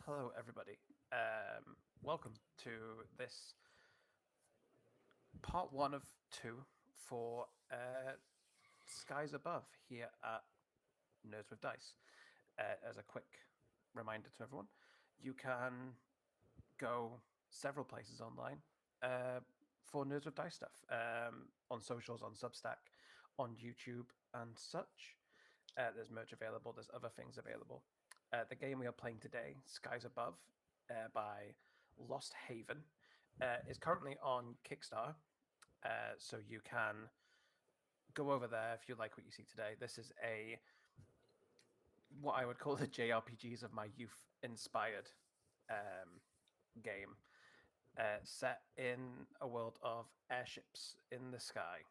Hello, everybody. Welcome to this part one of two for Skies Above here at Nerds with Dice. As a quick reminder to everyone, you can go several places online uh, for Nerds with Dice stuff on socials, on Substack, on YouTube, and such. There's merch available, there's other things available. The game we are playing today, Skies Above, by Lost Haven, is currently on Kickstarter. So you can go over there if you like what you see today. This is what I would call the JRPGs of my youth inspired um, game, set in a world of airships in the sky.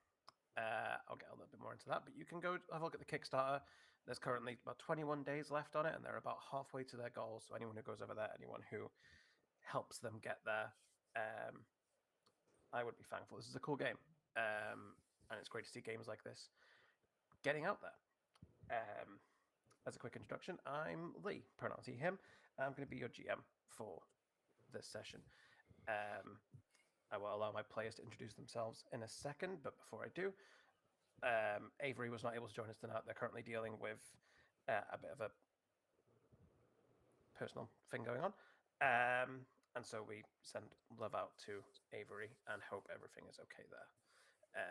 I'll get a little bit more into that, but you can go have a look at the Kickstarter. There's currently about 21 days left on it, and they're about halfway to their goal. So anyone who goes over there, anyone who helps them get there, um, I would be thankful. This is a cool game, and it's great to see games like this getting out there. As a quick introduction, I'm Lee, pronouns he, him. I'm going to be your GM for this session. I will allow my players to introduce themselves in a second, but before I do, Avery was not able to join us tonight. They're currently dealing with a bit of a personal thing going on. And so we send love out to Avery and hope everything is okay there.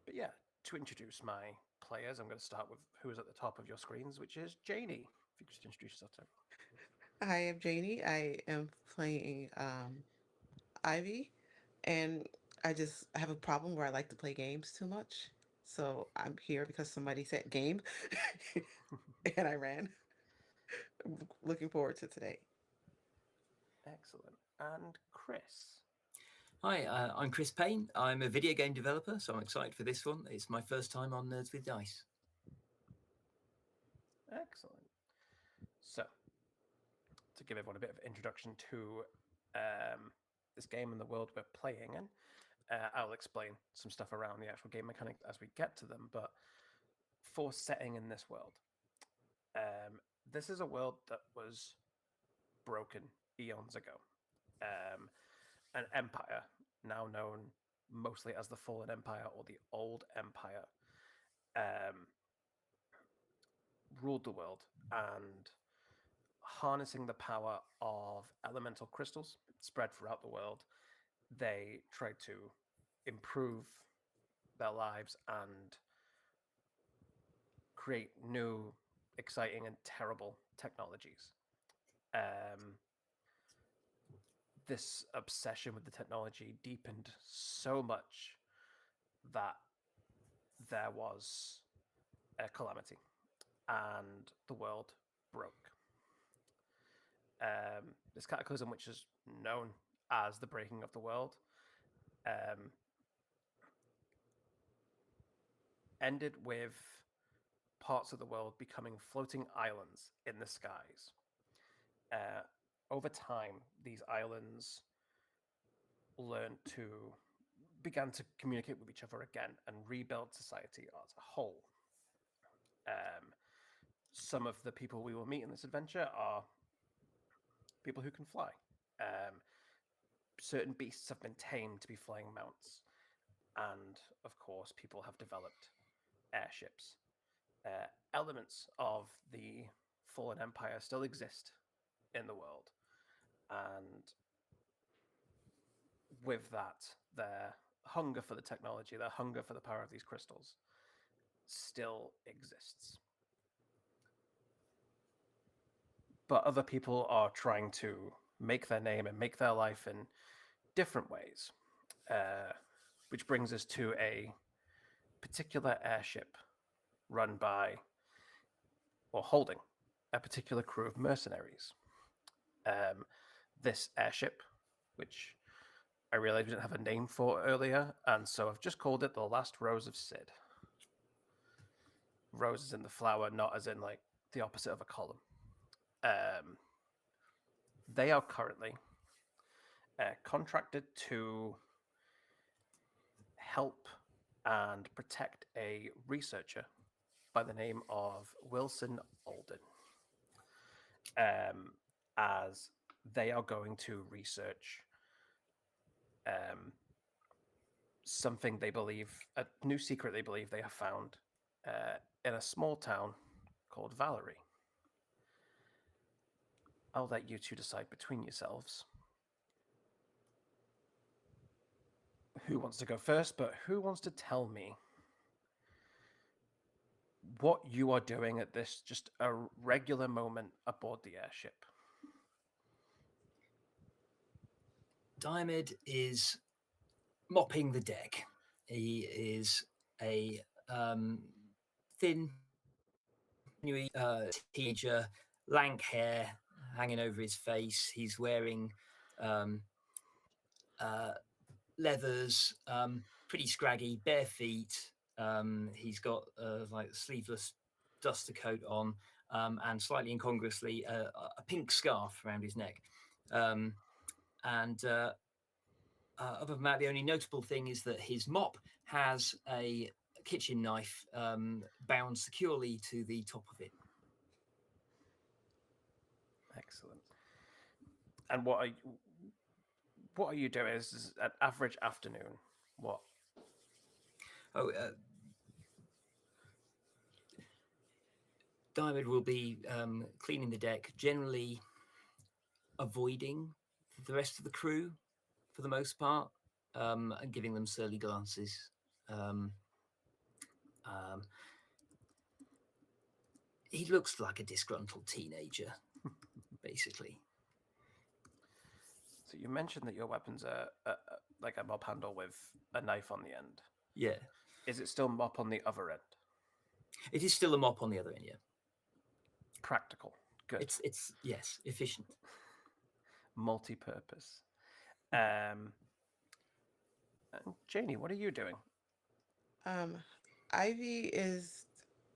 But yeah, to introduce my players, I'm going to start with who is at the top of your screens, which is Janie. If you could just introduce yourself to everyone. Hi, I'm Janie. I am playing Ivy, and I have a problem where I like to play games too much. So I'm here because somebody said game, and I ran. Looking forward to today. Excellent. And Chris. Hi, I'm Chris Payne. I'm a video game developer, so I'm excited for this one. It's my first time on Nerds with Dice. Excellent. So, to give everyone a bit of introduction to um, this game and the world we're playing in, I'll explain some stuff around the actual game mechanic as we get to them. But for setting in this world, this is a world that was broken eons ago. Um, an empire, now known mostly as the Fallen Empire or the Old Empire, um, ruled the world, and harnessing the power of elemental crystals spread throughout the world, they tried to improve their lives and create new, exciting, and terrible technologies. Um, this obsession with the technology deepened so much that there was a calamity and the world broke. This cataclysm, which is known as the breaking of the world, um, ended with parts of the world becoming floating islands in the skies. Uh, Over time, these islands learned to began to communicate with each other again and rebuild society as a whole. Um, some of the people we will meet in this adventure are people who can fly. Um, Certain beasts have been tamed to be flying mounts, and of course, people have developed airships. Elements of the fallen empire still exist in the world, and with that, their hunger for the technology, their hunger for the power of these crystals, still exists. But other people are trying to make their name and make their life in different ways, uh, which brings us to a particular airship run by or holding a particular crew of mercenaries. Um, this airship, which I realized we didn't have a name for earlier, and so I've just called it the Last Rose of Sid. Rose is in the flower, not as in like the opposite of a column. Um, they are currently contracted to help and protect a researcher by the name of Wilson Alden. Um, as they are going to research um, something they believe, a new secret they believe they have found in a small town called Valerie. I'll let you two decide between yourselves who wants to go first, but who wants to tell me what you are doing at this just a regular moment aboard the airship? Diamond is mopping the deck. He is a thin, teenager, lank hair hanging over his face. He's wearing um, uh, leathers, pretty scraggy, bare feet. He's got like a sleeveless duster coat on, and slightly incongruously a pink scarf around his neck. Um, and Other than that, the only notable thing is that his mop has a kitchen knife bound securely to the top of it. Excellent. And what are you doing? This is an average afternoon. What? Oh, Diamond will be cleaning the deck, generally avoiding the rest of the crew for the most part, and giving them surly glances. Um, um, he looks like a disgruntled teenager, basically. So you mentioned that your weapons are like a mop handle with a knife on the end. Yeah, Is it still mop on the other end? it is still a mop on the other end. Yeah, Practical. Good. it's yes, efficient. Multi-purpose. And Janie, what are you doing? Um, Ivy is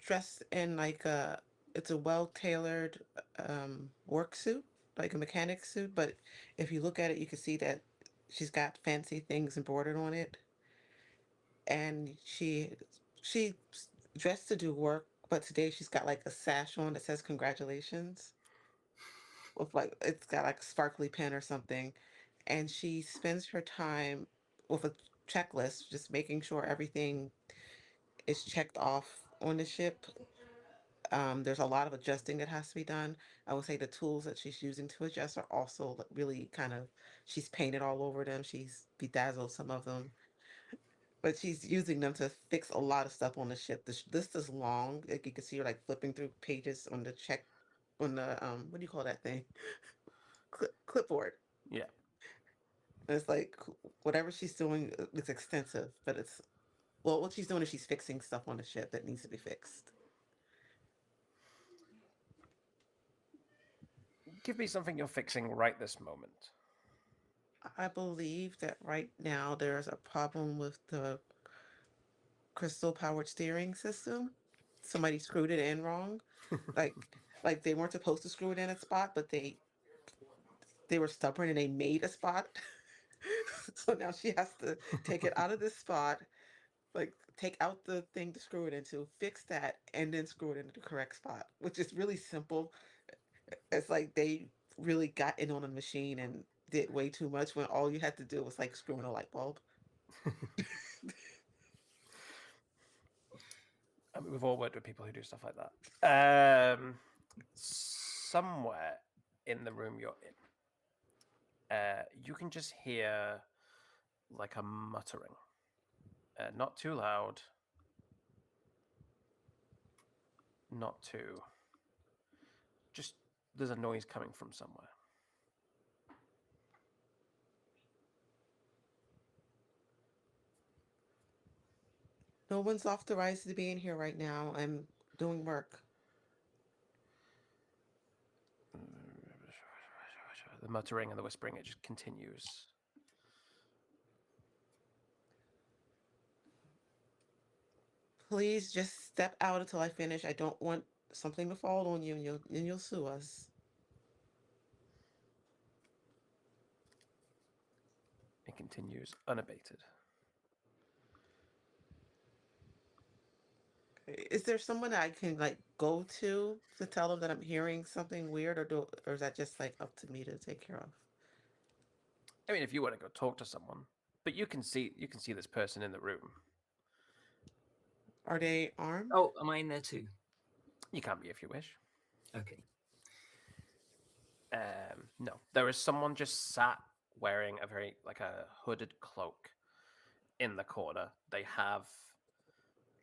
dressed in like it's a well-tailored work suit, like a mechanic suit, but if you look at it, you can see that she's got fancy things embroidered on it, and she's dressed to do work, but today she's got like a sash on that says congratulations, with like it's got like a sparkly pen or something, and she spends her time with a checklist, just making sure everything is checked off on the ship. There's a lot of adjusting that has to be done. I would say the tools that she's using to adjust are also really kind of, she's painted all over them. She's bedazzled some of them, but she's using them to fix a lot of stuff on the ship. The list is long. Like you can see her like flipping through pages on the check, on the, what do you call that thing? Clipboard. Yeah. And it's like whatever she's doing is extensive, but it's, well, what she's doing is she's fixing stuff on the ship that needs to be fixed. Give me something you're fixing right this moment. I believe that right now there's a problem with the crystal powered steering system. Somebody screwed it in wrong. Like like they weren't supposed to screw it in a spot, but they were stubborn and they made a spot. So now she has to take it out of this spot, like take out the thing to screw it into, fix that, and then screw it into the correct spot, which is really simple. It's like they really got in on the machine and did way too much when all you had to do was like screw in a light bulb. I mean, we've all worked with people who do stuff like that. Somewhere in the room you're in, you can just hear like a muttering. Not too loud, not too. Just there's a noise coming from somewhere. No one's authorized to be in here right now. I'm doing work. The muttering and the whispering, it just continues. Please just step out until I finish. I don't want something to fall on you and you'll sue us. It continues unabated. Is there someone I can like go to tell them that I'm hearing something weird, or is that just like up to me to take care of? I mean, if you want to go talk to someone, but you can see this person in the room. Are they armed? Oh, am I in there too? You can be if you wish. Okay. No, there is someone just sat wearing a very like a hooded cloak in the corner. They have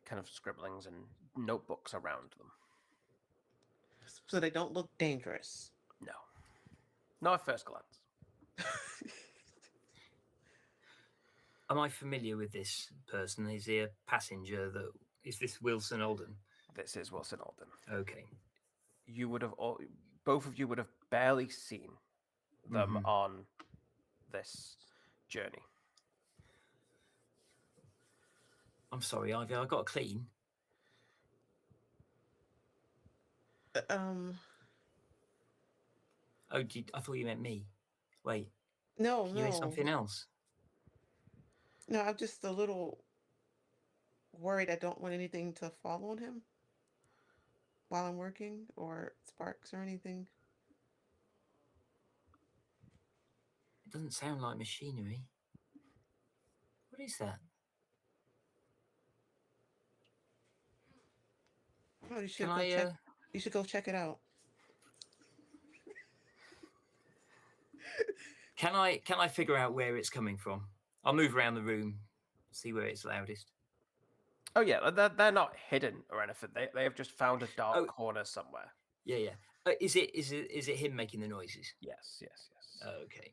kind of scribblings and notebooks around them. So they don't look dangerous. No, not at first glance. Am I familiar with this person? Is he a passenger? That is this Wilson Alden? This is Wilson Alden. Okay. You would have all, both of you would have barely seen them Mm-hmm. on this journey. I'm sorry, Ivy. I got clean. um, Oh, I thought you meant me. Wait, no, you meant no, something else? no. I'm just a little worried. I don't want anything to fall on him while I'm working, or sparks or anything. It doesn't sound like machinery. What is that? Oh, you Can should go I? check. You should go check it out. Can I figure out where it's coming from? I'll move around the room, see where it's loudest. Oh yeah, they're not hidden or anything. They have just found a dark Oh, corner somewhere. yeah, yeah. Is it him making the noises? Yes, yes, yes. Okay.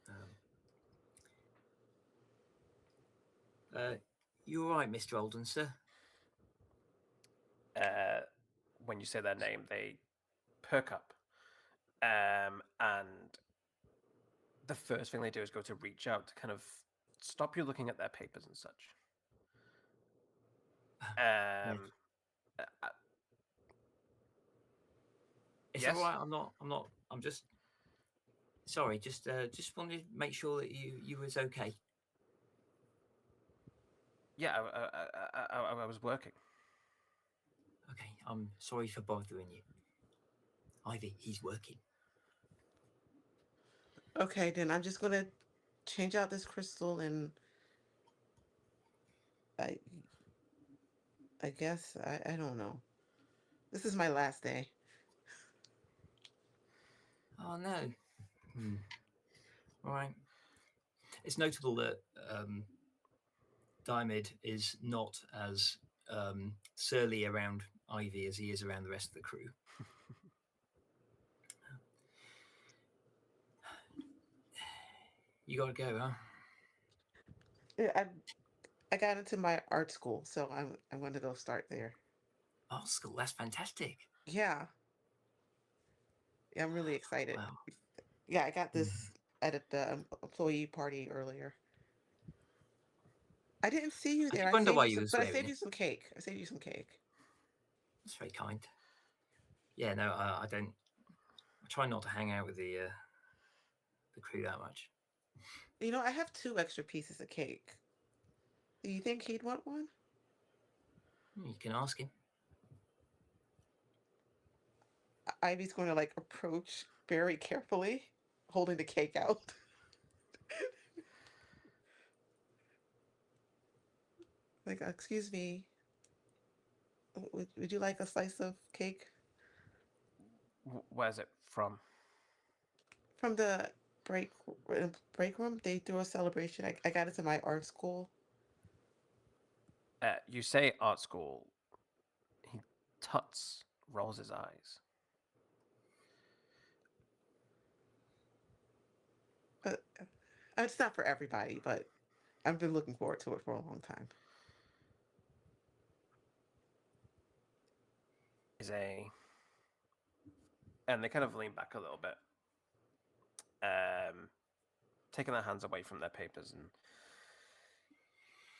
Um, uh, you all right, Mr. Alden, sir? Uh, when you say their name, they perk up, and the first thing they do is go to reach out to kind of stop you looking at their papers and such. Yes. Uh, uh, It's all yes, right. I'm not. I'm not. I'm just sorry. Just wanted to make sure that you was okay. yeah, I was working. Okay. I'm sorry for bothering you, Ivy. He's working. Okay, then I'm just gonna change out this crystal, and I I guess I don't know. This is my last day. Oh no. Hmm. All right. It's notable that Diamond is not as surly around Ivy as he is around the rest of the crew. You got to go, huh? Yeah, I got into my art school, so I'm going to go start there. Art school. That's fantastic. Yeah, yeah, I'm really excited. Wow. Yeah, I got Mm. this at the employee party earlier. I didn't see you I there. did I wonder saved why you you some, was but I wearing saved it. you some cake. I saved you some cake. That's very kind. Yeah, no, I don't. I try not to hang out with the crew that much. You know, I have two extra pieces of cake. Do you think he'd want one? You can ask him. Ivy's going to like approach very carefully, holding the cake out. Like, excuse me, would you like a slice of cake Where's it from? from the break break room? They threw a celebration. I got it to my art school. You say art school. He tuts, rolls his eyes. It's not for everybody, but I've been looking forward to it for a long time. Is a, and they kind of lean back a little bit, taking their hands away from their papers and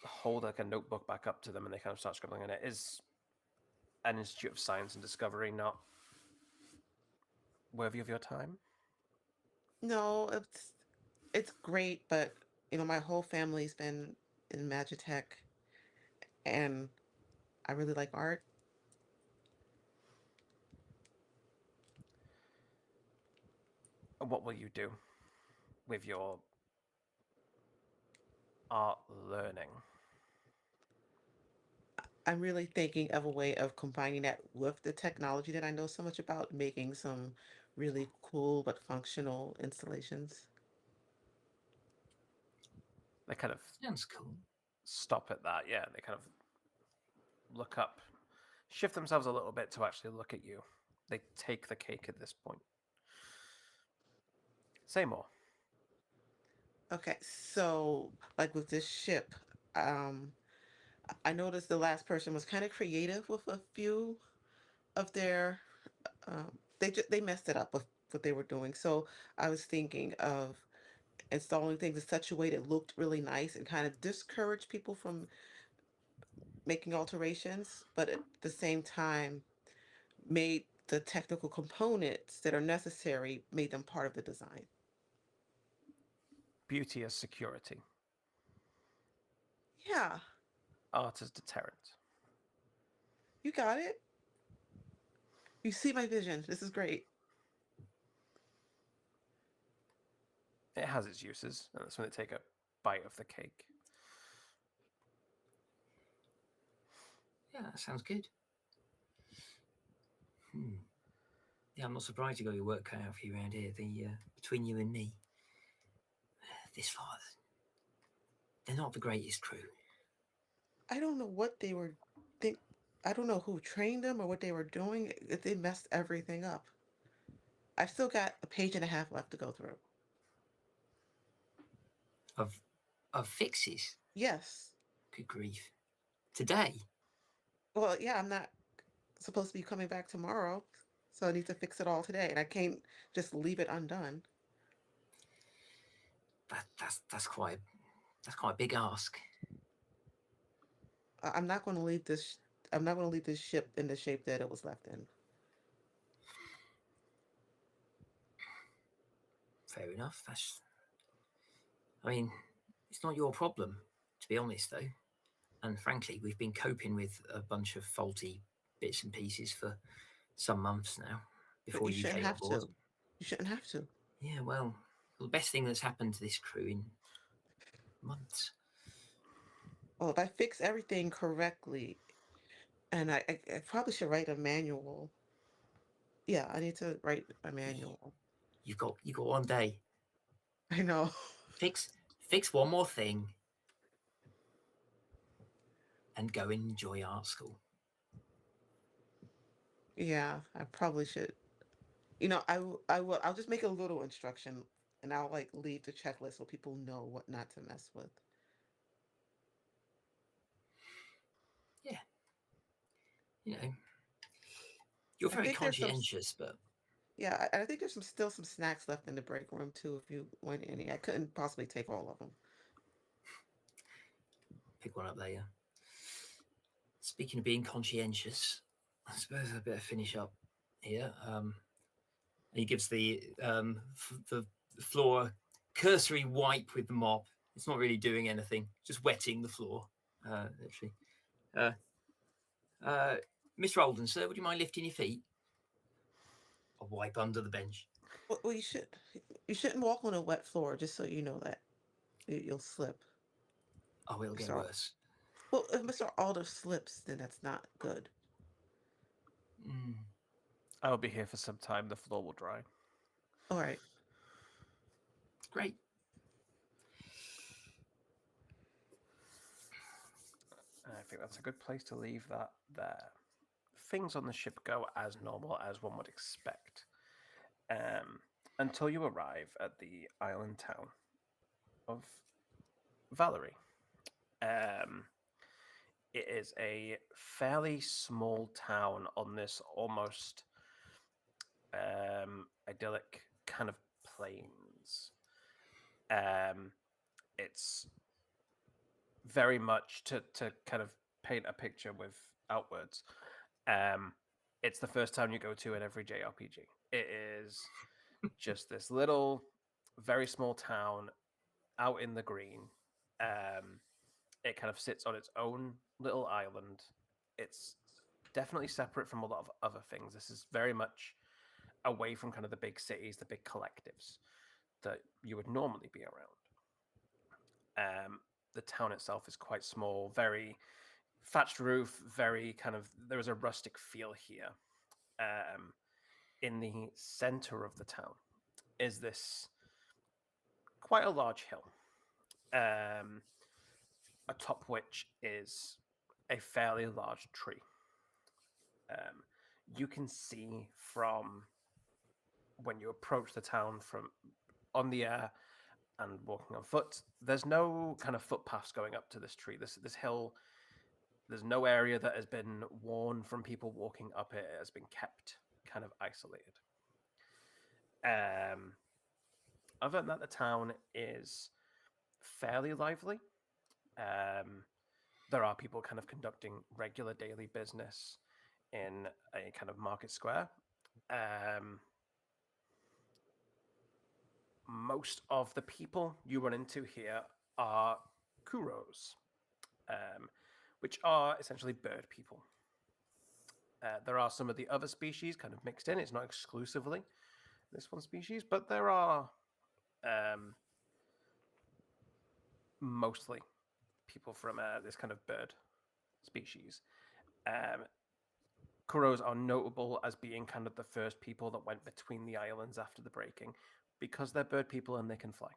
hold like a notebook back up to them, and they kind of start scribbling in it. Is an Institute of Science and Discovery not worthy of your time? No, it's great, but my whole family's been in Magitech, and I really like art. What will you do with your art learning? I'm really thinking of a way of combining that with the technology that I know so much about, making some really cool but functional installations. They kind of Sounds cool. stop at that. Yeah, they kind of look up, shift themselves a little bit to actually look at you. They take the cake at this point. Say more. Okay, so like with this ship, um, I noticed the last person was kind of creative with a few of their. They messed it up with what they were doing. So I was thinking of installing things in such a way that looked really nice and kind of discouraged people from making alterations, but at the same time made the technical components that are necessary, made them part of the design. Beauty as security, Yeah, art as deterrent. you got it. You see my vision. This is great. It has its uses, and that's when they take a bite of the cake. Yeah, that sounds good. Hmm. Yeah, I'm not surprised you got your work cut out for you around here. The between you and me, this lot, they're not the greatest crew. I don't know what they were think I don't know who trained them or what they were doing. They messed everything up. I've still got a page and a half left to go through. Of fixes. Yes. Good grief. Today, Well, yeah, I'm not supposed to be coming back tomorrow, so I need to fix it all today, and I can't just leave it undone. that's quite a big ask. I'm not going to leave this. I'm not going to leave this ship in the shape that it was left in. Fair enough. That's. I mean, it's not your problem, to be honest, though. And frankly, we've been coping with a bunch of faulty bits and pieces for some months now But before you you shouldn't came on have board. to. You shouldn't have to. Yeah, well, the best thing that's happened to this crew in months. Well, if I fix everything correctly, and I probably should write a manual. Yeah, I need to write a manual. You got one day. I know. Fix one more thing and go and enjoy art school. Yeah, I probably should. I will. I'll just make a little instruction, and I'll like leave the checklist so people know what not to mess with. Yeah, you know, you're I very think there's some. conscientious, but Yeah, I think there's still some snacks left in the break room too. If you want any, I couldn't possibly take all of them. pick one up later. Speaking of being conscientious, I suppose I better finish up here. He gives the floor cursory wipe with the mop. It's not really doing anything, just wetting the floor, literally. Uh, uh, Mr. Alden, sir, would you mind lifting your feet? A wipe under the bench. Well, you shouldn't walk on a wet floor. Just so you know that you'll slip. Oh, it'll get Mr. worse. Well, if Mr. Alder slips, then that's not good. Mm, I'll be here for some time. The floor will dry. All right. great. I think that's a good place to leave that there. Things on the ship go as normal as one would expect, um, until you arrive at the island town of Valerie. Um, it is a fairly small town on this almost idyllic kind of plains. Um, it's very much to kind of paint a picture with outwards. Um, it's the first town you go to in every JRPG. It is just this little, very small town out in the green. Um, it kind of sits on its own little island. it's definitely separate from a lot of other things. This is very much away from kind of the big cities, the big collectives that you would normally be around. The town itself is quite small, very thatched roof, very kind of, there is a rustic feel here. Um, in the center of the town is this quite a large hill, um, atop which is a fairly large tree. Um, you can see from when you approach the town from on the air and walking on foot, there's no kind of footpaths going up to this tree. This hill, there's no area that has been worn from people walking up it. It has been kept kind of isolated. Um, Other than that, the town is fairly lively. Um, there are people kind of conducting regular daily business in a kind of market square. Um, Most of the people you run into here are kuros, um, which are essentially bird people. There are some of the other species kind of mixed in. It's not exclusively this one species, but there are um, mostly people from this kind of bird species. Um, Kuros are notable as being kind of the first people that went between the islands after the breaking because they're bird people and they can fly.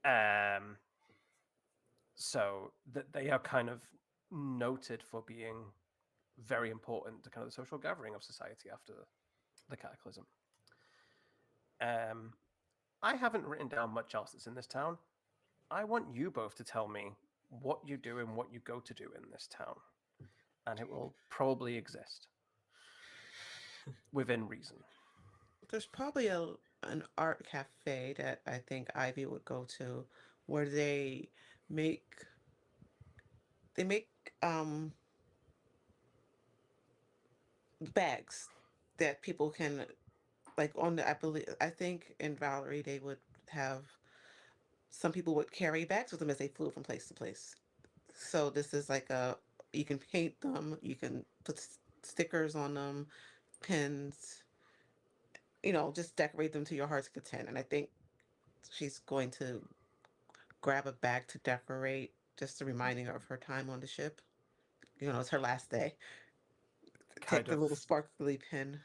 Um, so that they are kind of noted for being very important to kind of the social gathering of society after the cataclysm. Um, I haven't written down much else that's in this town. I want you both to tell me what you do and what you go to do in this town, and it will probably exist within reason. There's probably an art cafe that I think Ivy would go to, where make they make um bags that people can, like, on the, I believe, I think in Valerie they would have, some people would carry bags with them as they flew from place to place. So this is like a, you can paint them, you can put stickers on them, pins, just decorate them to your heart's content. And I think she's going to grab a bag to decorate, just a reminding her of her time on the ship. It's her last day. Take Kind the of, little sparkly pin.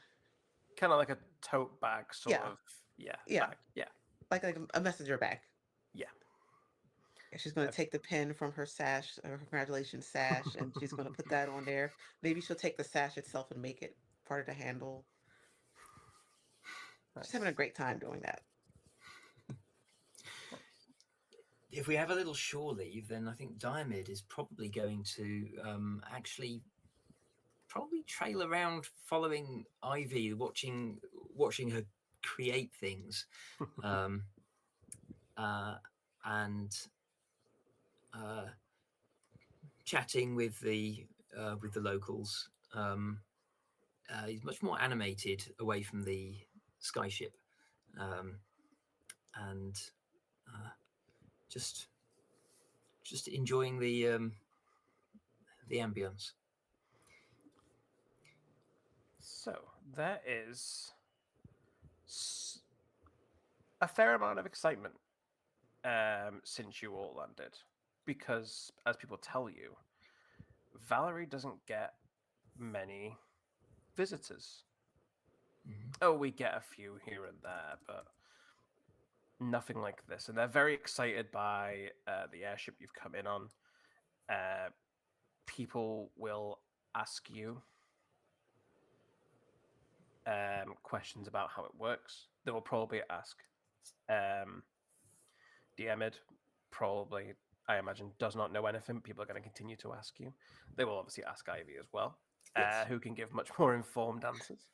kind of like a tote bag, sort Yeah, of. Yeah, yeah, bag. Yeah, like a messenger bag. yeah. And she's going to Uh, take the pin from her sash, her congratulations sash, and she's going to put that on there. Maybe she'll take the sash itself and make it part of the handle. She's having a nice, great time doing that. nice. If we have a little shore leave, then I think Diamond is probably going to actually probably trail around following Ivy, watching her create things, um, uh, and uh, chatting with the locals. He's much more animated away from the skyship, um, and uh, just just enjoying the ambience. So there is a fair amount of excitement since you all landed, because as people tell you, Valerie doesn't get many visitors. Mhm. Oh, we get a few here and there, but nothing like this. And they're very excited by the airship you've come in on. Uh, People will ask you questions about how it works. They will probably ask um, Diemid, probably, I imagine, does not know anything. People are going to continue to ask you. They will obviously ask Ivy as well, Yes. who can give much more informed answers.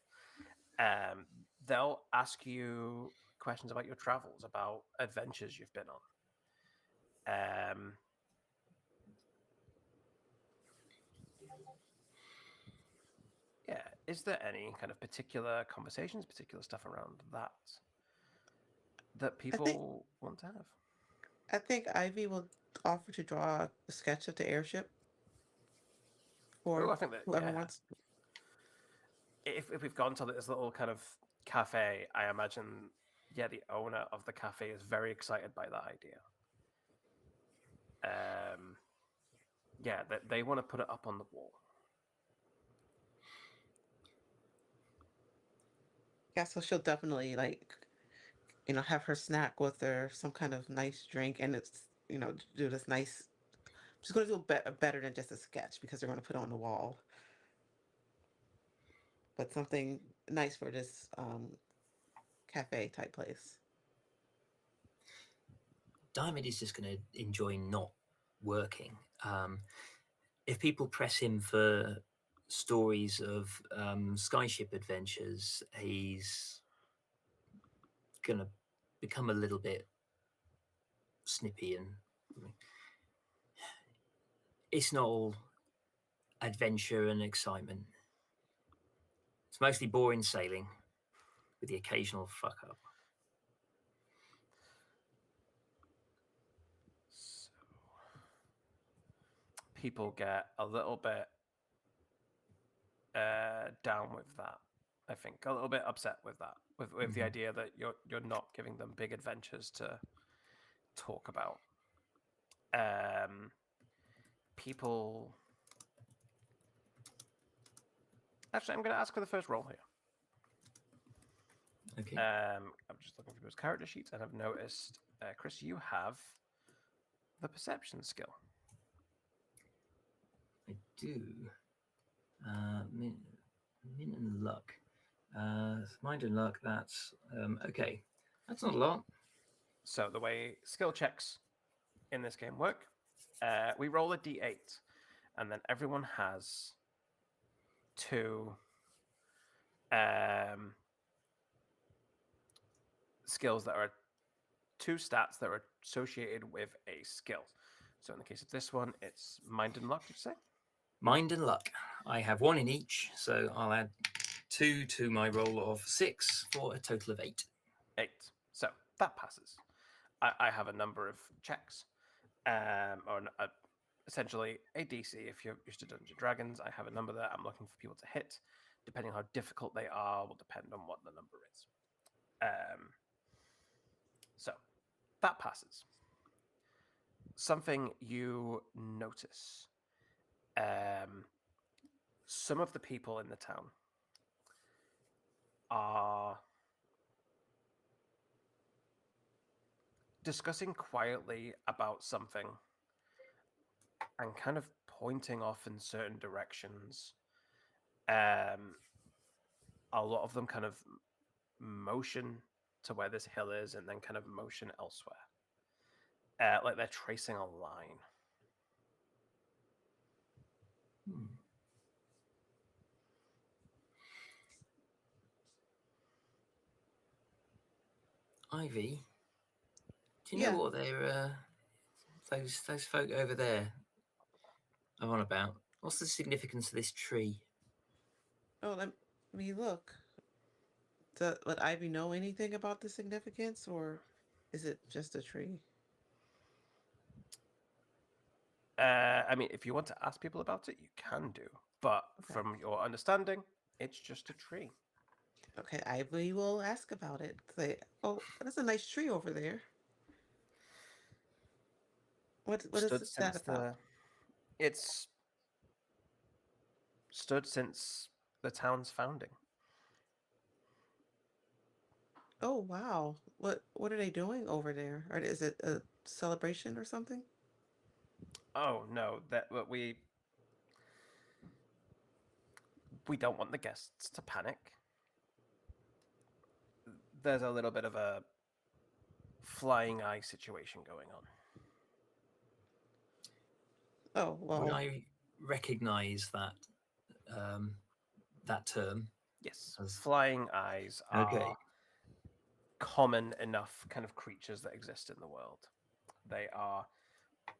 Um, they'll ask you questions about your travels, about adventures you've been on. Yeah, is there any kind of particular conversations, particular stuff around that I think people want to have? I think Ivy will offer to draw a sketch of the airship Oh, for I think that, whoever yeah. wants. If we've gone to this little kind of cafe, I imagine, yeah, the owner of the cafe is very excited by that idea. Um, yeah, that they want to put it up on the wall. Yeah, so she'll definitely like, have her snack with her, some kind of nice drink, and it's, do this nice. She's going to do better than just a sketch because they're going to put it on the wall, but something nice for this cafe type place. Diamond is just going to enjoy not working. If people press him for stories of skyship adventures, he's going to become a little bit snippy, and it's not all adventure and excitement. It's mostly boring sailing with the occasional fuck up. So people get a little bit down with that. I think a little bit upset with that, with the idea that you're not giving them big adventures to talk about. Um, people. Actually, I'm going to ask for the first roll here. Okay. I'm just looking for those character sheets, and I've noticed, Chris, you have the perception skill. I do. Min and luck. Mind and luck, that's okay. That's not a lot. So the way skill checks in this game work, we roll a d8, and then everyone has two skills that are two stats that are associated with a skill. So in the case of this one, it's mind and luck. Did you say? Mind and luck. I have one in each, so I'll add 2 to my roll of 6 for a total of 8. 8. So that passes. I have a number of checks, essentially a DC. If you're used to Dungeons and Dragons, I have a number that I'm looking for people to hit. Depending on how difficult they are, will depend on what the number is. So that passes. Something you notice. Some of the people in the town are discussing quietly about something and kind of pointing off in certain directions. A lot of them kind of motion to where this hill is and then kind of motion elsewhere. Like they're tracing a line. Ivy, do you know Yeah. what they're those folk over there are on about? What's the significance of this tree? Oh, let me look. Would Ivy know anything about the significance, or is it just a tree? I mean, if you want to ask people about it, you can do. But Okay. from your understanding, it's just a tree. Okay, Ivy will ask about it. Say, oh, that's a nice tree over there. What is Stood that since about? it's stood since the town's founding. Oh, wow. What are they doing over there? Or is it a celebration or something? Oh no, that we don't want the guests to panic. There's a little bit of a flying eye situation going on. Oh, Would well, I recognise um, that term Yes, as flying eyes okay? are common enough kind of creatures that exist in the world. They are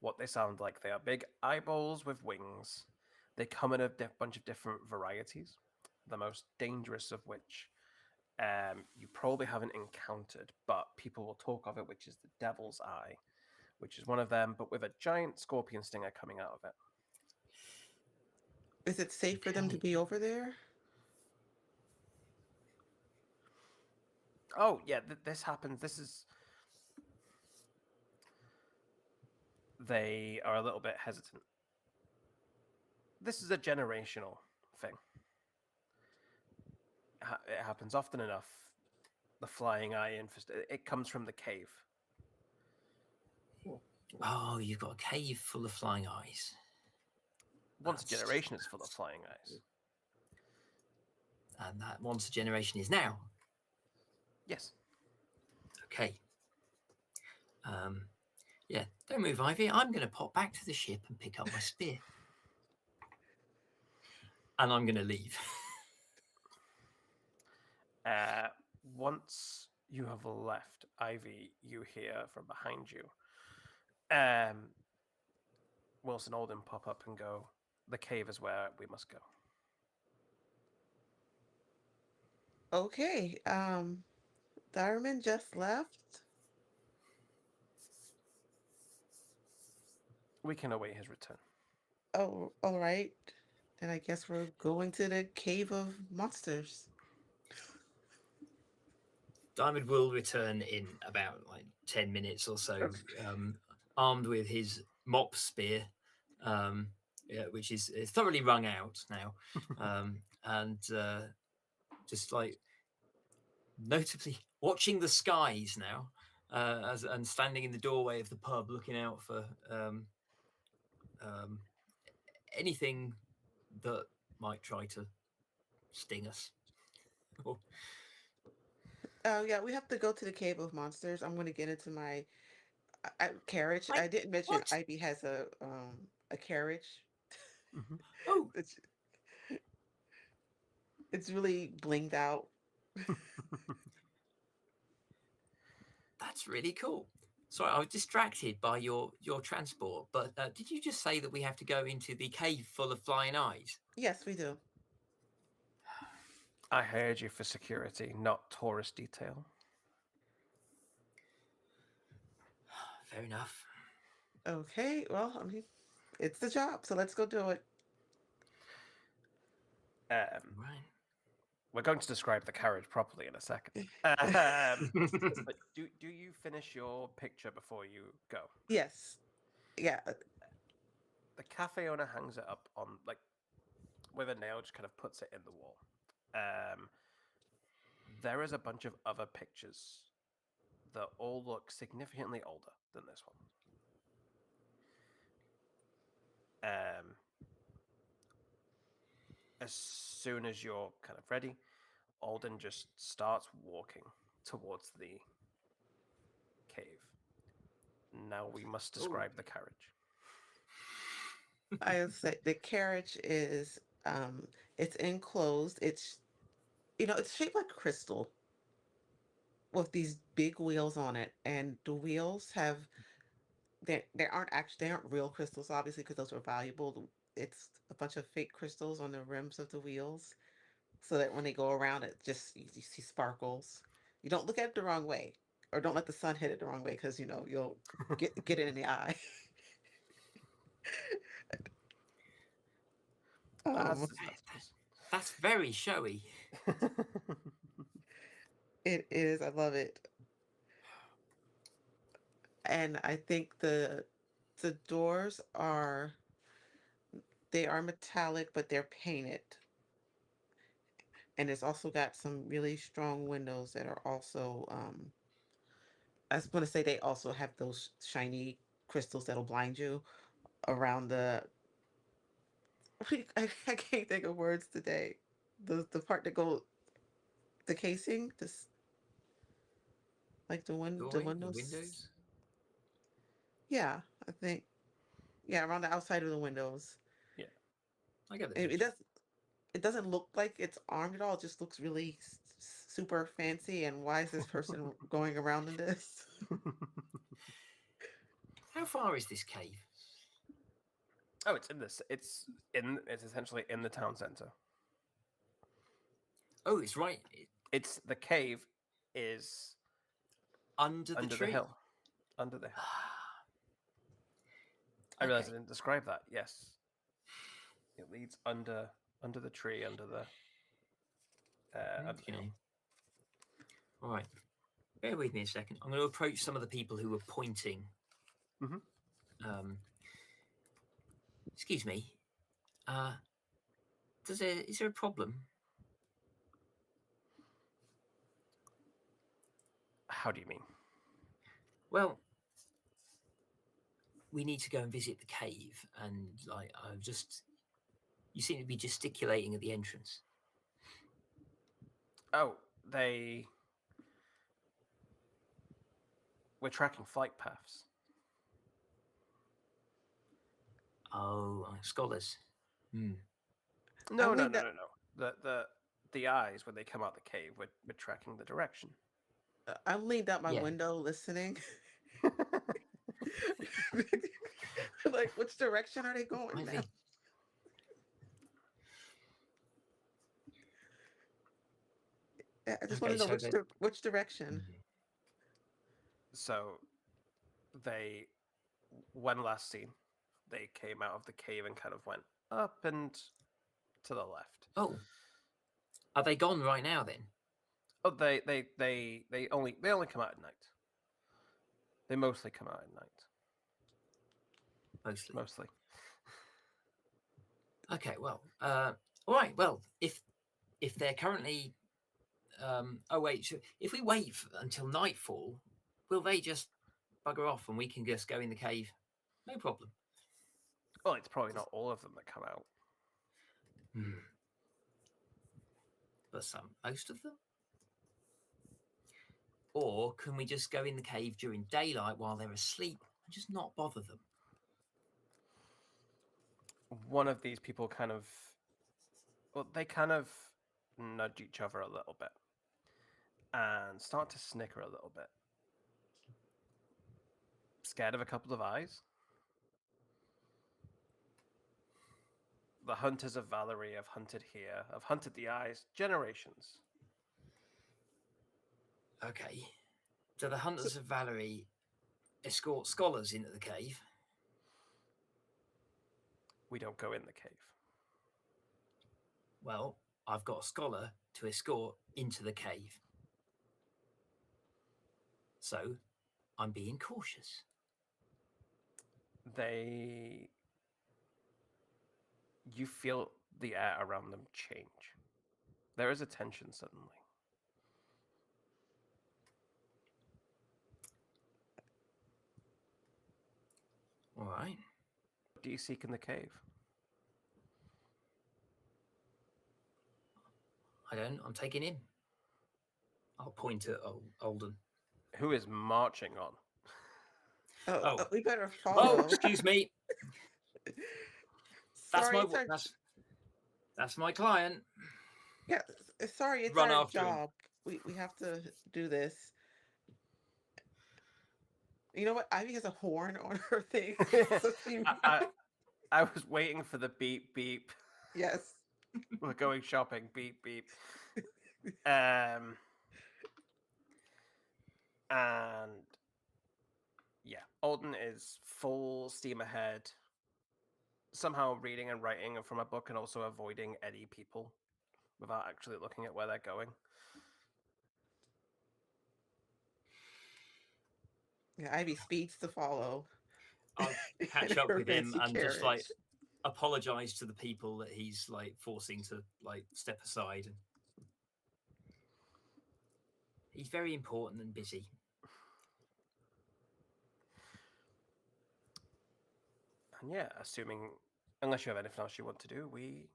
what they sound like. They are big eyeballs with wings. They come in a bunch of different varieties, the most dangerous of which you probably haven't encountered, but people will talk of it, which is the devil's eye, which is one of them, but with a giant scorpion stinger coming out of it. Is it safe for them to Okay. be over there? Oh yeah, this happens. This is they are a little bit hesitant. This is a generational thing. It happens often enough. The flying eye it comes from the cave. Oh, you've got a cave full of flying eyes. Once a That's generation is full of flying eyes. and that once a generation is now. Yes. Okay. Um, yeah, don't move, Ivy. I'm going to pop back to the ship and pick up my spear. And I'm going to leave. Uh, Once you have left, Ivy, you hear from behind you. Wilson Alden pop up and go, "The cave is where we must go." Okay. Diamond just left. We can await his return. Oh, all right. Then I guess we're going to the cave of monsters. Diamond will return in about like 10 minutes or so, armed with his mop spear, yeah, which is thoroughly wrung out now. And just like notably watching the skies now, and standing in the doorway of the pub looking out for um, anything that might try to sting us. Oh, yeah, we have to go to the cave of monsters. I'm going to get into my carriage. Like, I didn't mention what? Ivy has a carriage. Mm-hmm. Oh, It's it's really blinged out. that's really cool. Sorry, I was distracted by your transport. But did you just say that we have to go into the cave full of flying eyes? Yes, we do. I hired you for security, not tourist detail. Fair enough. Okay, well, I mean, it's the job, so let's go do it. Um, Right. we're going to describe the carriage properly in a second. But do you finish your picture before you go? Yes. Yeah. The cafe owner hangs it up on like with a nail, just kind of puts it in the wall. Um, there is a bunch of other pictures that all look significantly older than this one. As soon as you're kind of ready, Alden just starts walking towards the cave. Now we must Oh, describe the carriage. I would say the carriage is it's enclosed. It's it's shaped like crystal with these big wheels on it, and the wheels have they aren't real crystals, obviously, because those are valuable. It's a bunch of fake crystals on the rims of the wheels, so that when they go around, it just you see sparkles. You don't look at it the wrong way, or don't let the sun hit it the wrong way, because you'll get it in the eye. Um, That's that's very showy. it is. I love it, and I think the doors are they are metallic, but they're painted, and it's also got some really strong windows that are also I was going to say they also have those shiny crystals that'll blind you around the. I can't think of words today. The part that go the casing, this like the Doorway, the windows. windows. Yeah, I think yeah around the outside of the windows. yeah. I get the It picture. does. It doesn't look like it's armed at all. It just looks really super fancy. And why is this person going around in this? How far is this cave? Oh, it's in this. It's essentially in the town center. Oh, it's right It's the cave is under the under the tree. hill. Under the hill. I realized I Okay. didn't describe that. Yes. It leads under the tree, under the Okay. All right. Bear with me a second. I'm going to approach some of the people who were pointing. Mhm. Um, excuse me. Is there a problem? How do you mean? Well, we need to go and visit the cave, and like you seem to be gesticulating at the entrance. Oh, we're tracking flight paths. Oh, scholars. Hmm. No, I'm no, leaned no, up. no, no. The eyes when they come out the cave, we're tracking the direction. I'm leaned out my Yeah. window listening. Like, which direction are they going now? Ivy. Yeah, I just want Okay, to know so that. which direction. So they, when last seen, they came out of the cave and kind of went up and to the left. Oh, are they gone right now then? Oh, they only come out at night. They mostly come out at night. Mostly. Mostly. Okay, well, all right. Well, if they're currently, oh wait, so if we wait until nightfall, will they just bugger off and we can just go in the cave? No problem. Well, it's probably not all of them that come out. Hmm. But most of them. Or can we just go in the cave during daylight while they're asleep and just not bother them? One of these people kind of, well, they kind of nudge each other a little bit and start to snicker a little bit. Scared of a couple of eyes? The hunters of Valerie have hunted here, have hunted the eyes generations. Okay. Do the So, hunters of Valerie escort scholars into the cave? We don't go in the cave. Well, I've got a scholar to escort into the cave. So I'm being cautious. They. You feel the air around them change. There is a tension suddenly. All right. What do you seek in the cave? I don't. I'm taking him. I'll point at Alden. Who is marching on? Oh. we better Oh, follow. excuse me. That's Sorry, my it's our that's my client. yeah. Sorry, it's Run our after him. job. We have to do this. You know what? Ivy has a horn on her thing. So she, I was waiting for the beep beep. yes. We're going shopping. Beep beep. Um, and yeah, Alden is full steam ahead. Somehow reading and writing from a book, and also avoiding any people without actually looking at where they're going. Yeah, Ivy speeds to follow. I'll In catch up her with him fancy and just like carriage. apologize to the people that he's like forcing to like step aside. He's very important and busy. And yeah, assuming, unless you have anything else you want to do, we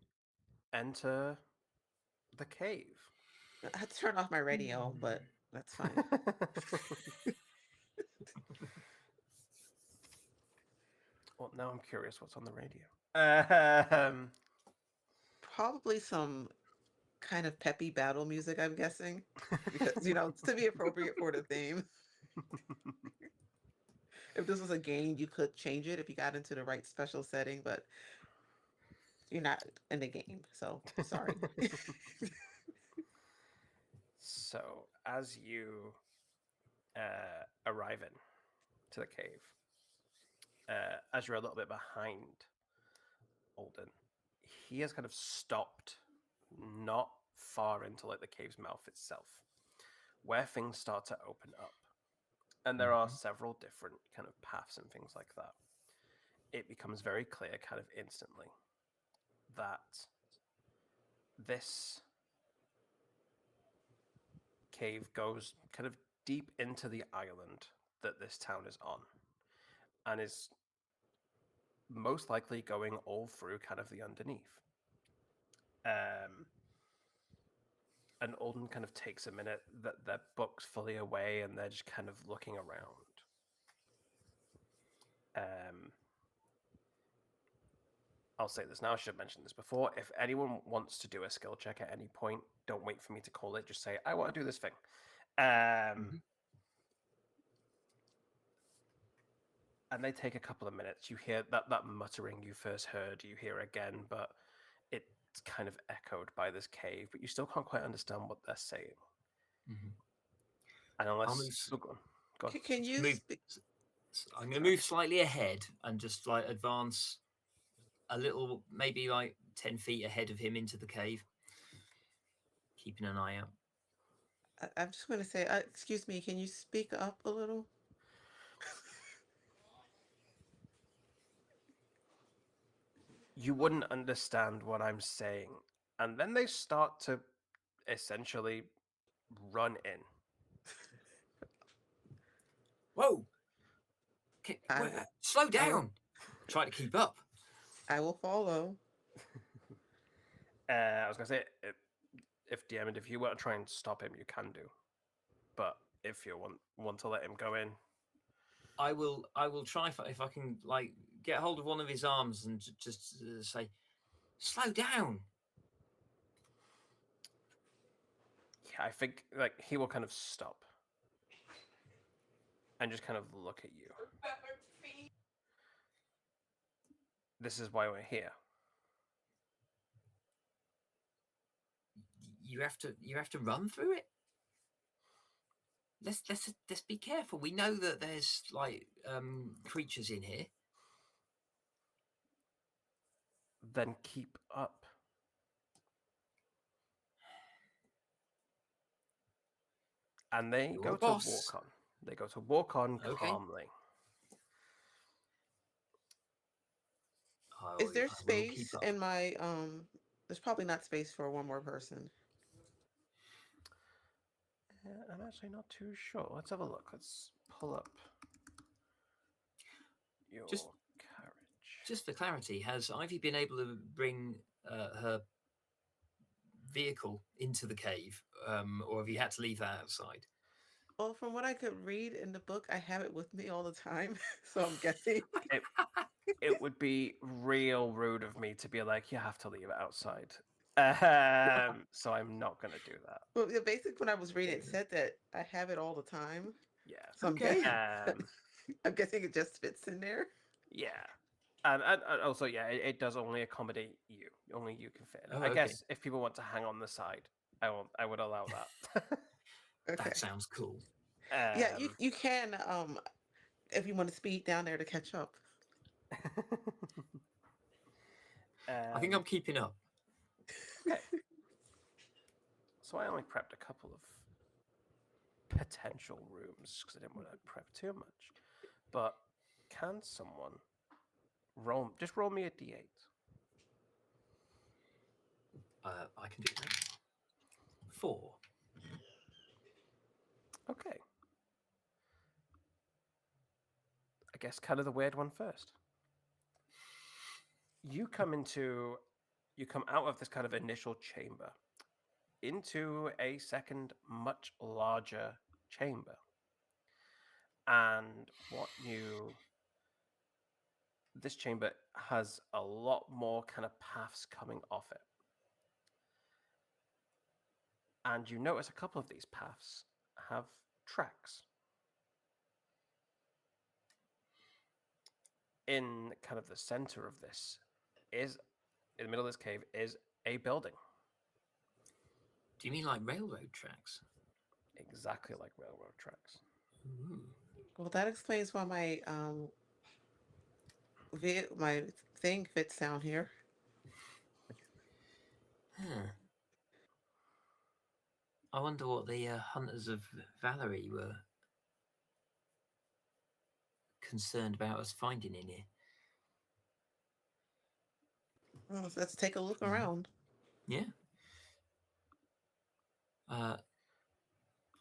enter the cave. I had to turn off my radio, but that's fine. Well, now I'm curious what's on the radio. Probably some kind of peppy battle music, I'm guessing, because it's to be appropriate for the theme. If this was a game, you could change it if you got into the right special setting, but you're not in the game, so sorry. So, as you arrive in to the cave, as you're a little bit behind Alden, he has kind of stopped, not far into like the cave's mouth itself, where things start to open up, and there are Mhm. several different kind of paths and things like that. It becomes very clear, kind of instantly, that this cave goes kind of deep into the island that this town is on, and is most likely going all through kind of the underneath. Um, and Alden kind of takes a minute that their book's fully away and they're just kind of looking around. Um, I'll say this now. I should have mentioned this before. If anyone wants to do a skill check at any point, don't wait for me to call it. Just say, I want to do this thing. Um, Mhm. and they take a couple of minutes. You hear that muttering you first heard, you hear again, but it's kind of echoed by this cave, but you still can't quite understand what they're saying. Mhm. And I'll unless. move. Oh, go on. Go on. Can Just you move. speak? I'm going to Sorry. move slightly ahead and just like advance a little, maybe like 10 feet ahead of him into the cave, keeping an eye out. I'm just going to say, excuse me, can you speak up a little? You wouldn't understand what I'm saying. And then they start to essentially run in. Whoa! I Wait, will, slow I will, down. Try to keep up. I will follow. I was going to say, if DM and if you want to try and stop him, you can do. But if you want to let him go in, I will. I will try if I can like get hold of one of his arms and just say, "Slow down." yeah, I think like he will kind of stop and just kind of look at you. This is why we're here. You have to. You have to run through it. Let's be careful. We know that there's like creatures in here. Then keep up. And they You're go the to boss. walk on. They go to walk on Okay. calmly. Is there I will keep space up. in my there's probably not space for one more person. I'm actually not too sure. Let's have a look. Let's pull up Just your carriage. just for clarity, has Ivy been able to bring her vehicle into the cave, or have you had to leave that outside? Well, from what I could read in the book, I have it with me all the time. So I'm guessing. It it would be real rude of me to be like, you have to leave it outside. So I'm not gonna do that. Well, yeah, basically, when I was reading, it said that I have it all the time. So I'm Okay. guessing. Um, I'm guessing it just fits in there. yeah. And also, yeah, it does only accommodate you. Only you can fit in it. Oh, I okay. guess if people want to hang on the side, I would allow that. That Okay. sounds cool. Yeah, you um, you can if you want to speed down there to catch up. I think I'm um, keeping up. okay. So I only prepped a couple of potential rooms because I didn't want to prep too much. But can someone roll me a d8? I can do that. 4. Okay. I guess kind of the weird one first. You come into you come out of this kind of initial chamber into a second much larger chamber. And what you this chamber has a lot more kind of paths coming off it. And you notice a couple of these paths have tracks. In kind of the center of this is in the middle of this cave is a building, Do you mean like railroad tracks? exactly like railroad tracks. Ooh. Well, that explains why my thing fits down here. Huh. I wonder what the hunters of Valerie were concerned about us finding in here. Well, let's take a look Mhm. around. Yeah. Uh,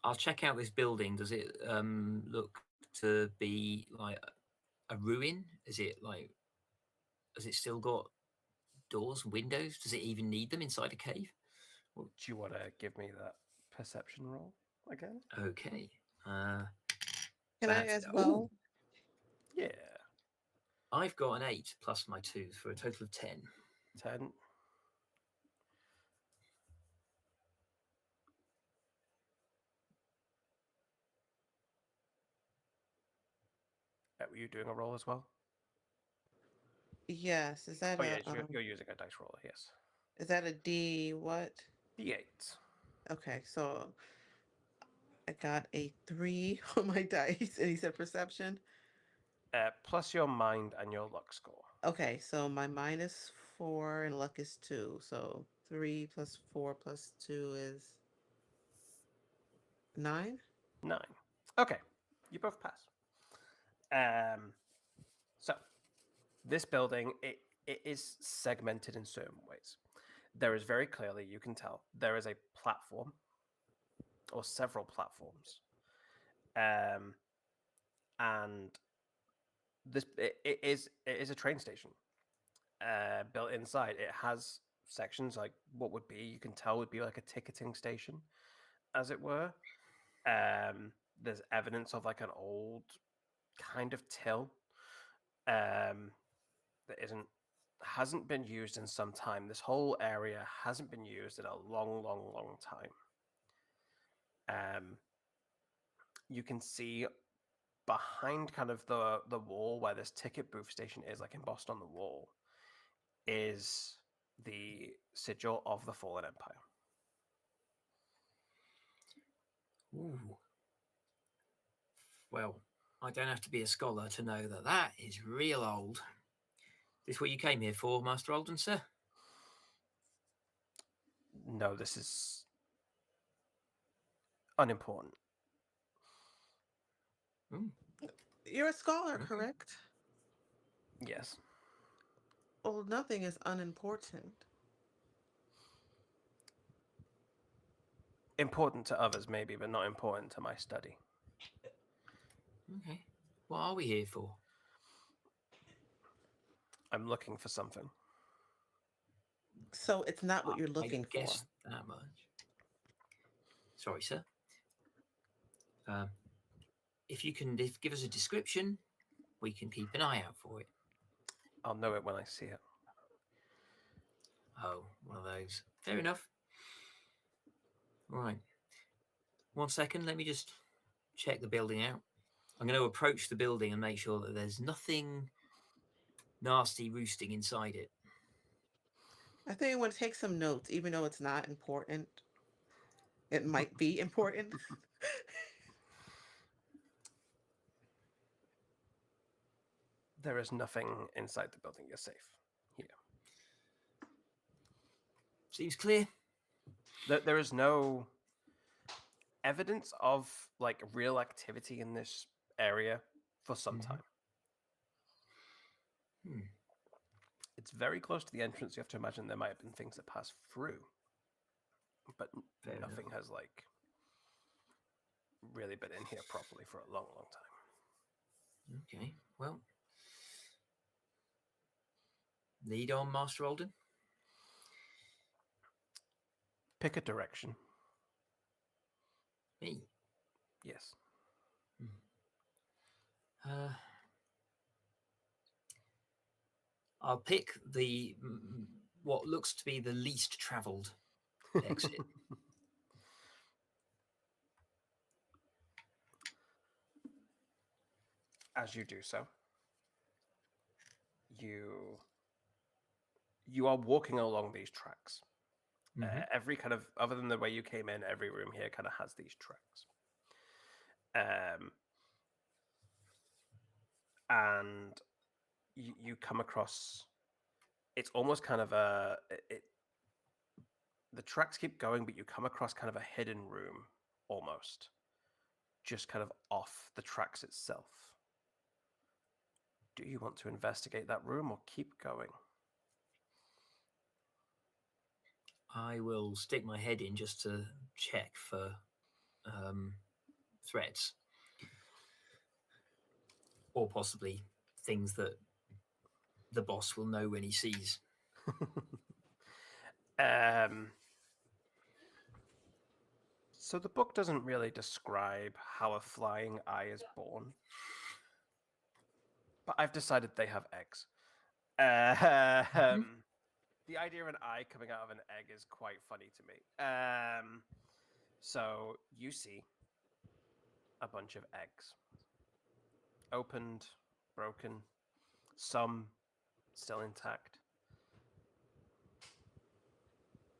I'll check out this building. Does it look to be like a ruin? Is it like? Has it still got doors, windows? Does it even need them inside a cave? Well, Do you want to give me that perception roll again? okay. Uh, Can I that as oh, well? Yeah. I've got an 8 plus my 2 for a total of 10. 10. Were you doing a roll as well? Yes. Oh, yeah, you're using a dice roller, yes. Is that a D what? D8. Okay, so I got a 3 on my dice, and he said perception. Plus your mind and your luck score. Okay, so my -4 and luck is 2. So 3 plus 4 plus 2 is 9. 9. Okay, you both pass. Um, so this building, it is segmented in certain ways. There is very clearly, you can tell, there is a platform or several platforms. Um, and it is a train station built inside. It has sections like what would be, you can tell, would be like a ticketing station, as it were. There's evidence of like an old kind of till that hasn't been used in some time. This whole area hasn't been used in a long, long, long time. You can see behind kind of the wall where this ticket booth station is, like embossed on the wall, is the sigil of the fallen empire. Ooh. Well, I don't have to be a scholar to know that that is real old. This what you came here for, Master Alden, sir? No, this is unimportant. Mm, You're a scholar, okay. correct? Yes, Well, nothing is unimportant. important to others maybe, but not important to my study. Okay. What are we here for? I'm looking for something. So it's not what you're I looking for. guessed that much. Sorry, sir. Um, if you can give us a description, we can keep an eye out for it. I'll know it when I see it. Oh, one of those. Fair enough. Right. 1 second. Let me just check the building out. I'm going to approach the building and make sure that there's nothing nasty roosting inside it. I think I want to take some notes, even though it's not important. It might be important. There is nothing inside the building. You're safe here. Seems clear. There is no evidence of like real activity in this area for some Mhm. time. Hmm. It's very close to the entrance. You have to imagine there might have been things that passed through, but Fair nothing enough. has like really been in here properly for a long, long time. Okay. Well, lead on, Master Alden. Pick a direction. Me. Yes. Uh, I'll pick the what looks to be the least travelled exit. As you do so, you you are walking along these tracks. Mm-hmm. Every kind of, other than the way you came in, every room here kind of has these tracks. And you come across, it's almost kind of a, the tracks keep going, but you come across kind of a hidden room, almost, just kind of off the tracks itself. Do you want to investigate that room or keep going? I will stick my head in just to check for um, threats or possibly things that the boss will know when he sees. um, so the book doesn't really describe how a flying eye is born, but I've decided they have eggs. The idea of an eye coming out of an egg is quite funny to me. So you see a bunch of eggs, opened, broken, some still intact,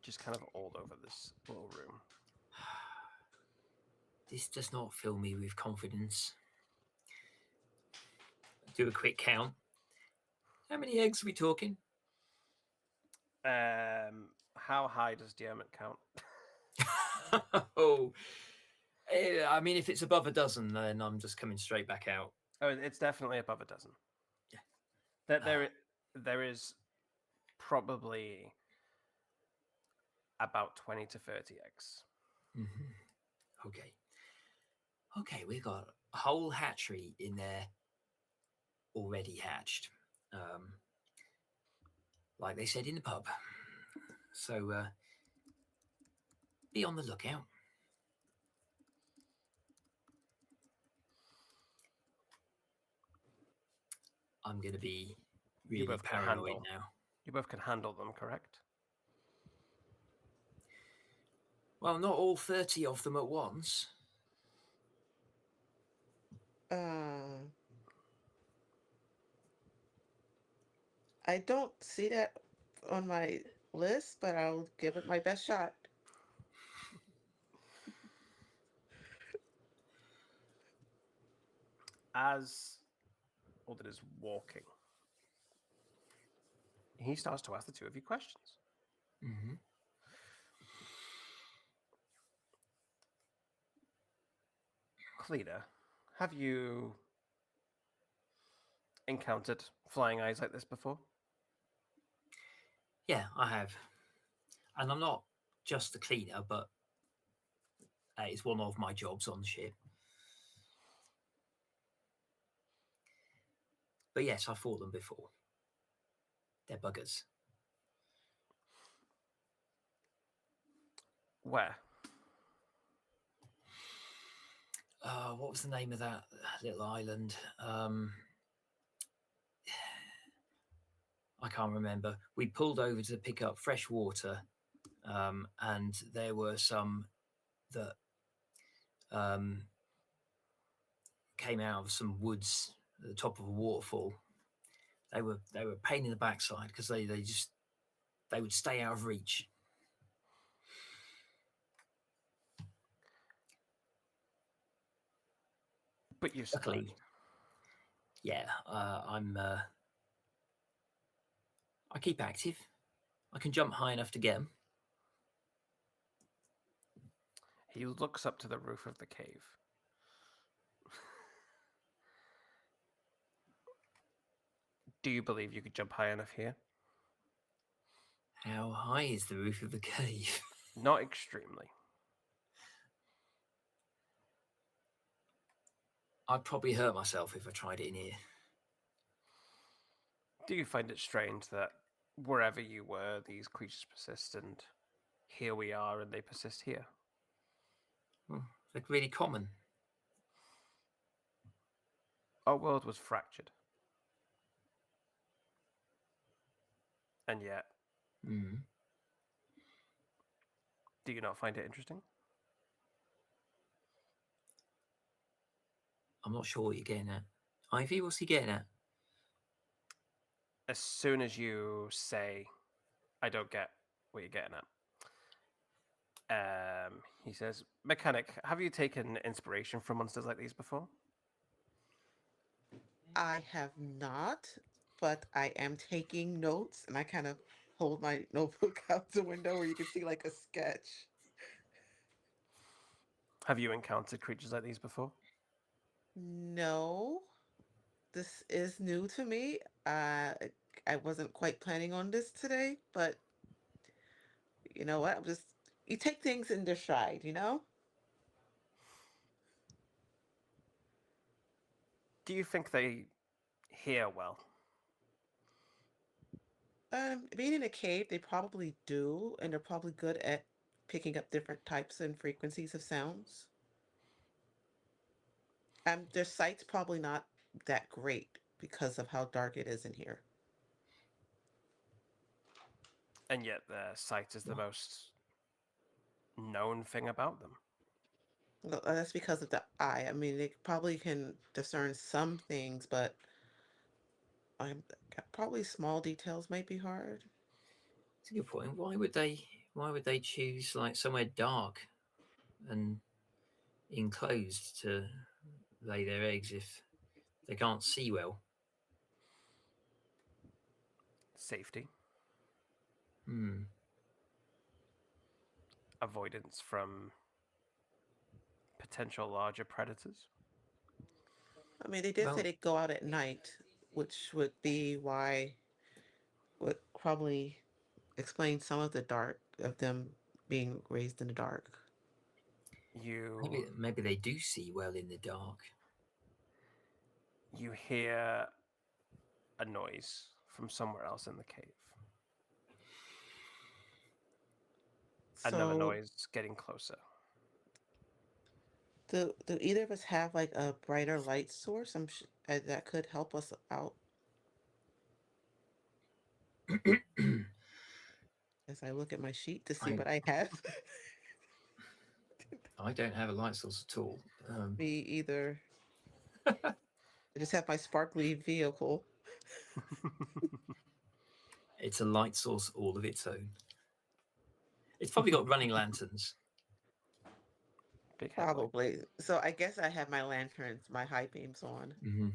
just kind of all over this little room. This does not fill me with confidence. Do a quick count. How many eggs are we talking? How high does Diarmid count? Oh, I mean, if it's above a dozen, then I'm just coming straight back out. Oh, it's definitely above a dozen. Yeah. There is probably about 20 to 30 eggs. Mm-hmm. Okay, we've got a whole hatchery in there already hatched, like they said in the pub. So be on the lookout. I'm going to be You really both can paranoid handle. now. You both can handle them, correct? Well, not all 30 of them at once. Uh, I don't see that on my list, but I'll give it my best shot. As Alden is walking, he starts to ask the two of you questions. Mm-hmm. Cleda, have you encountered flying eyes like this before? Yeah, I have. And I'm not just the cleaner, but it's one of my jobs on the ship. But yes, I fought them before. They're buggers. Where? What was the name of that little island? I can't remember. We pulled over to pick up fresh water, and there were some that came out of some woods at the top of a waterfall. They were a pain in the backside because they would stay out of reach. But you survived. Luckily, yeah, I keep active. I can jump high enough to get them. He looks up to the roof of the cave. Do you believe you could jump high enough here? How high is the roof of the cave? Not extremely. I'd probably hurt myself if I tried it in here. Do you find it strange that wherever you were, these creatures persist, and here we are, and they persist here? Well, they're really common. Our world was fractured. And yet, do you not find it interesting? I'm not sure what you're getting at. Ivy, what's he getting at? As soon as you say, I don't get what you're getting at, he says, Mechanic, have you taken inspiration from monsters like these before? I have not, but I am taking notes, and I kind of hold my notebook out the window where you can see like a sketch. Have you encountered creatures like these before? No, this is new to me. I wasn't quite planning on this today, but you know what? You take things in their stride, you know? Do you think they hear well? Being in a cave, they probably do, and they're probably good at picking up different types and frequencies of sounds. Their sight's probably not that great because of how dark it is in here. And yet their sight is the What? most known thing about them. Well, that's because of the eye. I mean, they probably can discern some things, but I'm probably small details might be hard. It's a good point. Why would they choose like somewhere dark and enclosed to lay their eggs if they can't see well? Safety, Hmm. avoidance from potential larger predators. I mean, they did say Well, they go out at night, which would be why would probably explain some of the dark of them being raised in the dark. You maybe they do see well in the dark. you hear a noise from somewhere else in the cave. Another So, noise getting closer. do either of us have like a brighter light source? That could help us out as I look at my sheet to see I what I have. I don't have a light source at all. Me either. I just have my sparkly vehicle. It's a light source all of its own. It's probably got running lanterns. Big headlight. Probably. So I guess I have my lanterns, my high beams on. Hmm.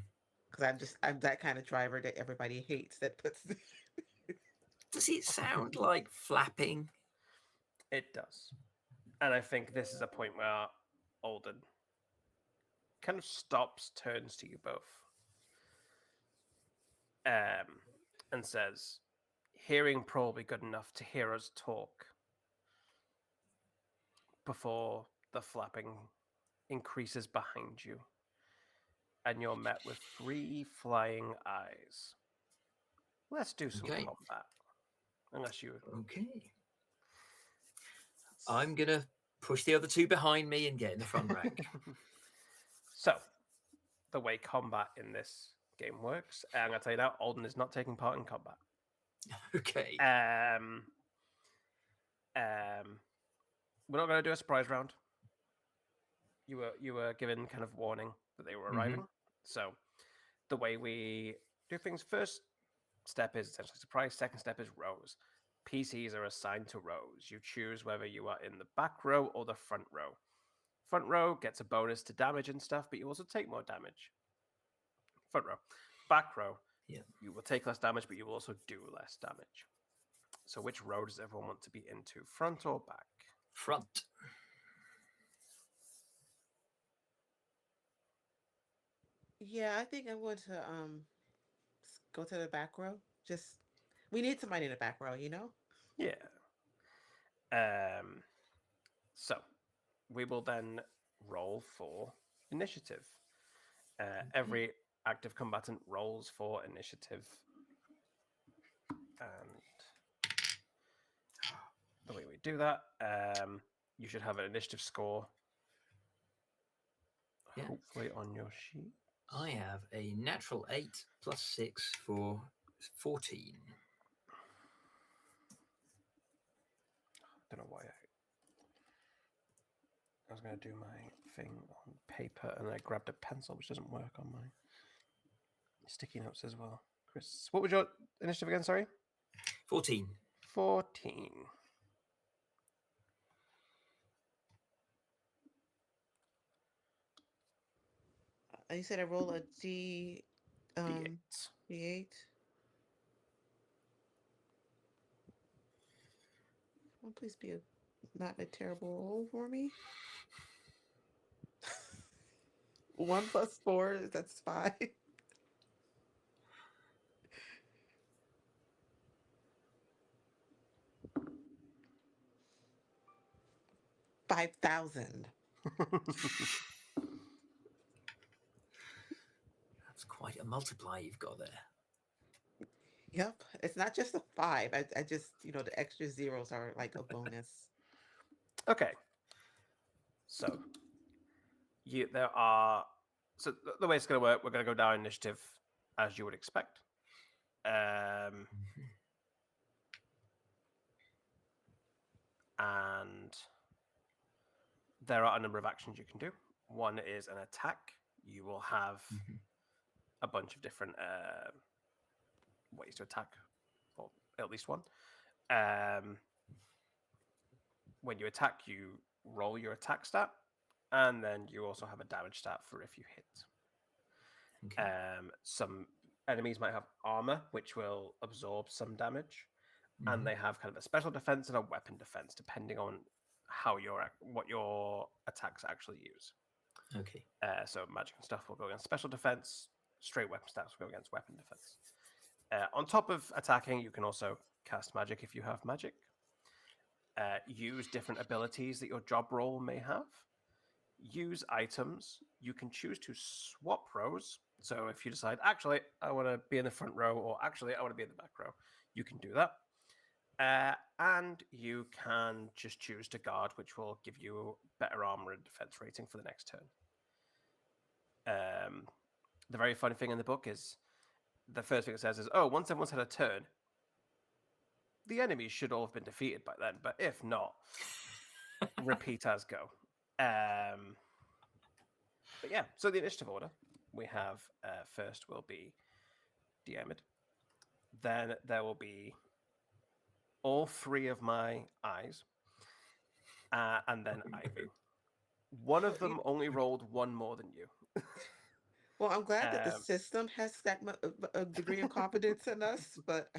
Because I'm that kind of driver that everybody hates that puts Does it sound like flapping? It does. And I think this is a point where Alden kind of stops, turns to you both, um, and says, hearing probably good enough to hear us talk before the flapping increases behind you, and you're met with three flying eyes. Let's do some Okay. combat. Unless you. Okay. I'm gonna push the other two behind me and get in the front rank. So, the way combat in this game works, I'm going to tell you now, Alden is not taking part in combat. Okay. Um, we're not going to do a surprise round. You were given kind of warning that they were arriving. So the way we do things, first step is essentially surprise. Second step is rows. PCs are assigned to rows. You choose whether you are in the back row or the front row. Front row gets a bonus to damage and stuff, but you also take more damage. Front row. Back row, Yeah. you will take less damage, but you will also do less damage. So which row does everyone want to be into, front or back? Front. Yeah, I think I'm going to go to the back row. Just we need somebody in the back row, you know? Yeah. So we will then roll for initiative. Okay. Every active combatant rolls for initiative, and the way we do that, you should have an initiative score, Yeah. hopefully on your sheet. I have a natural 8 plus 6 for 14. Don't know why I was going to do my thing on paper and I grabbed a pencil, which doesn't work on my sticky notes as well. Chris, what was your initiative again? Sorry, 14. 14. You said I roll a D8. D8. Please be not a terrible roll for me. 1 plus 4, that's 5. 5,000. That's quite a multiplier you've got there. Yep. It's not just a 5. I just, the extra zeros are like a bonus. Okay. So there are. So the way it's going to work, we're going to go down initiative as you would expect. And there are a number of actions you can do. One is an attack. You will have a bunch of different ways to attack, or at least one. When you attack, you roll your attack stat, and then you also have a damage stat for if you hit. Okay. Some enemies might have armor, which will absorb some damage, and they have kind of a special defense and a weapon defense, depending on what your attacks actually use. Okay. So magic and stuff will go against special defense. Straight weapon stats will go against weapon defense. On top of attacking, you can also cast magic if you have magic. Use different abilities that your job role may have. Use items. You can choose to swap rows. So if you decide, actually, I want to be in the front row, or actually, I want to be in the back row, you can do that. And you can just choose to guard, which will give you better armor and defense rating for the next turn. The very funny thing in the book is the first thing it says is, once everyone's had a turn, the enemies should all have been defeated by then, but if not, repeat as go. But yeah, so the initiative order we have first will be Diarmid. Then there will be all 3 of my eyes, and then Ivy. One of them only rolled 1 more than you. Well, I'm glad that the system has that a degree of confidence in us, but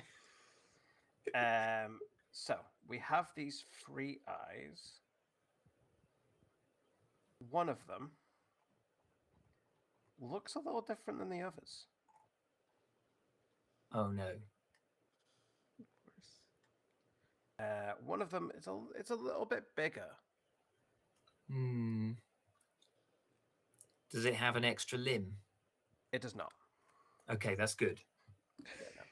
so we have these 3 eyes. One of them looks a little different than the others. Oh no. One of them it's a little bit bigger. Does it have an extra limb? It does not. Okay, that's good. Yeah, no.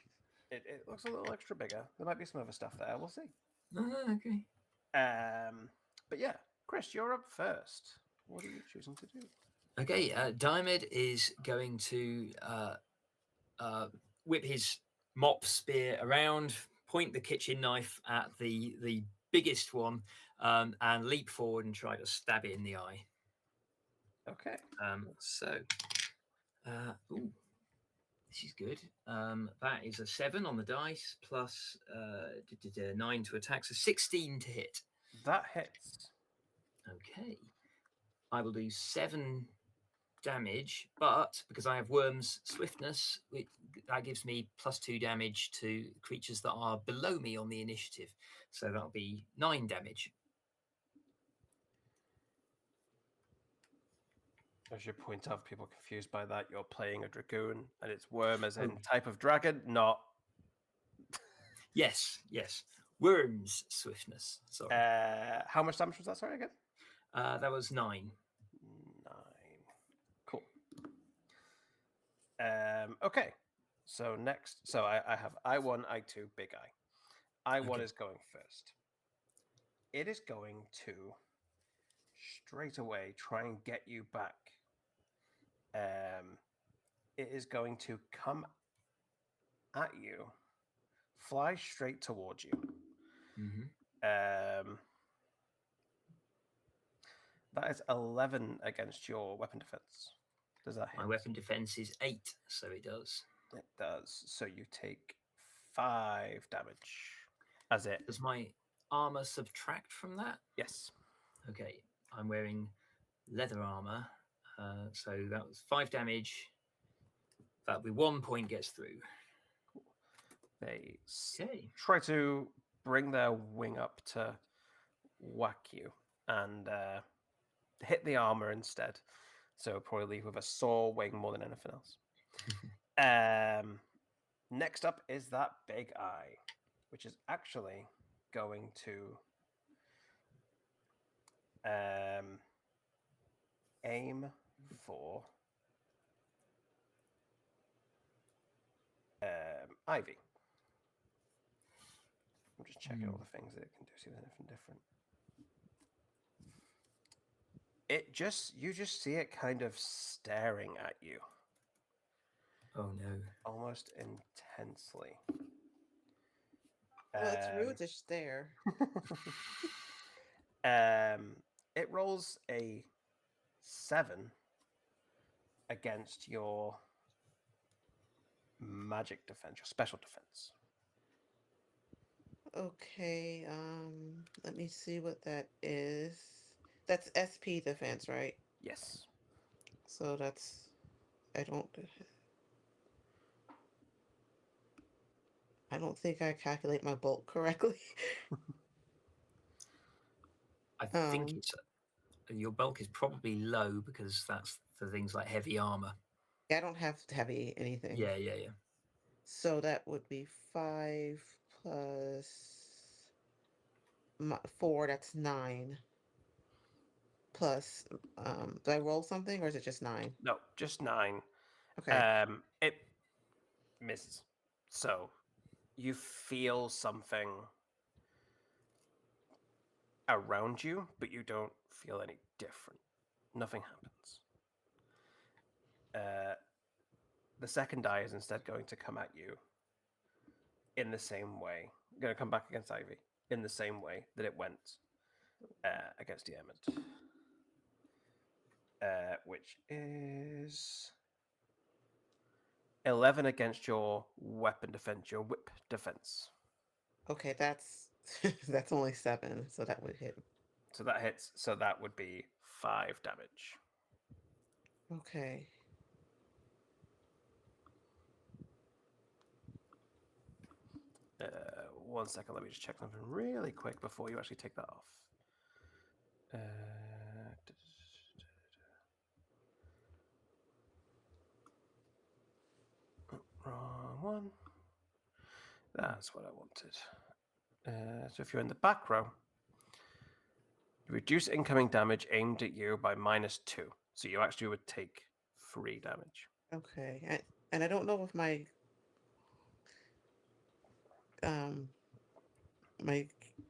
It looks a little extra bigger. There might be some other stuff there. We'll see. Okay. But yeah, Chris, you're up first. What are you choosing to do? Okay, Diarmid is going to whip his mop spear around, point the kitchen knife at the biggest one, and leap forward and try to stab it in the eye. Okay. Ooh, this is good. That is a 7 on the dice, plus 9 to attack, so 16 to hit. That hits. Okay. I will do 7 damage, but because I have Worm's Swiftness, that gives me plus 2 damage to creatures that are below me on the initiative. So that'll be 9 damage. I should point out, people confused by that, you're playing a dragoon, and it's worm as in type of dragon, not... Yes. Worm's Swiftness, sorry. How much damage was that, sorry, again? That was 9. 9. Cool. Okay. So next, I have I1, I2, Big Eye. I1 is going first. It is going to straight away try and get you back. It is going to come at you, fly straight towards you. That is 11 against your weapon defense. Does that hit? My weapon defense is 8, so it does. It does. So you take 5 damage. As it. Does my armor subtract from that? Yes. Okay, I'm wearing leather armor, so that was 5 damage. That'll be 1 point gets through. They try to bring their wing up to whack you and hit the armor instead. So probably leave with a sore wing more than anything else. Next up is that big eye, which is actually going to aim for Ivy. I'm just checking all the things that it can do. See if there's anything different. You just see it kind of staring at you Oh no. almost intensely. Well, it's rude to stare. It rolls a 7 against your magic defense, your special defense. Okay, let me see what that is. That's SP defense, right? Yes. So that's I don't I don't think I calculate my bulk correctly. I think Um, it's your bulk is probably low because that's for things like heavy armor. I don't have heavy anything. Yeah. So that would be 5 plus 4, that's 9. Plus, do I roll something or is it just 9? No, just 9. Okay. It misses. So you feel something around you, but you don't feel any different. Nothing happens. Uh, the second die is instead going to come at you in the same way. Going to come back against Ivy in the same way that it went against Diamond, which is 11 against your weapon defense, your whip defense. Okay, that's that's only 7, so that would hit. So that hits. So that would be 5 damage. Okay. One second, let me just check something really quick before you actually take that off. Wrong one. That's what I wanted. So if you're in the back row, you reduce incoming damage aimed at you by -2. So you actually would take 3 damage. Okay. And I don't know if um my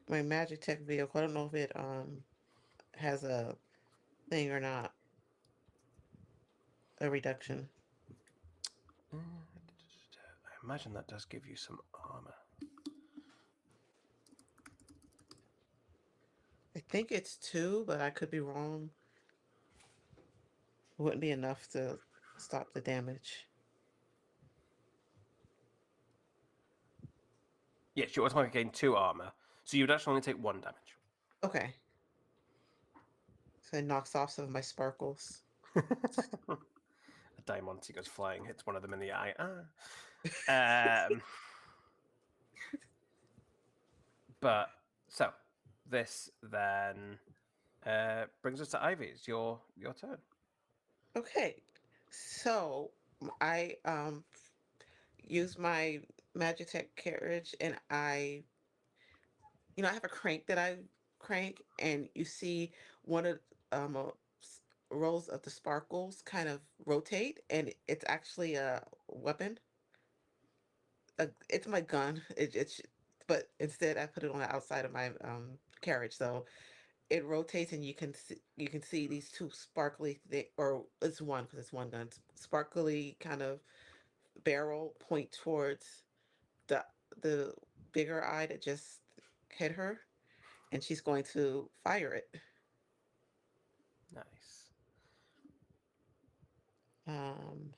my Magic Tech vehicle, I don't know if it has a thing or not, a reduction. I imagine that does give you some armor. I think it's 2, but I could be wrong. It wouldn't be enough to stop the damage. Yes, you automatically gain 2 armor. So you would actually only take 1 damage. Okay. So it knocks off some of my sparkles. A Diamante goes flying, hits one of them in the eye. Um, but so this then brings us to Ivy. It's your turn. Okay. So I use my Magitech carriage and I have a crank that I crank and you see one of rows of the sparkles kind of rotate and it's actually a weapon. It's my gun. But instead I put it on the outside of my carriage. So it rotates and you can see these two sparkly or it's one because it's one gun. Sparkly kind of barrel point towards the the bigger eye that just hit her, and she's going to fire it. Nice. Um,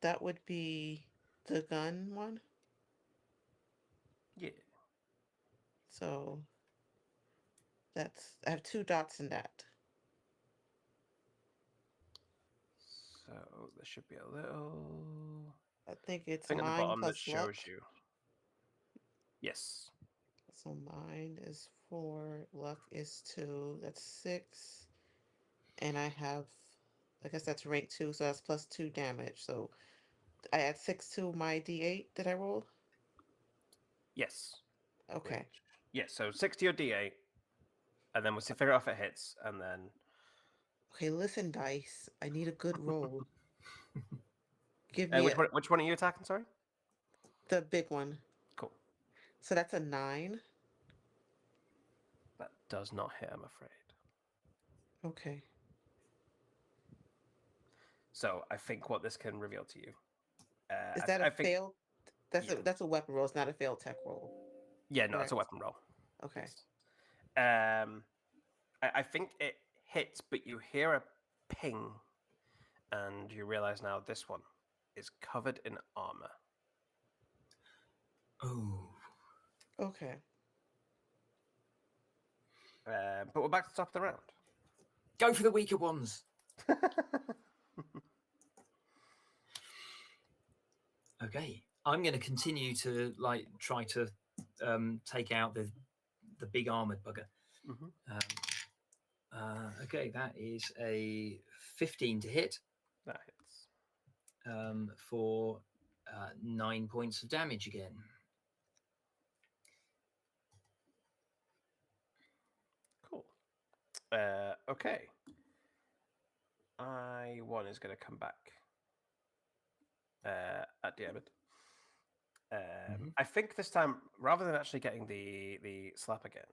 that would be the gun one. Yeah. So I have 2 dots in that. So there should be a little I think it's thing at the mine bottom that plus shows luck. you. Yes. So mine is 4, luck is 2. That's 6. And I have, I guess that's rank 2, so that's plus 2 damage. So I add 6 to my d8 that I rolled. Yes. Okay. Yes. So 60 or D8, and then we'll figure out if it hits, and then Okay, listen, dice. I need a good roll. Give me which one are you attacking? Sorry. the big one. Cool. So that's a 9. That does not hit, I'm afraid. Okay. So I think what this can reveal to you, Is that a I think, fail? That's yeah, a weapon roll. It's not a failed tech roll. yeah, no, it's a Correct. weapon roll. Okay. Yes. I think it hits, but you hear a ping, and you realize now this one is covered in armor. Oh, Okay. But we're back to the top of the round. go for the weaker ones. Okay, I'm going to continue to try to take out the big armored bugger. Mhm. Okay, that is a 15 to hit That hits. for 9 points of damage again. Cool. Okay. I1 is going to come back at the end. I think this time, rather than actually getting the slap again,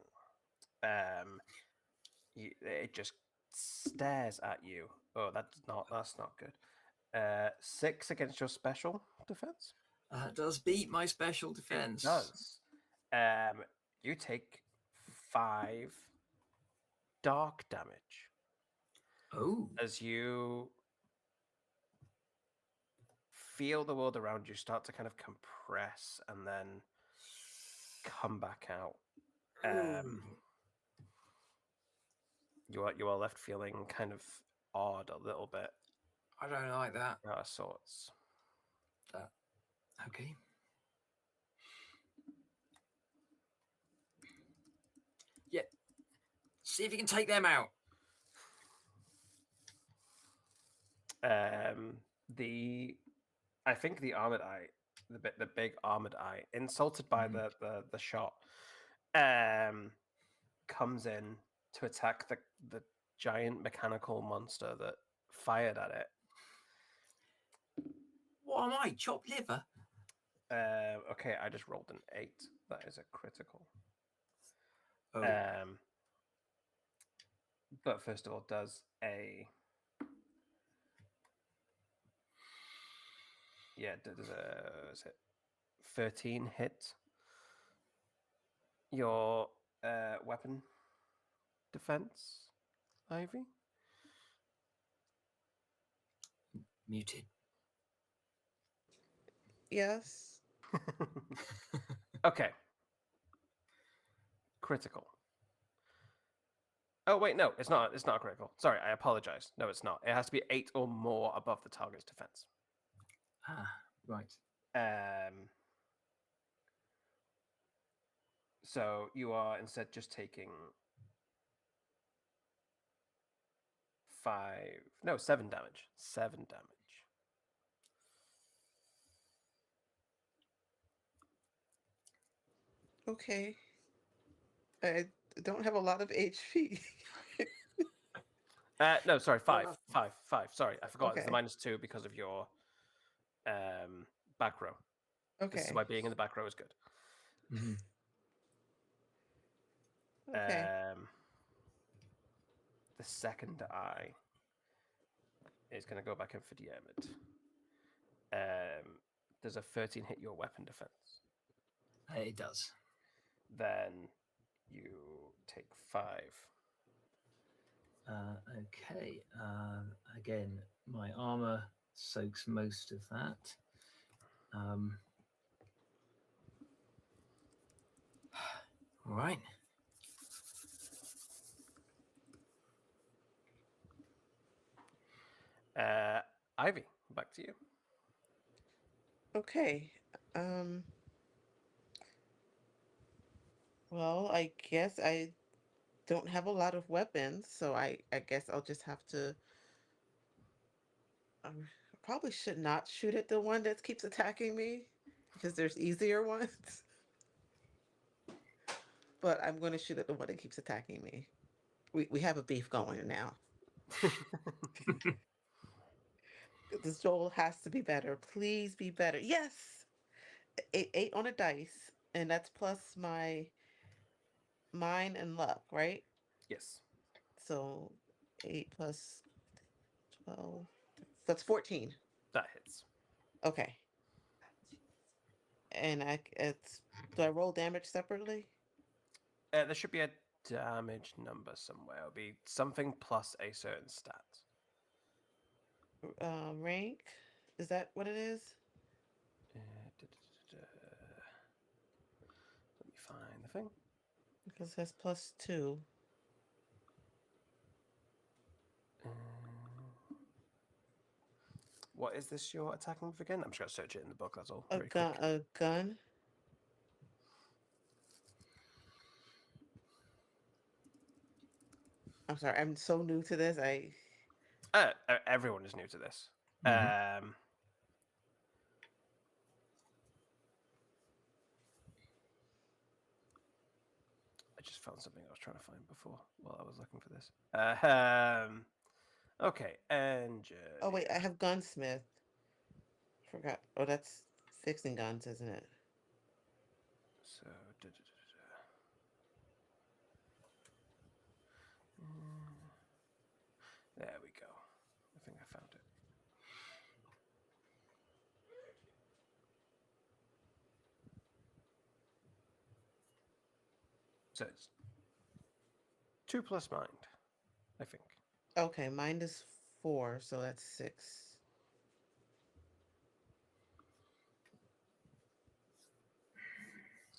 it just stares at you. Oh, that's not good. 6 against your special defense. Does beat my special defense. It does. You take 5 dark damage Oh, as you feel the world around you start to kind of compress and then come back out. You are left feeling kind of odd a little bit, I don't like that. out of sorts. Okay. Yeah. See if you can take them out. The I think the armored eye, the big armored eye, insulted by the shot, comes in to attack the giant mechanical monster that fired at it. What am I? Chopped liver? Okay, I just rolled an 8. That is a critical. Oh, But first of all, does a does a is it 13 hit your weapon defense, Ivy? muted. Yes. Okay. Critical. Oh wait, no, it's not. It's not critical. Sorry, I apologize. No, it's not. It has to be 8 or more above the target's defense. Right. So you are instead just taking 7 damage. 7 damage. Okay. I don't have a lot of HP. No, sorry, Well, 5. 5. 5. Sorry, I forgot. It's the Okay. -2 because of your back row. This is Okay. why being in the back row is good. Mm-hmm. Okay. The second eye is going to go back in for Diarmid. Does a 13 hit your weapon defense? It does. Then you take 5. Okay. Again, my armor soaks most of that. All right. Ivy, back to you. Okay. Well, I guess I don't have a lot of weapons, so I guess I'll just have to. I probably should not shoot at the one that keeps attacking me because there's easier ones. But I'm going to shoot at the one that keeps attacking me. We have a beef going now. This Joel has to be better. Please be better. Yes, eight on a dice, and that's plus my mine and luck, right? Yes, So 8 plus 12. That's 14. that hits. Okay. And it's do I roll damage separately? There should be a damage number somewhere. It'll be something plus a certain stat. Rank? Is that what it is? Let me find the thing. Because it says +2. What is this you're attacking with again? I'm just going to search it in the book, that's all. A Very gun. quick. A gun. I'm sorry. I'm so new to this. Everyone is new to this. Mhm. I just found something I was trying to find before while I was looking for this. Okay, and Oh wait, I have gunsmith. Forgot. Oh, that's fixing guns, isn't it? so there we go. I think I found it. So it's 2 plus mind, I think. Okay, mine is 4, so that's 6.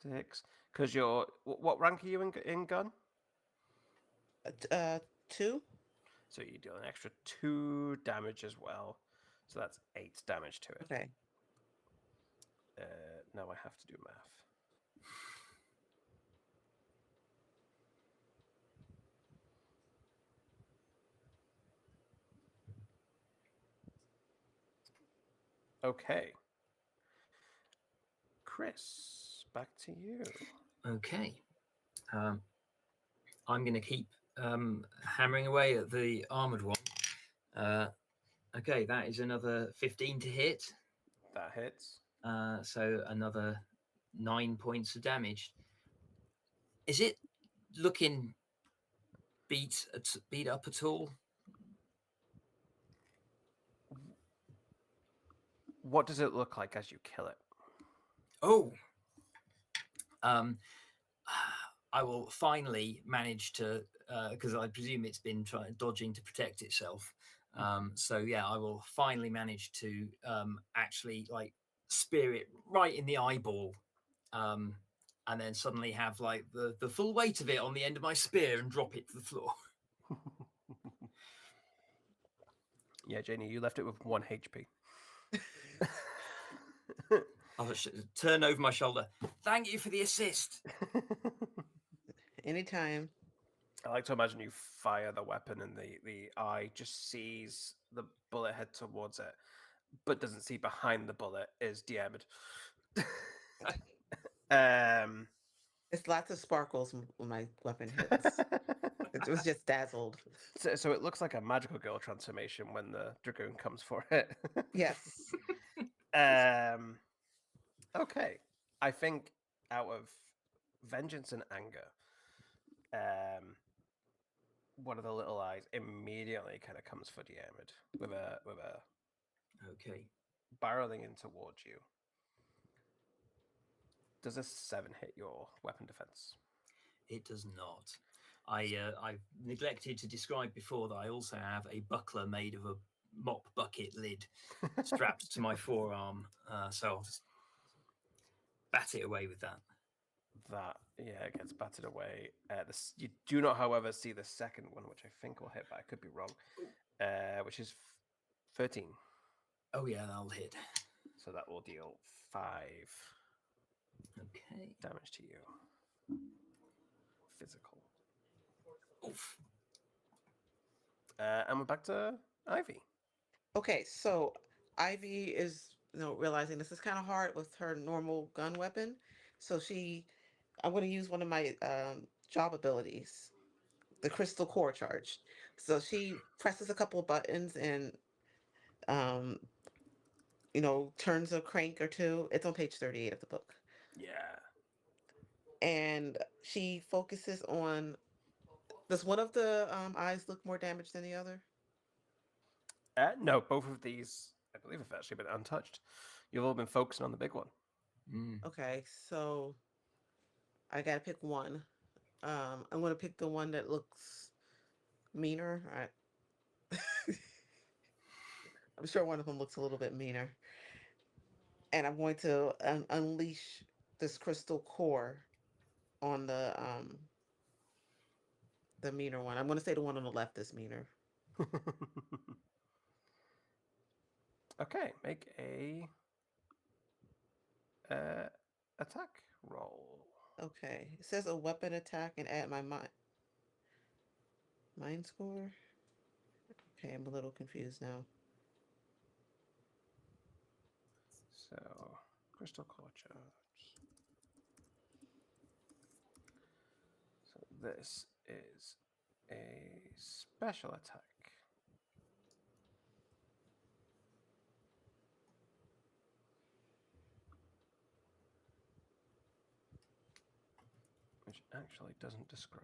6. Because you're. What rank are you in gun? Uh, 2. So you deal an extra 2 damage as well. So that's 8 damage to it. Okay. Now I have to do math. Okay. Chris, back to you. Okay. I'm going to keep hammering away at the armored one. Okay, that is another 15 to hit. That hits. So another 9 points of damage. Is it looking beat up at all? What does it look like as you kill it? Oh, um, I will finally manage to, because I presume it's been dodging to protect itself. So yeah, I will finally manage to actually like spear it right in the eyeball, and then suddenly have like the full weight of it on the end of my spear and drop it to the floor. Yeah, Janie, you left it with 1 HP. I'll turn over my shoulder. Thank you for the assist. Anytime. I like to imagine you fire the weapon and the eye just sees the bullet head towards it, but doesn't see behind the bullet is DM'd. um, It's lots of sparkles when my weapon hits. It was just dazzled. so it looks like a magical girl transformation when the dragoon comes for it. Yes. um, okay, I think out of vengeance and anger, one of the little eyes immediately kind of comes for Diarmid with a Okay. barreling in towards you. Does a 7 hit your weapon defense? It does not. I neglected to describe before that I also have a buckler made of a mop bucket lid strapped to my forearm. So I'll just bat it away with that. That it gets battered away. You do not, however, see the second one, which I think will hit, but I could be wrong. Which is 13. Oh yeah, that'll hit. So that will deal 5 Okay. damage to you. physical. Oof. And we're back to Ivy. Okay, so Ivy is, realizing this is kind of hard with her normal gun weapon. So I'm going to use one of my job abilities, the crystal core charge. So she presses a couple of buttons and, um, turns a crank or two. It's on page 38 of the book. Yeah. And she focuses on, does one of the eyes look more damaged than the other? No, both of these, I believe, have actually been untouched. You've all been focusing on the big one. Mm. Okay, so I gotta pick one. I'm gonna pick the one that looks meaner. I'm sure one of them looks a little bit meaner. And I'm going to unleash this crystal core on the meaner one. I'm going to say the one on the left is meaner. Okay, make a uh, attack roll. Okay, it says a weapon attack and add my mind score. Okay, I'm a little confused now. So, crystal core charge. So this is a special attack. Which actually doesn't describe.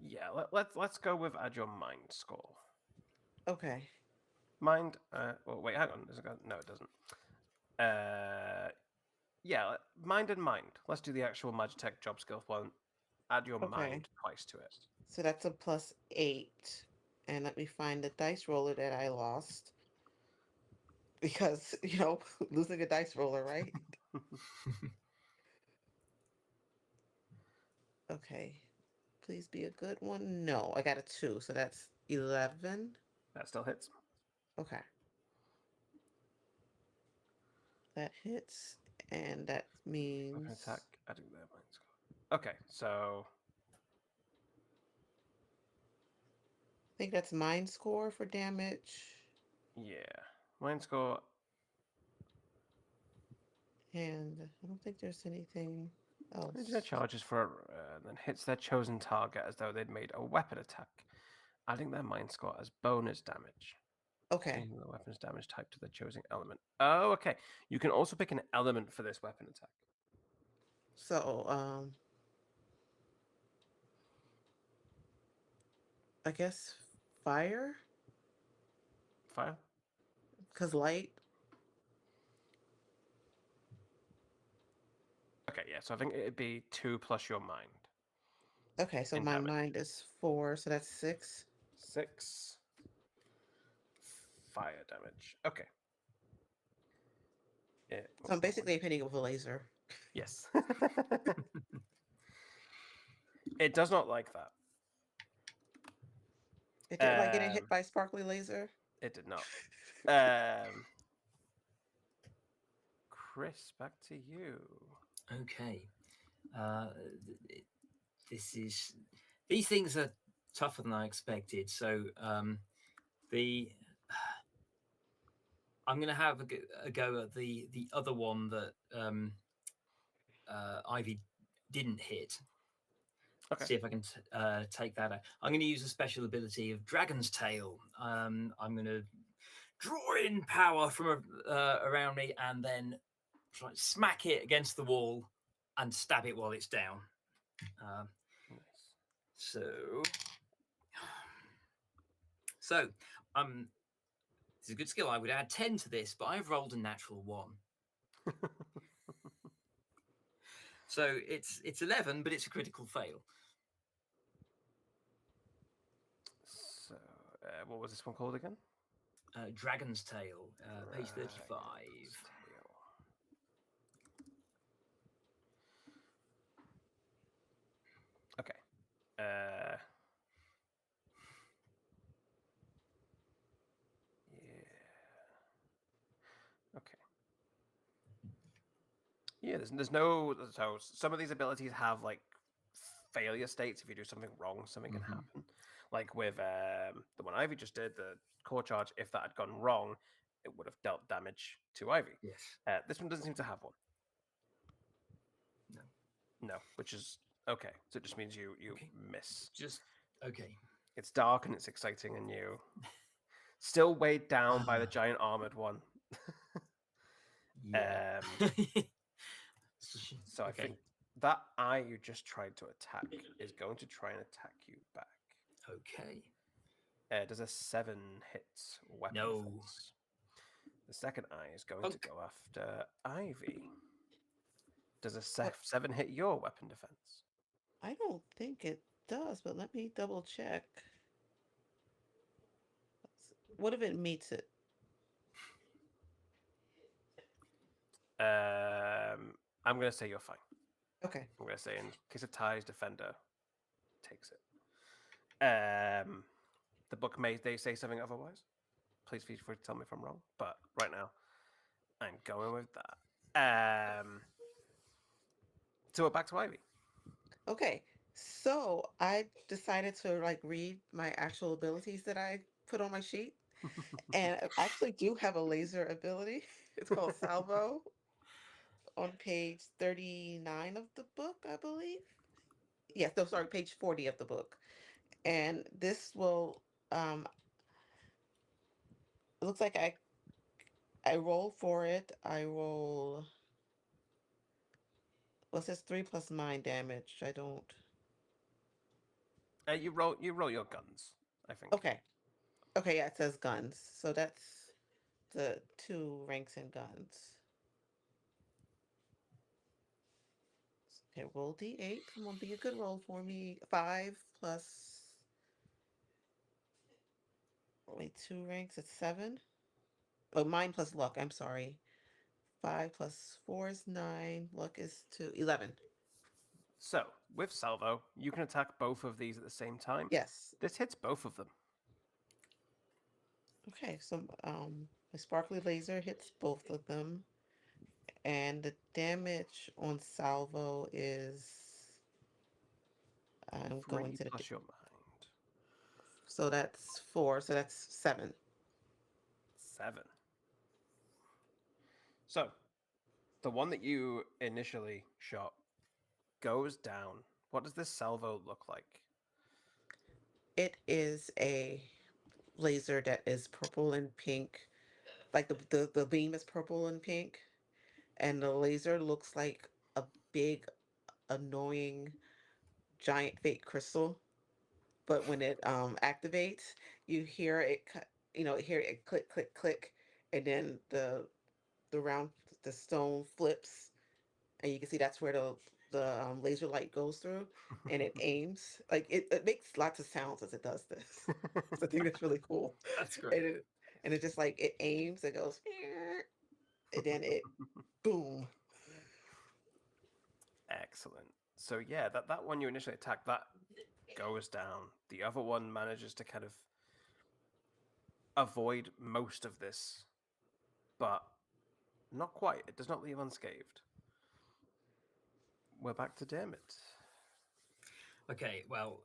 Yeah, let's go with add your mind score. Okay, Mind. Oh wait, hang on. Is it no, it doesn't. Yeah, mind and mind. Let's do the actual Magitech job skill one. Add your okay. mind twice to it. So that's a +8. And let me find the dice roller that I lost. Because, losing a dice roller, right? Okay. Please be a good one. No, I got a 2, so that's 11. That still hits. Okay. That hits, and that Weapon means attack. Adding their mind score. Okay, so I think that's mind score for damage. yeah, mind score. And I don't think there's anything Their else. charges for then hits their chosen target as though they'd made a weapon attack, adding their mind score as bonus damage. Okay. Changing the weapon's damage type to the chosen element. Oh, okay. You can also pick an element for this weapon attack. So, I guess fire? Fire. Because light? Okay, yeah. So I think it'd be 2 plus your mind Okay, so in my damage. mind is 4, so that's 6. 6 fire damage. Okay. So I'm basically hitting it with a laser. Yes. It does not like that. It didn't like getting hit by a sparkly laser? It did not. Chris, back to you. Okay. Uh, this is these things are tougher than I expected. So the I'm going to have a go at the other one that Ivy didn't hit. Okay. See if I can take that out. I'm going to use a special ability of Dragon's Tail. I'm going to draw in power from around me and then try and smack it against the wall and stab it while it's down. Nice. So, this is a good skill. I would add 10 to this, but I've rolled a natural 1. So it's 11, but it's a critical fail. So, what was this one called again? Dragon's Tail, page 35. Dragon's Tail. Okay. Yeah. Okay. Yeah, there's no. So some of these abilities have like failure states. If you do something wrong, something can Mm-hmm. happen. Like with the one Ivy just did, the core charge. If that had gone wrong, it would have dealt damage to Ivy. Yes. This one doesn't seem to have one. No. No, which is okay. So it just means you Okay. miss. Just okay. It's dark and it's exciting, and you still weighed down by the giant armored one. Yeah. Um, so I Okay. think that eye you just tried to attack is going to try and attack you back. Okay. Does a 7 hit weapon No. defense? The second eye is going to Poke. go after Ivy. Does a What 7 hit your weapon defense? I don't think it does, but let me double check. What if it meets it? I'm going to say you're fine. Okay. I'm going to say in case of ties, defender takes it. The book may they say something otherwise. Please feel free to tell me if I'm wrong. But right now, I'm going with that. So we're back to Ivy. Okay. So I decided to like read my actual abilities that I put on my sheet. And I actually do have a laser ability. It's called Salvo on page 39 of the book, I believe. Yes, no, sorry, page 40 of the book. And this will it looks like I roll for it. I roll, well, it says 3 plus mind damage. I don't. You roll your guns. I think. Okay. Okay, yeah, it says guns. So that's the 2 ranks in guns. Okay, roll D8. Come on, be a good roll for me. 5 plus only 2 ranks, it's 7. Oh, mine plus luck, I'm sorry. 5 plus 4 is 9. Luck is 2. 11. So with salvo, you can attack both of these at the same time. Yes. This hits both of them. Okay, so the sparkly laser hits both of them. And the damage on salvo is, I'm going 3 to the, plus your mind. so that's 4, so that's 7. 7. So the one that you initially shot goes down. What does this salvo look like? It is a laser that is purple and pink. Like the beam is purple and pink. And the laser looks like a big, annoying, giant fake crystal. But when it activates, you hear it hear it click, click, click, and then the round the stone flips, and you can see that's where the laser light goes through, and it aims like it makes lots of sounds as it does this. So I think that's really cool. That's And great. it just like it aims, it goes, and then it boom. Excellent. So yeah, that one you initially attacked, that goes down. The other one manages to kind of avoid most of this, but not quite. It does not leave unscathed. We're back to Dermot. Okay. Well,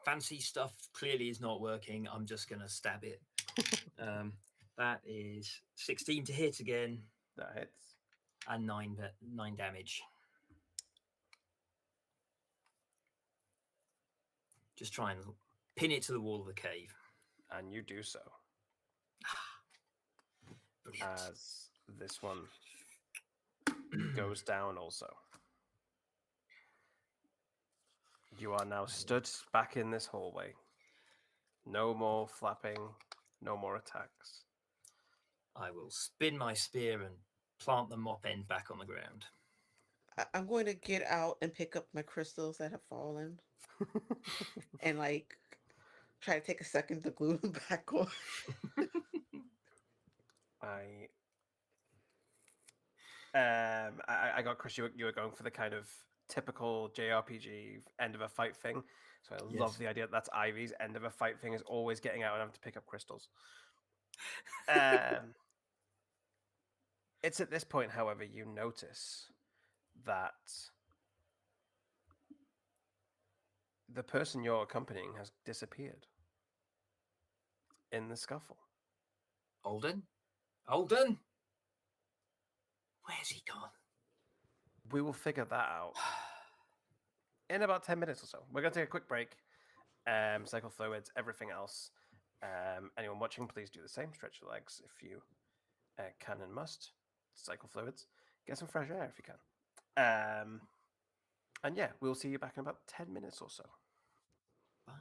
fancy stuff clearly is not working. I'm just gonna stab it. That is 16 to hit again, That hits. and 9 damage. Just try and pin it to the wall of the cave. And you do so. Brilliant. As this one goes down also. You are now stood back in this hallway. No more flapping, no more attacks. I will spin my spear and plant the mop end back on the ground. I'm going to get out and pick up my crystals that have fallen and like try to take a second to glue them back on. I got Chris. You were going for the kind of typical JRPG end of a fight thing. So I love Yes. the idea that that's Ivy's end of a fight thing is always getting out and having to pick up crystals. Um, it's at this point, however, you notice that the person you're accompanying has disappeared in the scuffle. Alden? Alden? Where's he gone? We will figure that out in about 10 minutes or so. We're going to take a quick break. Cycle fluids, everything else. Anyone watching, please do the same. Stretch your legs if you can and must. Cycle fluids. Get some fresh air if you can. And yeah, we'll see you back in about 10 minutes or so. Bye.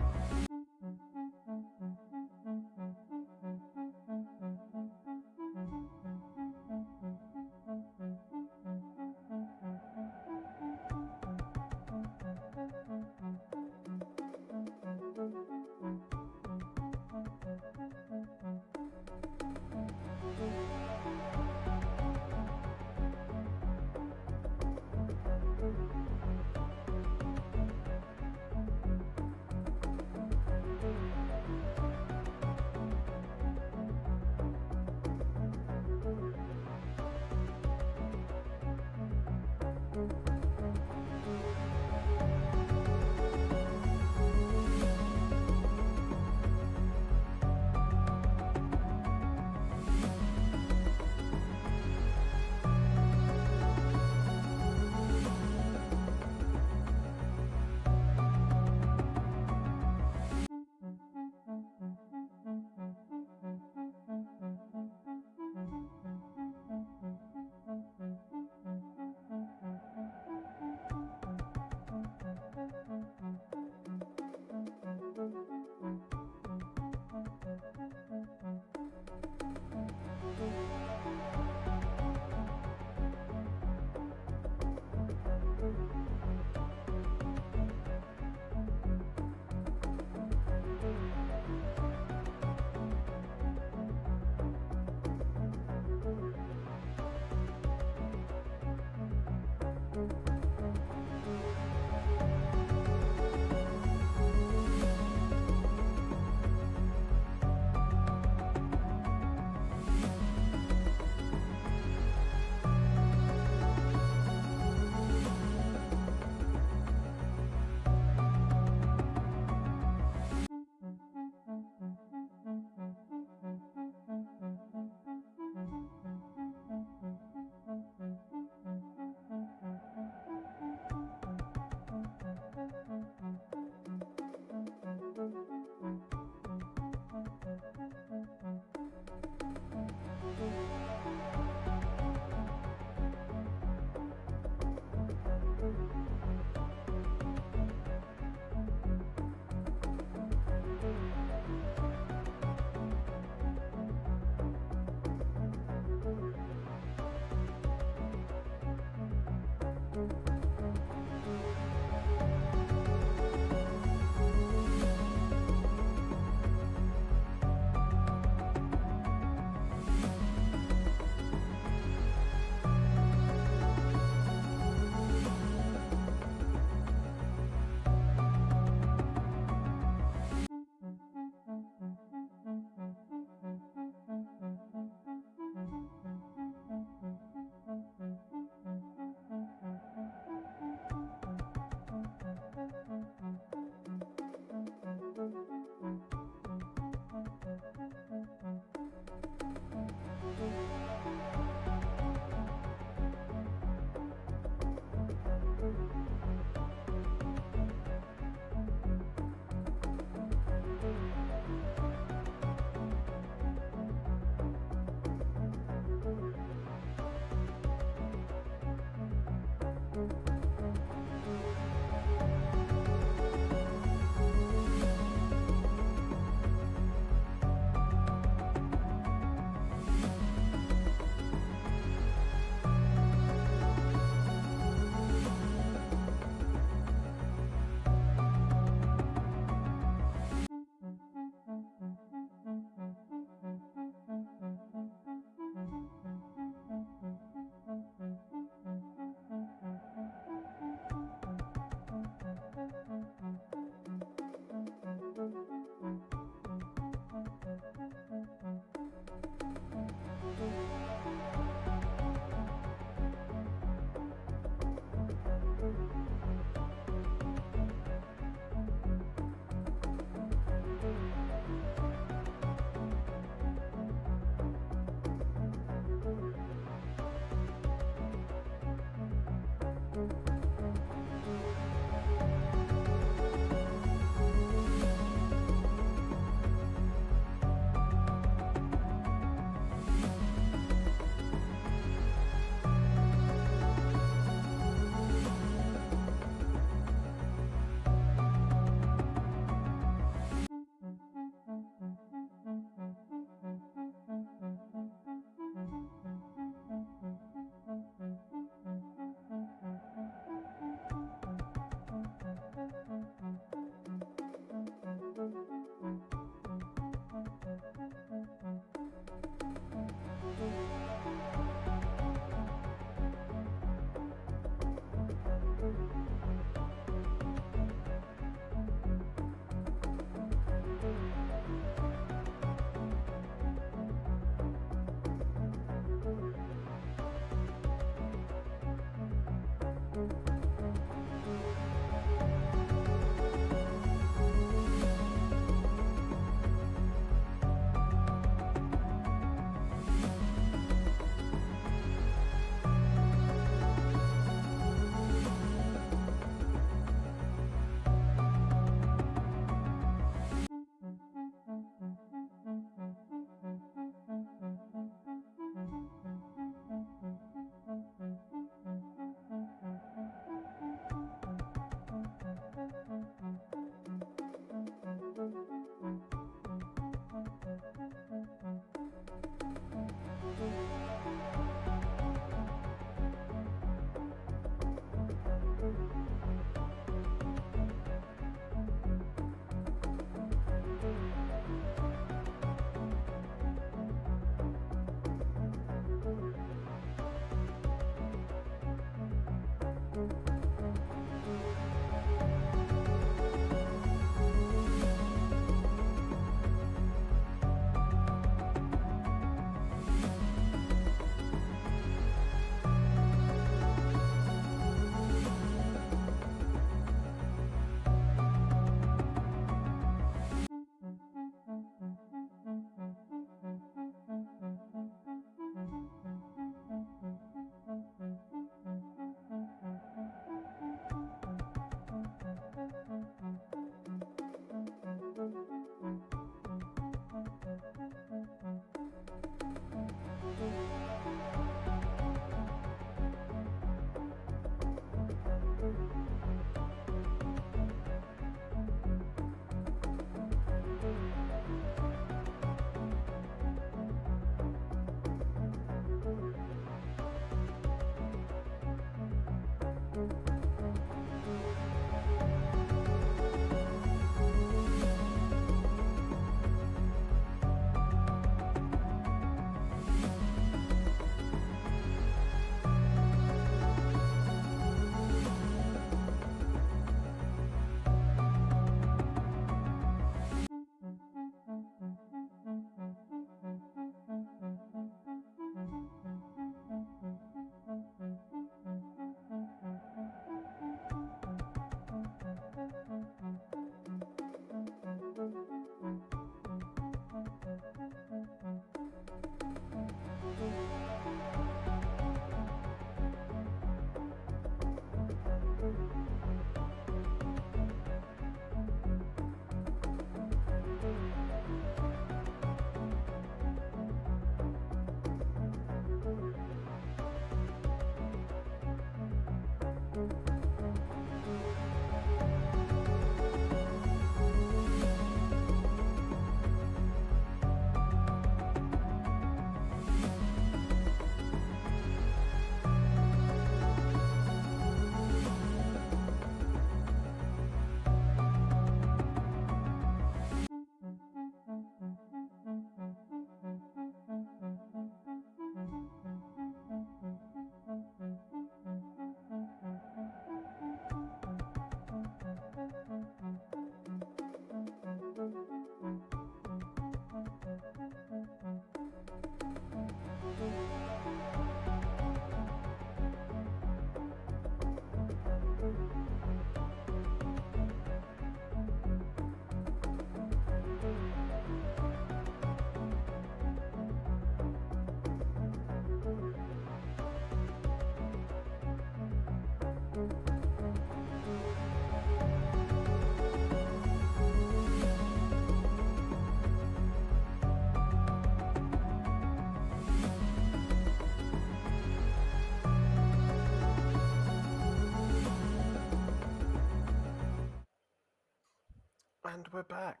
And we're back.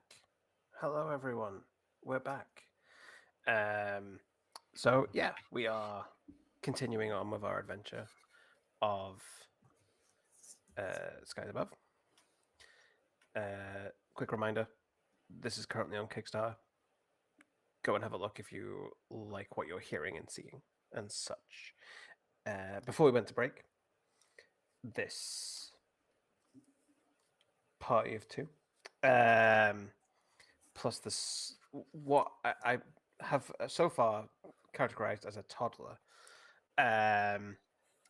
Hello, everyone. We're back. Um, so yeah, we are continuing on with our adventure of Skies Above. Quick reminder: this is currently on Kickstarter. Go and have a look if you like what you're hearing and seeing and such. Before we went to break, this party of two, plus this what I have so far categorized as a toddler.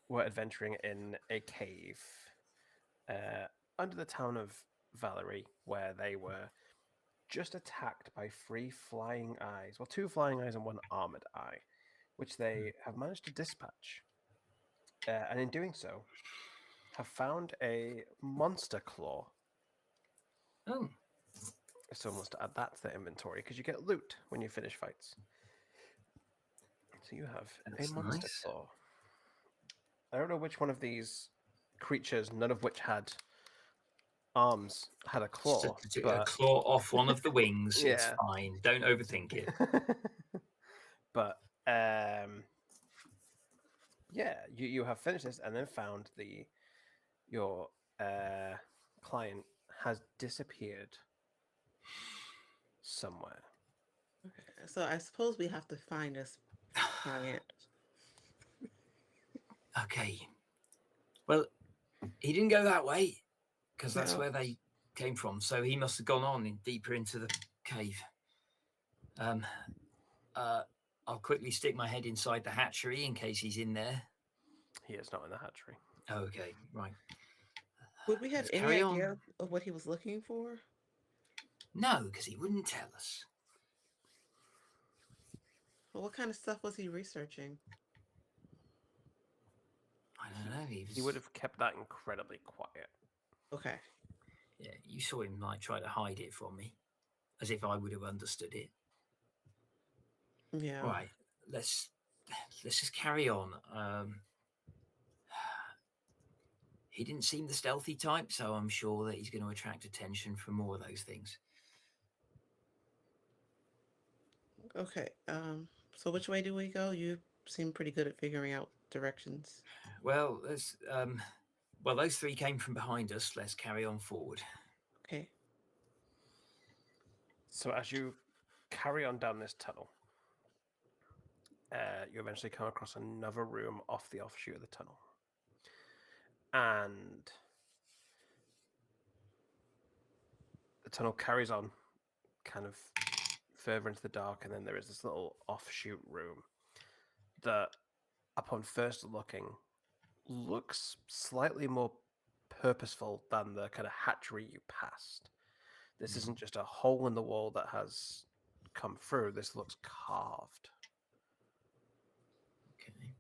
Were adventuring in a cave uh, under the town of Valerie, where they were just attacked by three flying eyes. Well, two flying eyes and one armored eye, which they have managed to dispatch. And in doing so, have found a monster claw. Oh, Someone wants to add that to their inventory because you get loot when you finish fights. So you have a that's monster nice. claw. I don't know which one of these creatures, none of which had arms, had a Just claw, a but claw off one of the wings. It's yeah. fine. Don't overthink it. But yeah, you have finished this and then found your uh, client has disappeared somewhere. Okay. So I suppose we have to find this client. Okay. Well, he didn't go that way because that's No. where they came from. So he must have gone on deeper into the cave. Um, uh, I'll quickly stick my head inside the hatchery in case he's in there. He is not in the hatchery. Okay, right. Would we have Let's any carry on. idea of what he was looking for? No, because he wouldn't tell us. Well, what kind of stuff was he researching? I don't know. He would have kept that incredibly quiet. Okay. Yeah, you saw him like try to hide it from me, as if I would have understood it. Yeah. All right, let's just carry on. He didn't seem the stealthy type, so I'm sure that he's going to attract attention for more of those things. Okay. So which way do we go? You seem pretty good at figuring out directions. Well, those three came from behind us. Let's carry on forward. Okay. So as you carry on down this tunnel, you eventually come across another room off the offshoot of the tunnel. And the tunnel carries on kind of further into the dark, and then there is this little offshoot room that, upon first looking, looks slightly more purposeful than the kind of hatchery you passed. This isn't just a hole in the wall that has come through. This looks carved. Okay.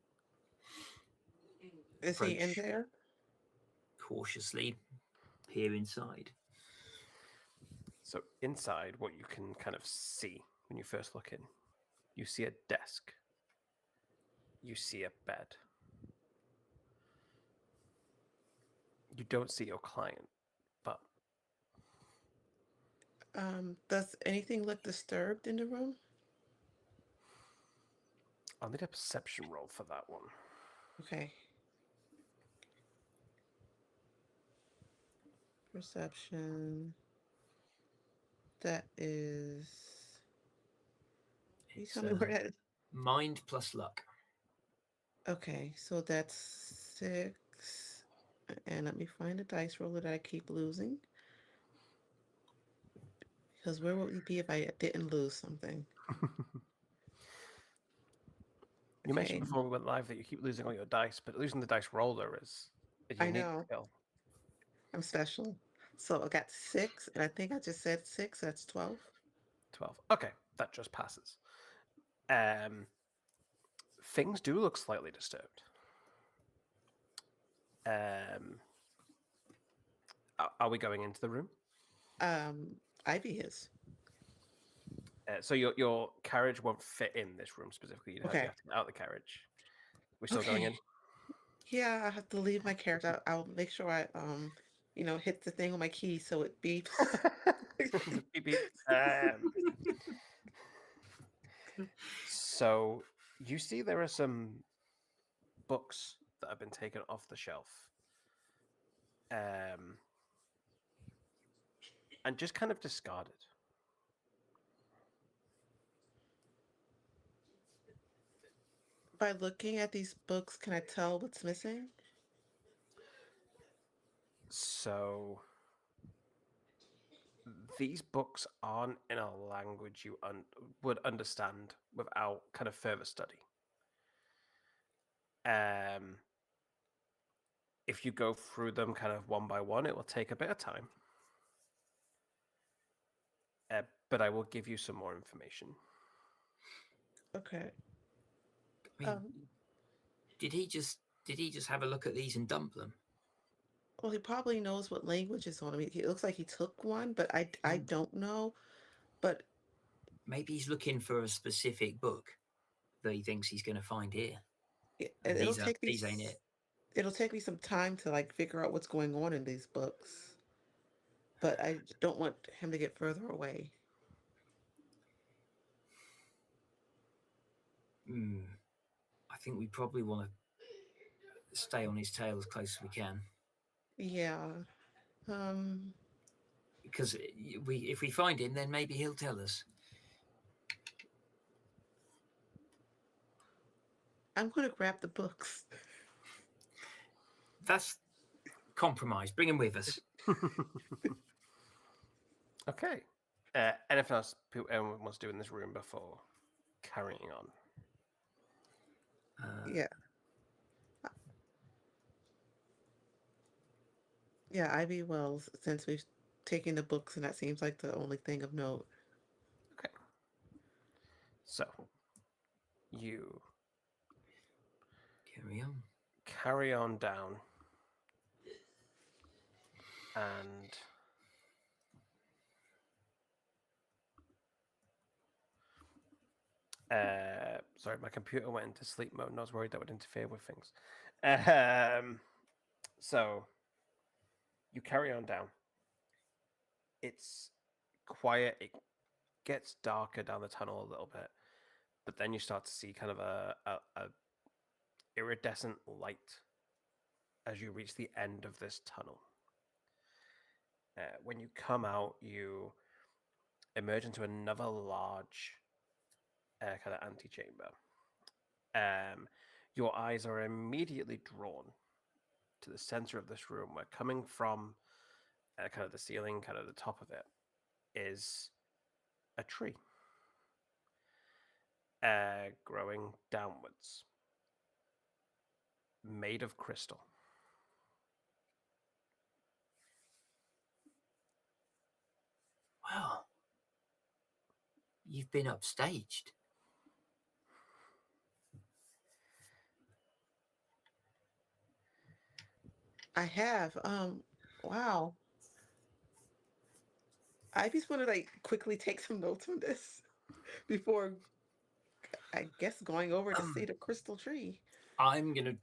Is he in Approach there? cautiously, peer inside. So inside, what you can kind of see when you first look in, you see a desk. You see a bed. You don't see your client, but Does anything look disturbed in the room? I'll need a perception roll for that one. Okay. Perception. That is. Can you It's tell me where that is? mind plus luck. Okay, so that's 6. And let me find the dice roller that I keep losing. Because where would we be if I didn't lose something? You mentioned Okay, before we went live that you keep losing all your dice, but losing the dice roller is a I unique know. skill. I'm special. So I got 6, and I think I just said 6. That's 12. 12. Okay, that just passes. Things do look slightly disturbed. Are we going into the room? Ivy is. So your carriage won't fit in this room specifically. You Okay. have to get out of the carriage. We're still going Okay. in. Yeah, I have to leave my character. I'll make sure I hit the thing on my key so it beeps. Beep, beep. So you see there are some books that have been taken off the shelf, um, and just kind of discarded. By looking at these books, can I tell what's missing? So these books aren't in a language you would understand without kind of further study. Um, if you go through them kind of one by one, it will take a bit of time. But I will give you some more information. Okay. I mean, Um, did he just have a look at these and dump them? well, he probably knows what language is on him. It looks like he took one, but I Hmm. don't know. But Maybe he's looking for a specific book that he thinks he's going to find here, it, and it'll take me these ain't it. it'll take me some time to like figure out what's going on in these books. But I don't want him to get further away. Hmm. I think we probably want to stay on his tail as close as we can, Yeah. Um, because if we find him, then maybe he'll tell us. I'm gonna grab the books. That's compromise. Bring him with us. Okay. Anything else anyone wants to do in this room before carrying on? Uh, Yeah. Yeah, Ivy Wells, since we've taken the books and that seems like the only thing of note. Okay. So you carry on. carry on down, and sorry, my computer went into sleep mode, and I was worried that would interfere with things. So you carry on down. It's quiet. It gets darker down the tunnel a little bit, but then you start to see kind of a iridescent light as you reach the end of this tunnel. When you come out, you emerge into another large kind of antechamber. Your eyes are immediately drawn to the center of this room, where coming from kind of the ceiling, kind of the top of it, is a tree growing downwards, made of crystal. Well, you've been upstaged. I have. Wow. I just want to like quickly take some notes on this before I guess going over to see the crystal tree. I'm gonna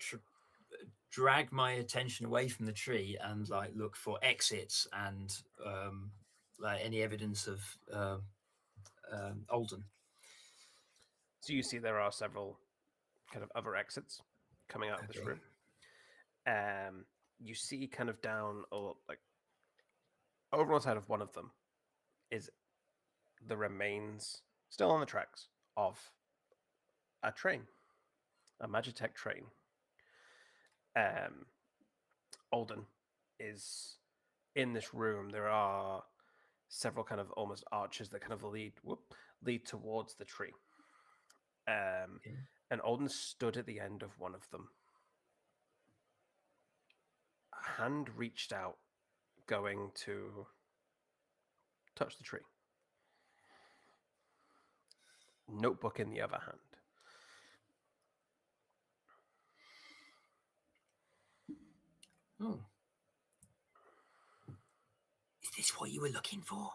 drag my attention away from the tree and like look for exits and like any evidence of Alden. So you see there are several kind of other exits coming out of this Okay. room. You see kind of down or like over on the side of one of them is the remains still on the tracks of a train, a Magitech train. Um, Alden is in this room. There are several kind of almost arches that kind of lead towards the tree. Okay. And Alden stood at the end of one of them. A hand reached out, going to touch the tree. Notebook in the other hand. Oh. Is this what you were looking for?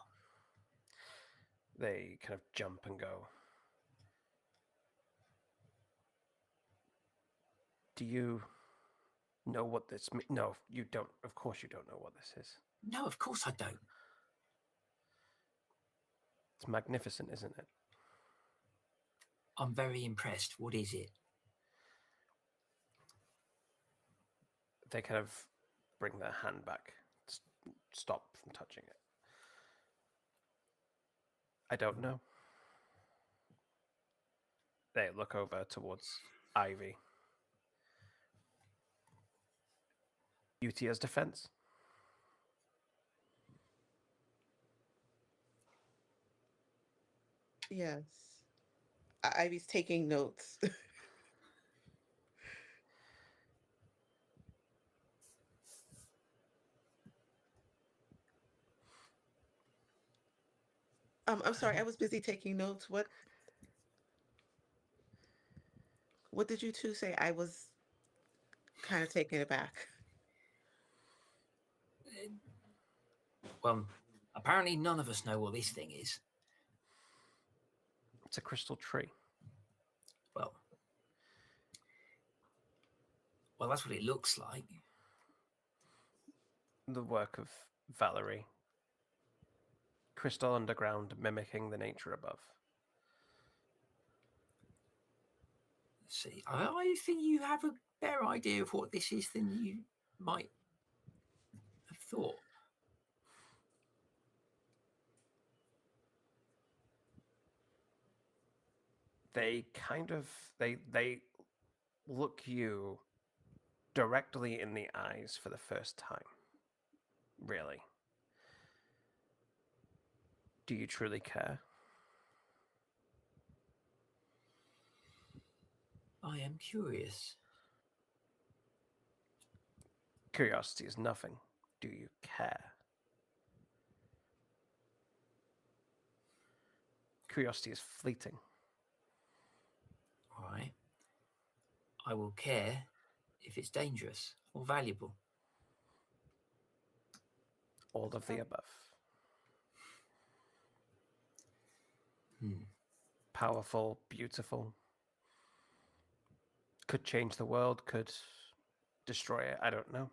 They kind of jump and go. Do you know what this means? No, you don't. Of course, you don't know what this is. No, of course I don't. It's magnificent, isn't it? I'm very impressed. What is it? They kind of bring their hand back, stop from touching it. I don't know. They look over towards Ivy. Utia's defense. Yes. Ivy's taking notes. I'm sorry, I was busy taking notes. What did you two say? I was kind of taken aback. Well, apparently none of us know what this thing is. It's a crystal tree. Well, well, that's what it looks like. The work of Valerie. Crystal underground mimicking the nature above. Let's see, I think you have a better idea of what this is than you might have thought. They kind of they look you directly in the eyes for the first time. Really. Do you truly care? I am curious. Curiosity is nothing. Do you care? Curiosity is fleeting. All right. I will care if it's dangerous or valuable. All of the above. Hmm. Powerful, beautiful. Could change the world, could destroy it. I don't know.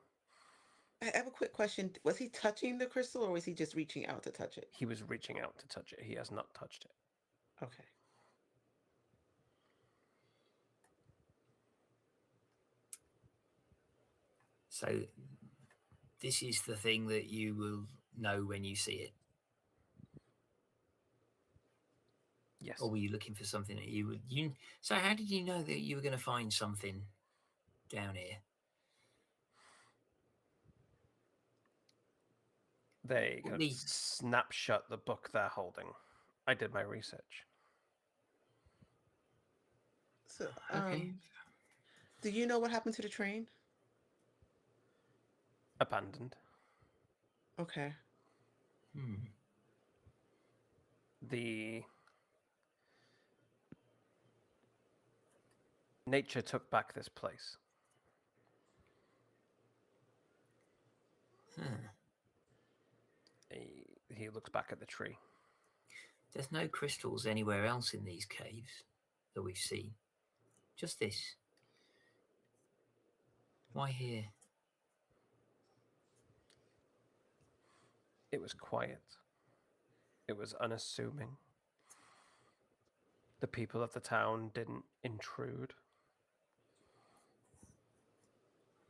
I have a quick question. Was he touching the crystal or was he just reaching out to touch it? He was reaching out to touch it. He has not touched it. Okay. So this is the thing that you will know when you see it. Yes. Or were you looking for something that you would? So how did you know that you were going to find something down here? They What kind of lead- snap shut the book they're holding. I did my research. So, Okay. do you know what happened to the train? Abandoned. Okay. Hmm. The nature took back this place. Huh. He looks back at the tree. There's no crystals anywhere else in these caves that we've seen. Just this. Why here? It was quiet. It was unassuming. The people of the town didn't intrude.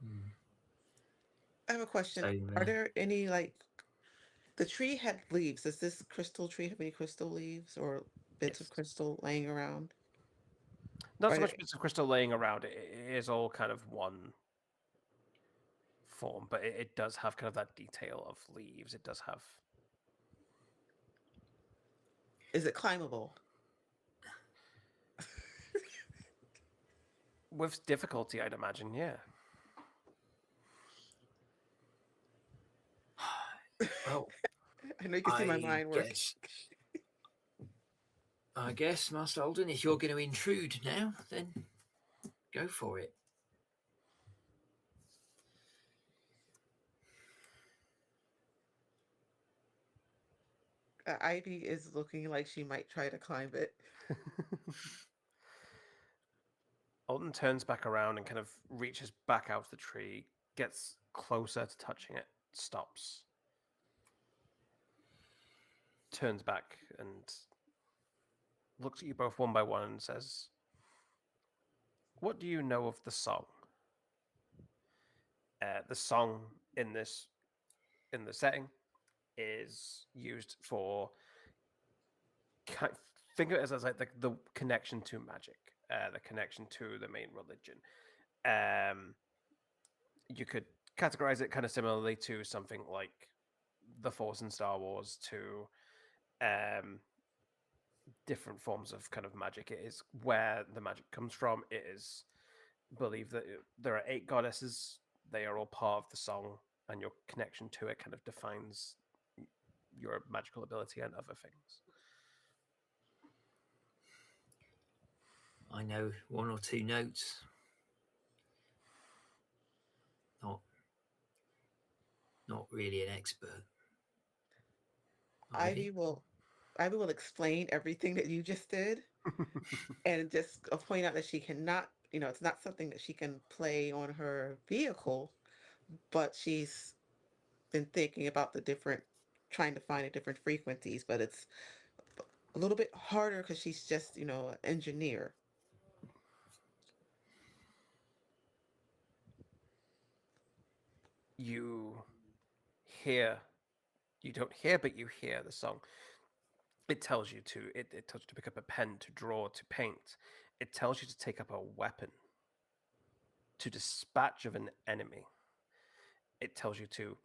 Hmm. I have a question. So Are there any like the tree had leaves? Does this crystal tree have any crystal leaves or bits of Yes. crystal laying around? Not Are so there, much bits of crystal laying around. It is all kind of one form, but it does have kind of that detail of leaves. It does have. is it climbable? With difficulty, I'd imagine, yeah. well, I know you can see my I mind working. guess. I guess, Master Alden, if you're going to intrude now, then go for it. Ivy is looking like she might try to climb it. Alden turns back around and kind of reaches back out of the tree, gets closer to touching it, stops, turns back and looks at you both one by one and says, "What do you know of the song?" The song in the setting is used for think of it as like the connection to magic, the connection to the main religion. Um, you could categorize it kind of similarly to something like the Force in Star Wars, to um, different forms of kind of magic. It is where the magic comes from. It is believed that there are 8 goddesses. They are all part of the song, and your connection to it kind of defines your magical ability and other things. I know one or two notes. Not not really an expert. Ivy will Ivy will explain everything that you just did and just point out that she cannot, it's not something that she can play on her vehicle, but she's been thinking about trying to find the different frequencies, but it's a little bit harder because she's just, an engineer. you hear, you don't hear, but you hear the song. It tells you to, it tells you to pick up a pen, to draw, to paint. It tells you to take up a weapon, to dispatch of an enemy. It tells you to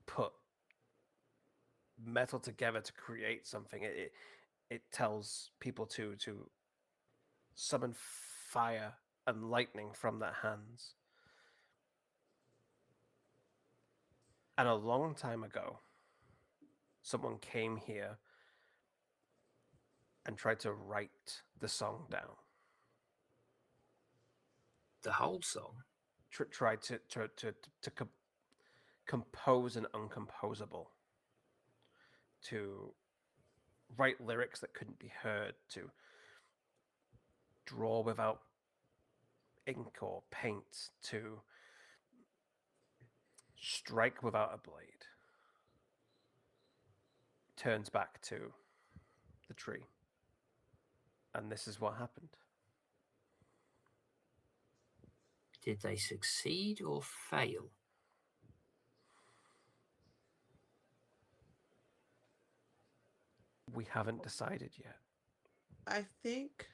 put metal together to create something. It tells people to summon fire and lightning from their hands. And a long time ago, someone came here and tried to write the song down. The whole song. Tried to compose an uncomposable, to write lyrics that couldn't be heard, to draw without ink or paint, to strike without a blade. Turns back to the tree. And this is what happened. Did they succeed or fail? We haven't decided yet. I think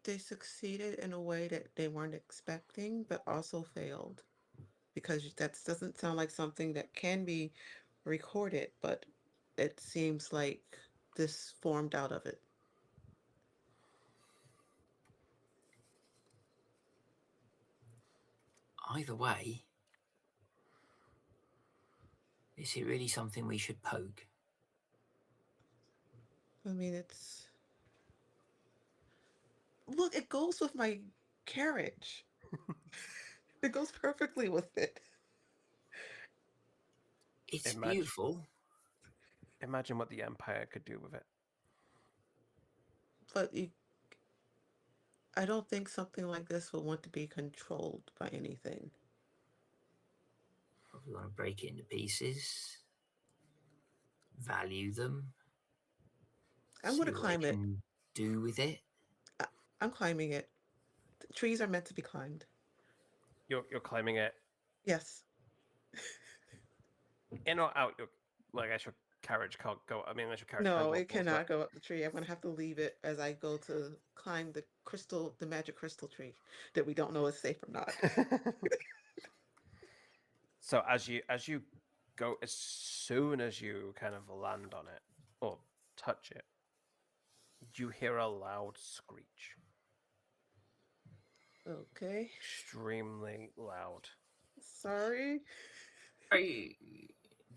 they succeeded in a way that they weren't expecting, but also failed because that doesn't sound like something that can be recorded, but it seems like this formed out of it. Either way, is it really something we should poke? I mean, look, it goes with my carriage. It goes perfectly with it. It's Imagine, beautiful. imagine what the Empire could do with it. But I don't think something like this will want to be controlled by anything. Probably want to break it into pieces, value them, I'm going see to what they climb it. can do with it. I'm climbing it. The trees are meant to be climbed. You're climbing it Yes. in or out. Like, I guess your carriage can't go. I mean, unless your carriage can No, go it up walls, but cannot go up the tree. I'm going to have to leave it as I go to climb the magic crystal tree that we don't know is safe or not. so as you go, as soon as you kind of land on it or touch it, you hear a loud screech, Okay. extremely loud. Sorry.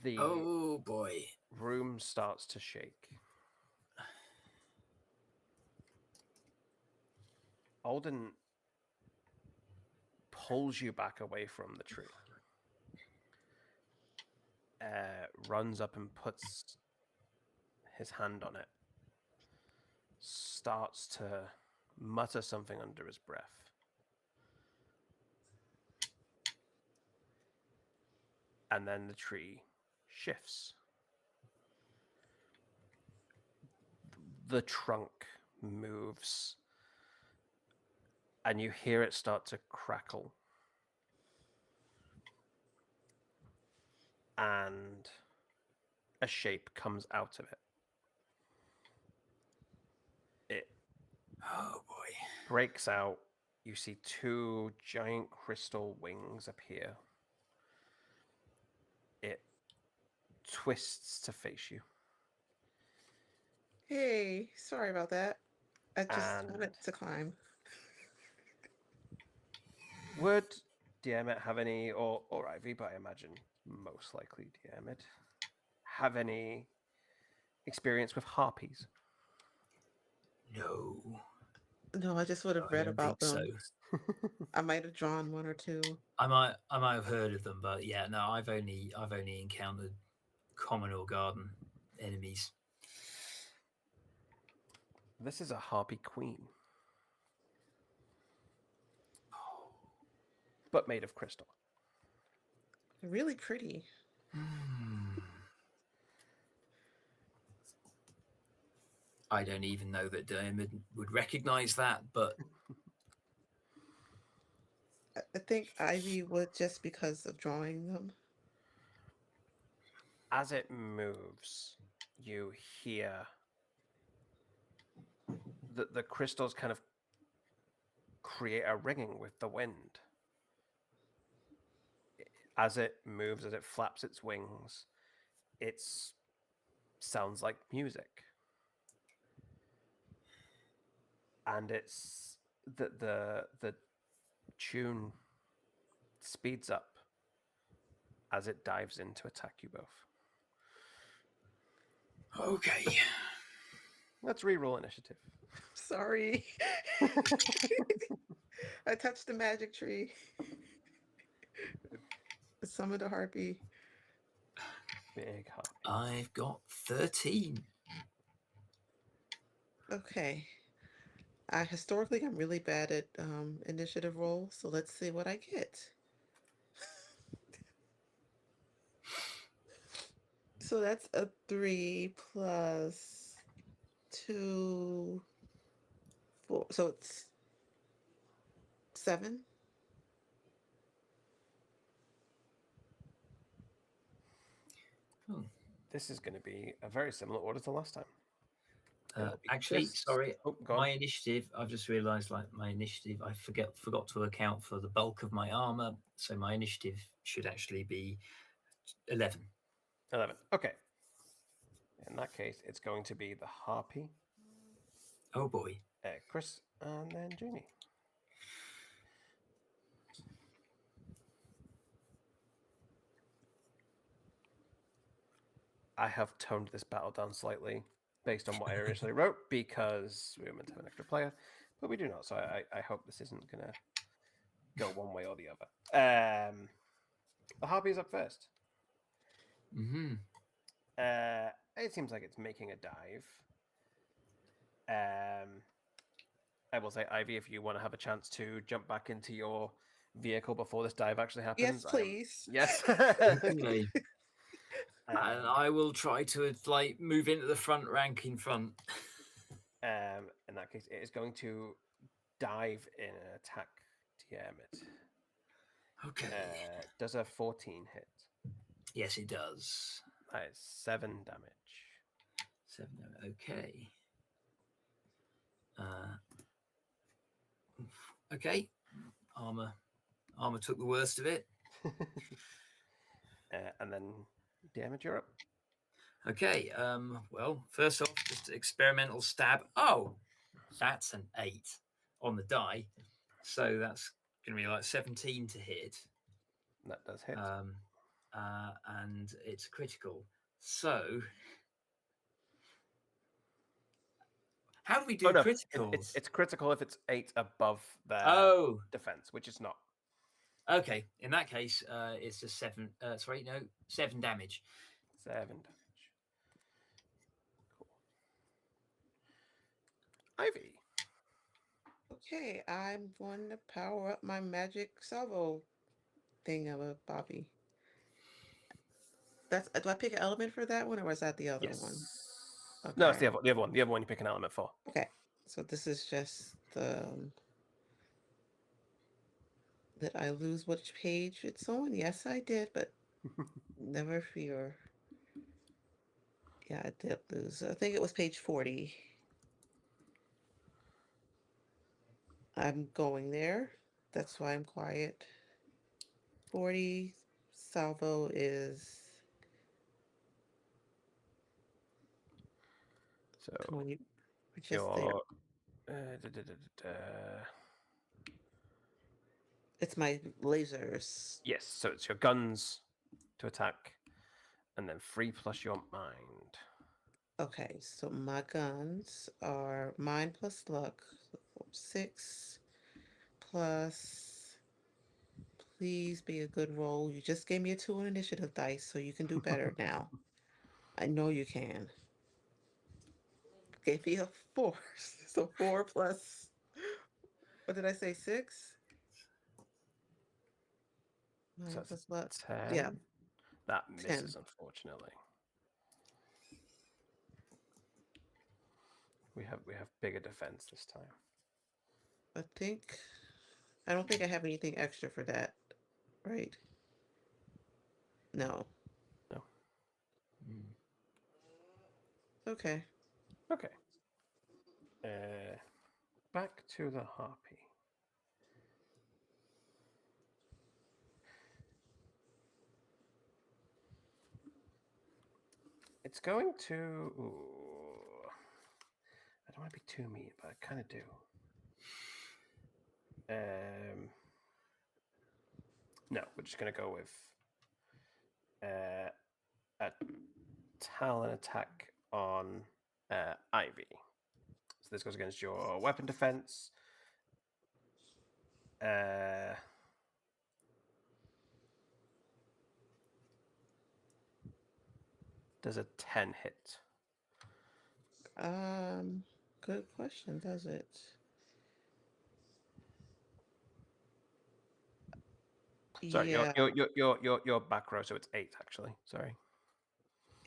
The Oh boy. room starts to shake. Alden pulls you back away from the tree, runs up and puts his hand on it, starts to mutter something under his breath. And then the tree shifts. The trunk moves, and you hear it start to crackle. And a shape comes out of it. It Oh boy. breaks out. You see two giant crystal wings appear. It twists to face you. Hey, sorry about that. I just And wanted to climb. would Diarmid have any, or Ivy, but I imagine most likely Diarmid, have any experience with harpies? No, No, I just would have I read don't think about so. them. I might have drawn one or two. I might have heard of them, but yeah, no, I've only encountered common or garden enemies. This is a harpy queen, but made of crystal. Really pretty. I don't even know that Diarmid would recognise that, but I think Ivy would just because of drawing them. As it moves, you hear the crystals kind of create a ringing with the wind. As it moves, as it flaps its wings, it sounds like music. And it's the tune speeds up as it dives in to attack you both. okay. Let's re-roll initiative. Sorry. I touched the magic tree. Summoned a harpy. Big harpy. I've got 13. Okay. Historically, I'm really bad at initiative rolls, so let's see what I get. So that's a 3 plus 2, 4. So it's 7. Oh. This is going to be a very similar order to last time. Actually, fists. sorry, Oh, go on. my initiative. I've just realised, like my initiative, I forgot to account for the bulk of my armor, so my initiative should actually be 11. 11. Okay. In that case, it's going to be the harpy, Oh boy. Chris, and then Jamie. I have toned this battle down slightly based on what I originally wrote because we were meant to have an extra player, but we do not. So I hope this isn't going to go one way or the other. The harpy is up first. Mm-hmm. It seems like it's making a dive. I will say, Ivy, if you want to have a chance to jump back into your vehicle before this dive actually happens. Yes, please. Yes. Okay. And I will try to like move into the front rank in front. In that case, it is going to dive in and attack Diarmid. Okay. Does a 14 hit? Yes, it does. That is 7 damage. 7. Okay. Okay. Armor took the worst of it. And then Diarmid, you're up. Okay. Well, first off, just experimental stab. Oh, that's an 8 on the die. So that's going to be like 17 to hit. That does hit. And it's critical. So, how do we do criticals? It's critical if it's 8 above their defense, which is not. Okay. In that case, it's just 7. 7 damage. 7 damage. Cool. Ivy. Okay, I'm going to power up my magic salvo thing of a Bobby. That's do I pick an element for that one, or was that the other one? Yes. No, it's Okay. the other one. The other one you pick an element for. Okay. So this is just the did I lose which page it's on? Yes, I did, but never fear. Yeah, I did lose. I think it was page 40. I'm going there. That's why I'm quiet. 40 salvo is So come on, we're just there. your da, da, da, da. It's my lasers. Yes, so it's your guns to attack, and then 3 plus your mind. Okay, so my guns are mine plus luck. 6 plus. Please be a good roll. You just gave me a 2 on initiative dice, so you can do better now. I know you can. Gave me a 4. So 4 plus. What did I say? 6? So 9 that's a plus luck. 10. Yeah, That 10. misses, unfortunately. We have bigger defense this time. I think. I don't think I have anything extra for that, right? No. No. Mm. Okay. Okay. Back to the harpy. It's going to. Ooh, I don't want to be too mean, but I kind of do. No, we're just going to go with a talon attack on Ivy. So this goes against your weapon defense. Does a 10 hit? Good question, does it? Sorry, Yeah, your back row, so it's 8 actually. Sorry.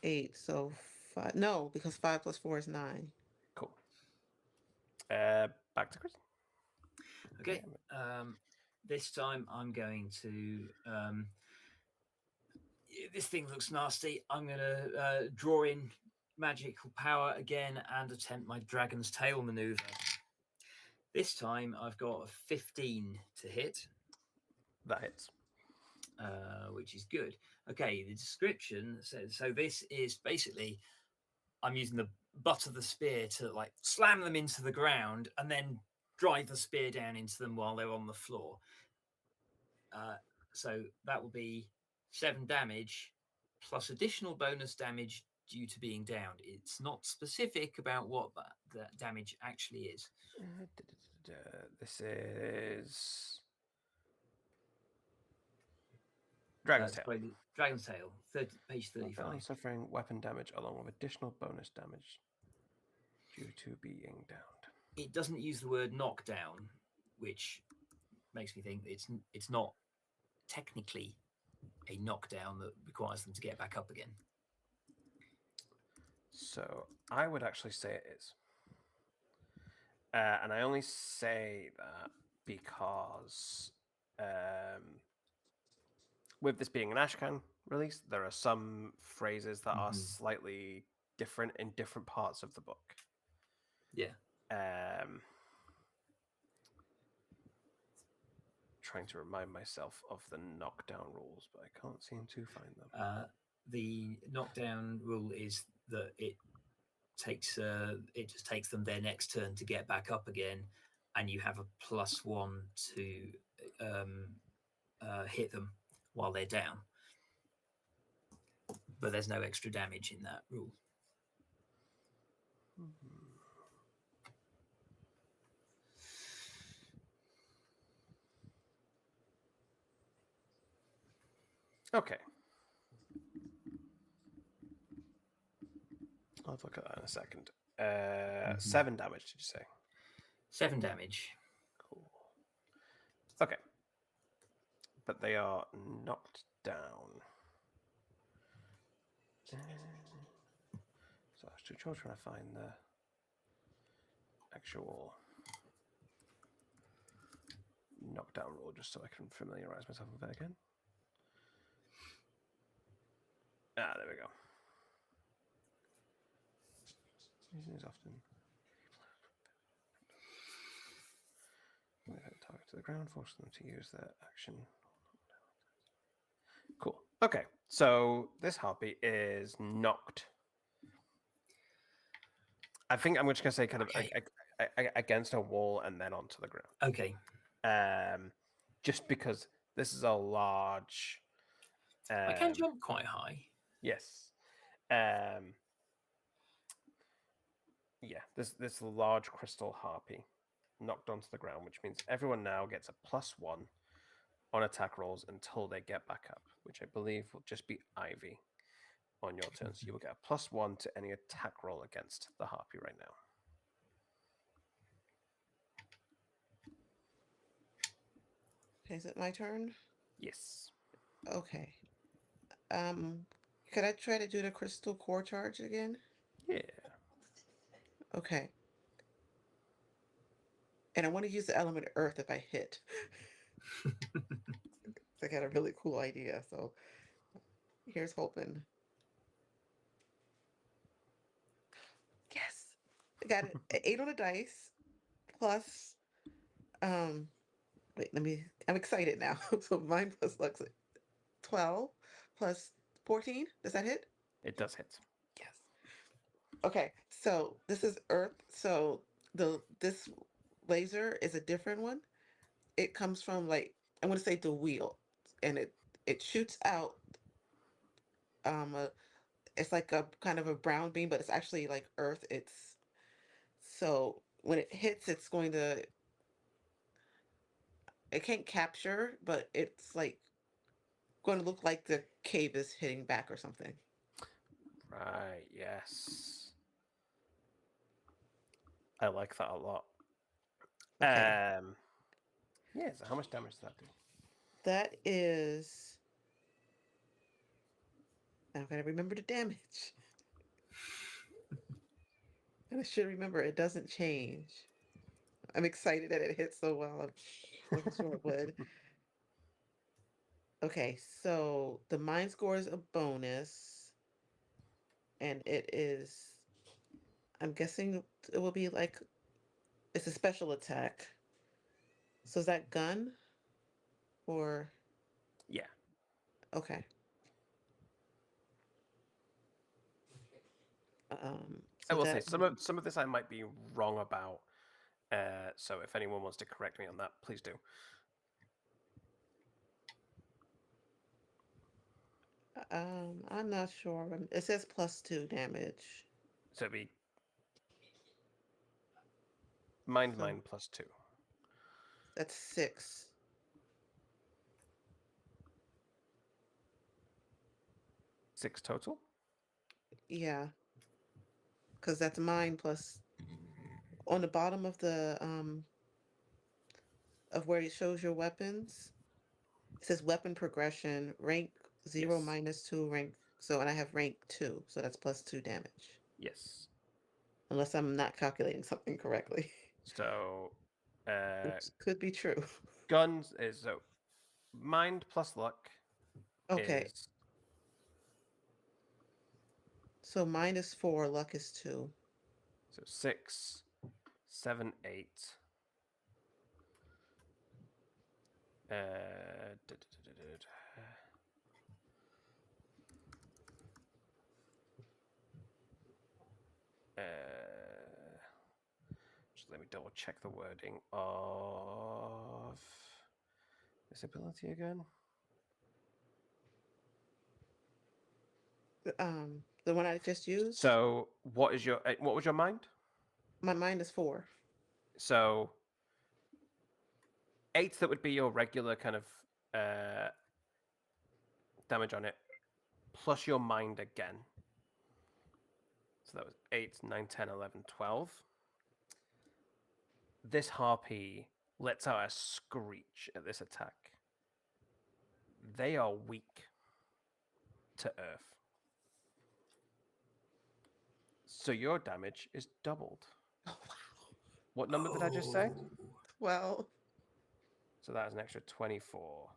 8. So 5. No, because 5 plus 4 is 9. Cool. Back to Chris. Okay. This time I'm going to. This thing looks nasty. I'm going to draw in magical power again and attempt my dragon's tail maneuver. This time I've got a 15 to hit. That hits. Which is good. Okay, the description says so. This is basically I'm using the butt of the spear to like slam them into the ground and then drive the spear down into them while they're on the floor. So that will be 7 damage plus additional bonus damage due to being downed. It's not specific about what that damage actually is. This is Dragon's Tail. Dragon's Tail, page 35. Suffering weapon damage along with additional bonus damage due to being downed. It doesn't use the word knockdown, which makes me think it's not technically a knockdown that requires them to get back up again. So I would actually say it is. And I only say that because with this being an Ashcan release, there are some phrases that are slightly different in different parts of the book. Yeah. Trying to remind myself of the knockdown rules, but I can't seem to find them. The knockdown rule is that it just takes them their next turn to get back up again, and you have a +1 to hit them while they're down. But there's no extra damage in that rule. Okay. I'll look at that in a second. 7 damage, did you say? 7 damage. Cool. Okay. But they are knocked down. So I was trying to find the actual knockdown rule just so I can familiarize myself with it again. Ah, there we go. Using is often target to the ground, force them to use their action. Cool. Okay, so this harpy is knocked. I think I'm just gonna say kind of against a wall and then onto the ground. Okay. Just because this is a large. I can jump quite high. Yes. Yeah, this large crystal harpy knocked onto the ground, which means everyone now gets a +1 on attack rolls until they get back up, which I believe will just be Ivy on your turn. So you will get a +1 to any attack roll against the harpy right now. Okay, is it my turn? Yes. Okay. Could I try to do the crystal core charge again? Yeah. Okay. And I want to use the element earth if I hit. I got a really cool idea. So here's hoping. Yes. I got it. 8 on the dice plus wait, I'm excited now. So mine plus luck's 12 plus 14. Does that hit? It does hit. Yes. Okay, so this is Earth. So this laser is a different one. It comes from like I want to say the wheel, and it shoots out. A, it's like a kind of a brown beam, but it's actually like Earth. It's so when it hits, it's going to. It can't capture, but it's like going to look like the cave is hitting back or something. Right. Yes. I like that a lot. Okay, Yeah. So how much damage does that do? that is. I'm gonna remember the damage. And I should remember it doesn't change. I'm excited that it hit so well. I wasn't sure it would. Okay, so the mind score is a bonus, and it is. I'm guessing it will be like it's a special attack. So is that gun or Yeah. okay? I So will say that some of this I might be wrong about. So if anyone wants to correct me on that, please do. I'm not sure. It says +2 damage. So it'd be mind So +2. that's 6. 6 total. Yeah, because that's mine plus on the bottom of where it shows your weapons. It says weapon progression, rank 0 Yes. -2, rank so and I have rank 2, so that's +2 damage. Yes. Unless I'm not calculating something correctly. So Which could be true. guns is so mind plus luck Okay, is so -4, luck is 2. so 6, 7, 8. Uh, duh, duh, duh, duh, duh. Just let me double check the wording of this ability again. The one I just used, So what is your what was your mind? my mind is 4. So 8, that would be your regular kind of uh, damage on it, plus your mind again. So that was 8, 9, 10, 11, 12. This harpy lets out a screech at this attack. They are weak to earth. So your damage is doubled. Oh, wow. What number did I just say? Oh. Well, So that is an extra 24.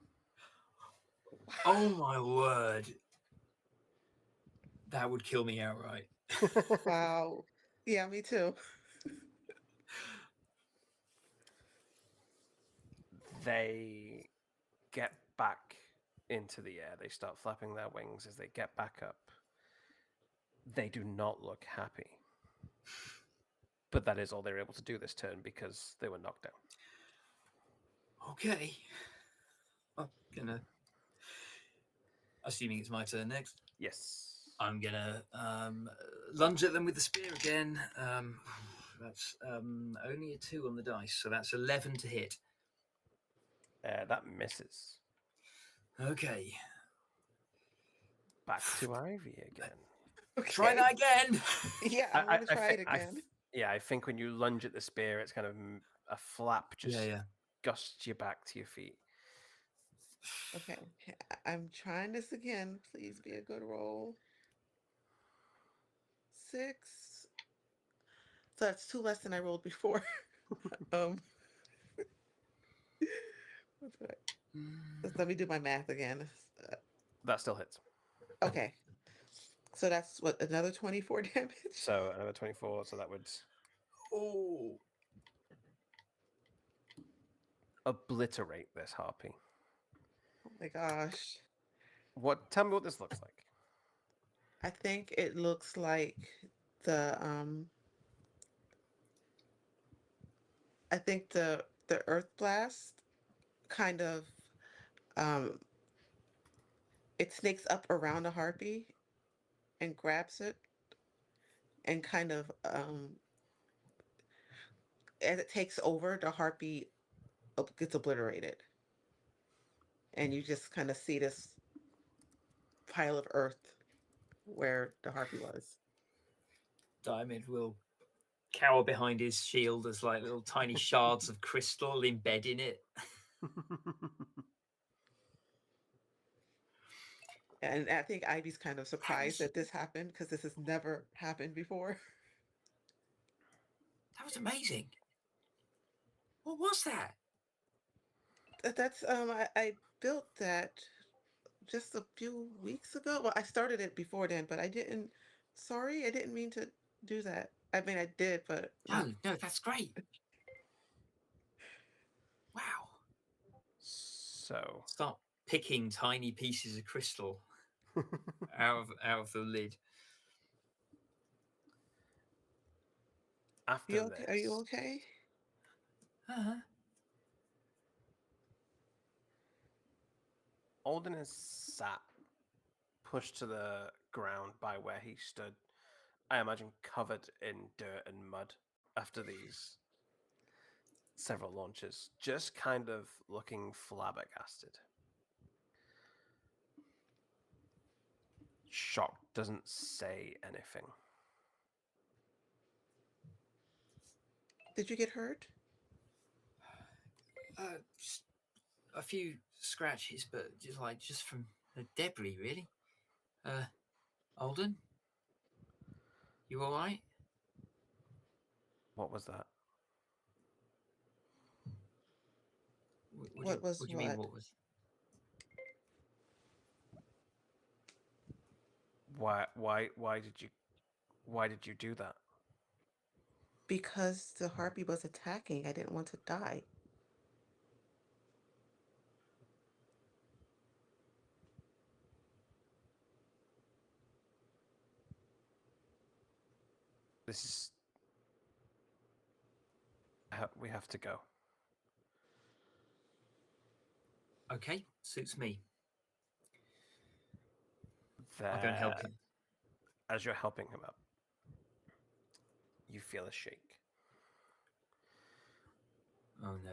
Oh my word. That would kill me outright. wow. Yeah, me too. They get back into the air. They start flapping their wings as they get back up. They do not look happy. But that is all they're able to do this turn because they were knocked down. Okay. I'm gonna. Assuming it's my turn next. Yes. I'm gonna lunge at them with the spear again. That's only a 2 on the dice, so that's 11 to hit. That misses. Okay. Back to Ivy again. Okay. Try that again. Yeah, I want to try it again. I think when you lunge at the spear, it's kind of a flap just Yeah. gusts you back to your feet. Okay. I'm trying this again. Please be a good roll. 6. So that's 2 less than I rolled before. What's that? Let me do my math again. That still hits. Okay. So that's what, another 24 damage? So another 24, so that would Oh. obliterate this harpy. Oh my gosh. Tell me what this looks like. I think it looks like the I think the earth blast kind of um it snakes up around the harpy and grabs it and kind of as it takes over, the harpy gets obliterated. And you just kind of see this pile of earth where the harpy was. Diamond will cower behind his shield as like little tiny shards of crystal embed in it. And I think Ivy's kind of surprised was- that this happened because this has never happened before. That was amazing. What was that? That's I built that just a few weeks ago. Well, I started it before then, but I didn't. Sorry, I didn't mean to do that. I mean, I did, but No, that's great. Wow. So Start picking tiny pieces of crystal out of the lid. after you okay? Are you this, okay? Uh-huh. Alden is sat, pushed to the ground by where he stood. I imagine covered in dirt and mud after these several launches, just kind of looking flabbergasted. Shocked, doesn't say anything. Did you get hurt? Just a few scratches, but just from the debris, really. Alden, you all right? What was that? What was What do you mean? what? What was? Why did you do that? Because the harpy was attacking. I didn't want to die. This is we have to go. Okay, suits me. There, I'll go and help him. as you're helping him up, you feel a shake. Oh no.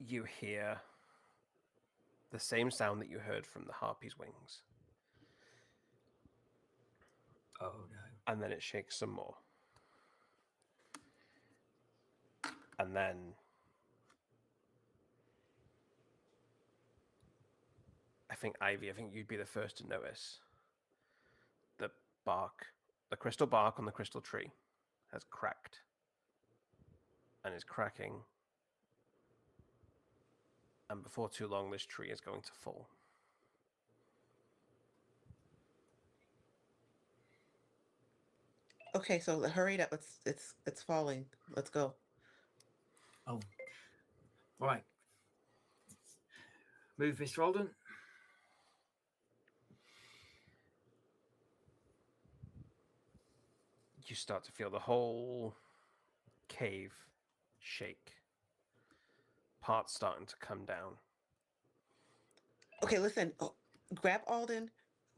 You hear the same sound that you heard from the harpy's wings, Oh no. and then it shakes some more. And then I think Ivy, I think you'd be the first to notice the bark, the crystal bark on the crystal tree has cracked and is cracking. And before too long, this tree is going to fall. Okay, so hurry it up. It's falling. Let's go. Oh, right. Move, Mr. Alden. You start to feel the whole cave shake. Parts starting to come down. Okay, listen. Oh, grab Alden.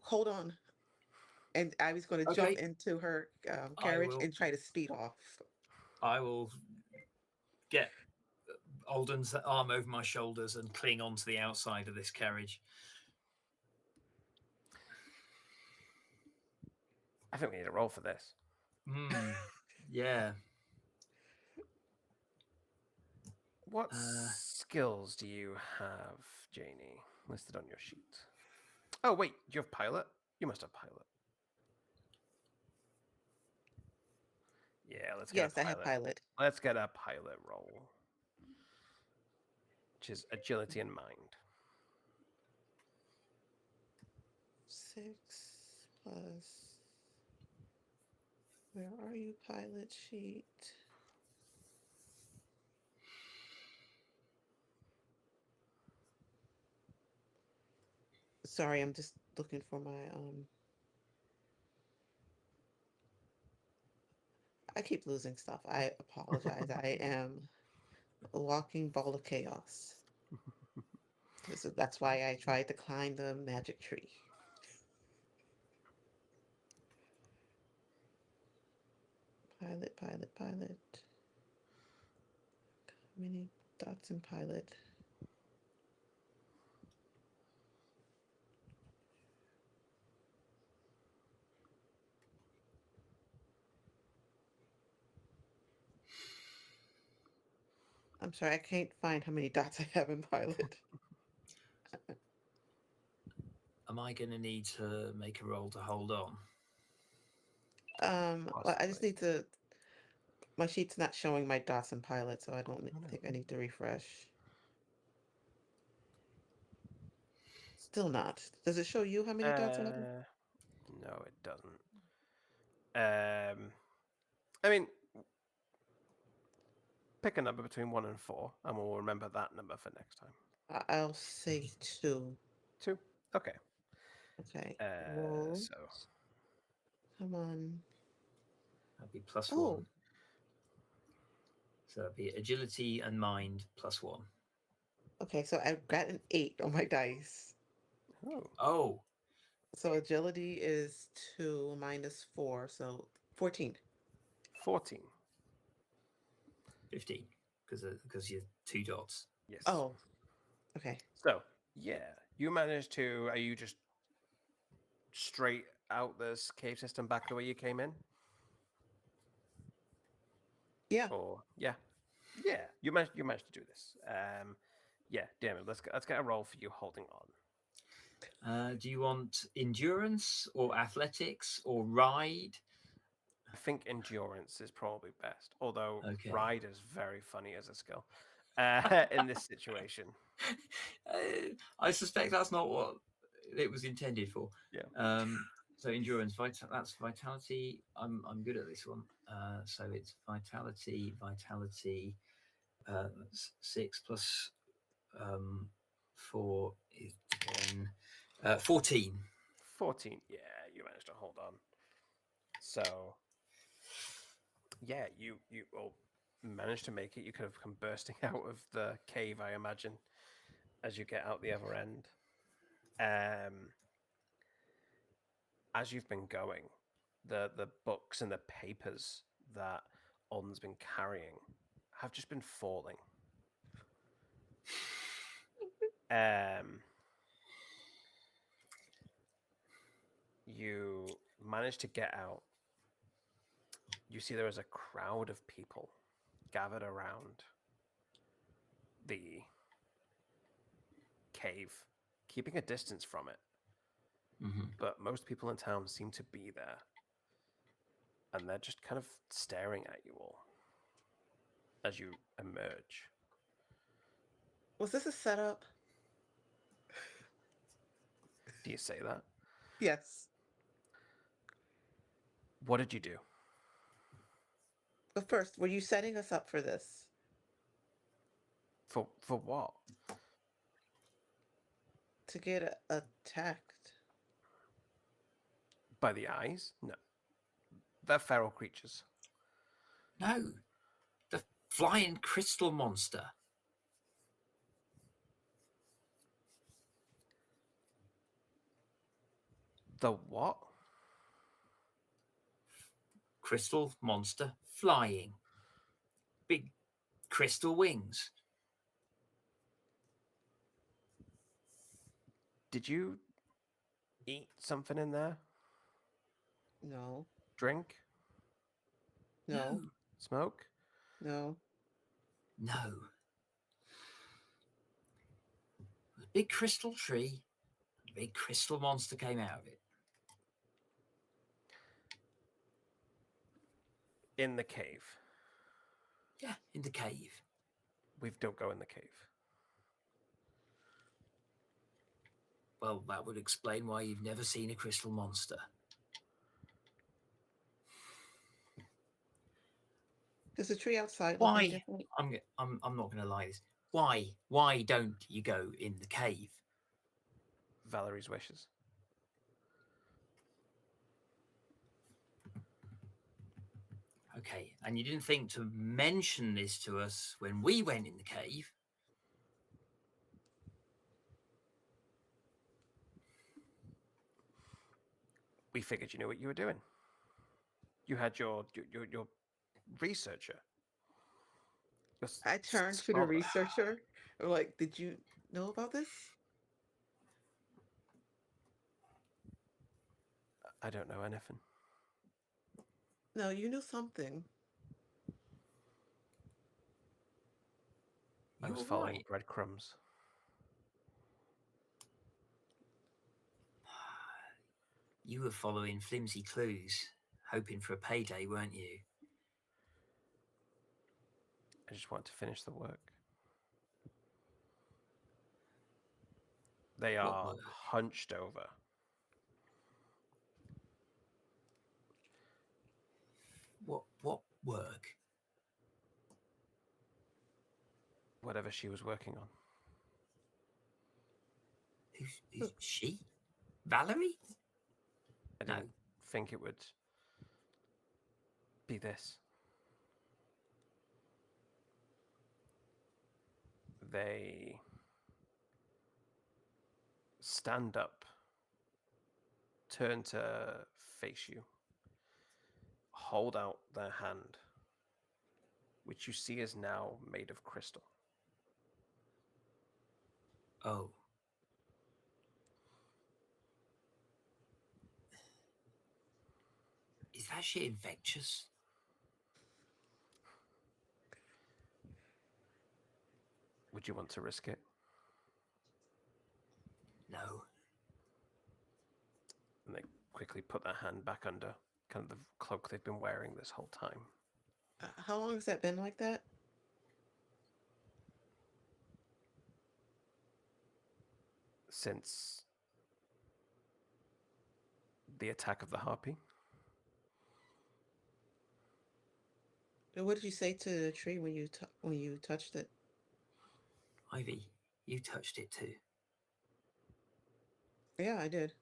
Hold on. And Ivy's going to jump Okay. into her I carriage will. and try to speed off. I will get Alden's arm over my shoulders and cling onto the outside of this carriage. I think we need a roll for this. Yeah. What skills do you have, Janie, listed on your sheet? Oh, wait, you have pilot? You must have pilot. Yeah, let's get Yes, a I have pilot. pilot. Let's get a pilot roll, which is agility and mind. 6 plus. Where are you, pilot sheet? Sorry, I'm just looking for my I keep losing stuff. I apologize. I am a walking ball of chaos. That's why I tried to climb the magic tree. Pilot, pilot, pilot. How many dots in pilot? I'm sorry, I can't find how many dots I have in pilot. Am I going to need to make a roll to hold on? Well, I just Possibly. need to. My sheet's not showing my dots in pilot, so I don't Oh, no. think I need to refresh. Still not. Does it show you how many dots I have? No, it doesn't. I mean, pick a number between 1 and 4, and we'll remember that number for next time. I'll say 2. 2? Okay. Okay. Roll. So Come on. That'd be plus Oh, 1. So that'd be agility and mind plus 1. okay. So I've got an 8 on my dice. Oh, So agility is 2 minus 4, so 14. 14. 15, because you're 2 dots. Yes. Oh, okay. So, yeah, you managed to. Are you just straight out this cave system back the way you came in? Yeah. Or yeah, you managed to do this. Yeah, damn it. Let's get a roll for you holding on. Do you want endurance or athletics or ride? I think endurance is probably best. Although Okay. ride is very funny as a skill in this situation. I suspect that's not what it was intended for. Yeah. So endurance, that's vitality. I'm good at this one. So it's vitality. 6 plus 4 is 10. 14. 14. Yeah, you managed to hold on. So yeah, you all managed to make it. You could have come bursting out of the cave, I imagine, as you get out the other end. As you've been going, the books and the papers that On's been carrying have just been falling. You manage to get out. You see there is a crowd of people gathered around the cave, keeping a distance from it. Mm-hmm. But most people in town seem to be there. And they're just kind of staring at you all as you emerge. Was this a setup? Do you say that? Yes. What did you do? But first, were you setting us up for this? For what? To get attacked? By the eyes? No. They're feral creatures. No, the flying crystal monster. The what? Crystal monster flying. Big crystal wings. Did you eat something in there? No. Drink? No. Smoke? No. No. A big crystal tree, a big crystal monster came out of it. In the cave. Yeah, in the cave. We don't go in the cave. Well, that would explain why you've never seen a crystal monster. Does the tree outside look any Why? different? I'm not going to lie. This. Why don't you go in the cave? Valerie's wishes. Okay, and you didn't think to mention this to us when we went in the cave? We figured you knew what you were doing. You had your researcher. I turned to the researcher. I'm like, did you know about this? I don't know anything. No, you knew something. I was You're following right. breadcrumbs. You were following flimsy clues, hoping for a payday, weren't you? I just want to finish the work. They What are work? hunched over. What work? Whatever she was working on. Who's she? Valerie? I No. didn't think it would be this. They stand up, turn to face you, hold out their hand, which you see is now made of crystal. Oh. Is that shit infectious? Would you want to risk it? No. And they quickly put their hand back under kind of the cloak they've been wearing this whole time. How long has that been like that? Since the attack of the harpy. And what did you say to the tree when you touched it? Ivy, you touched it too. Yeah, I did.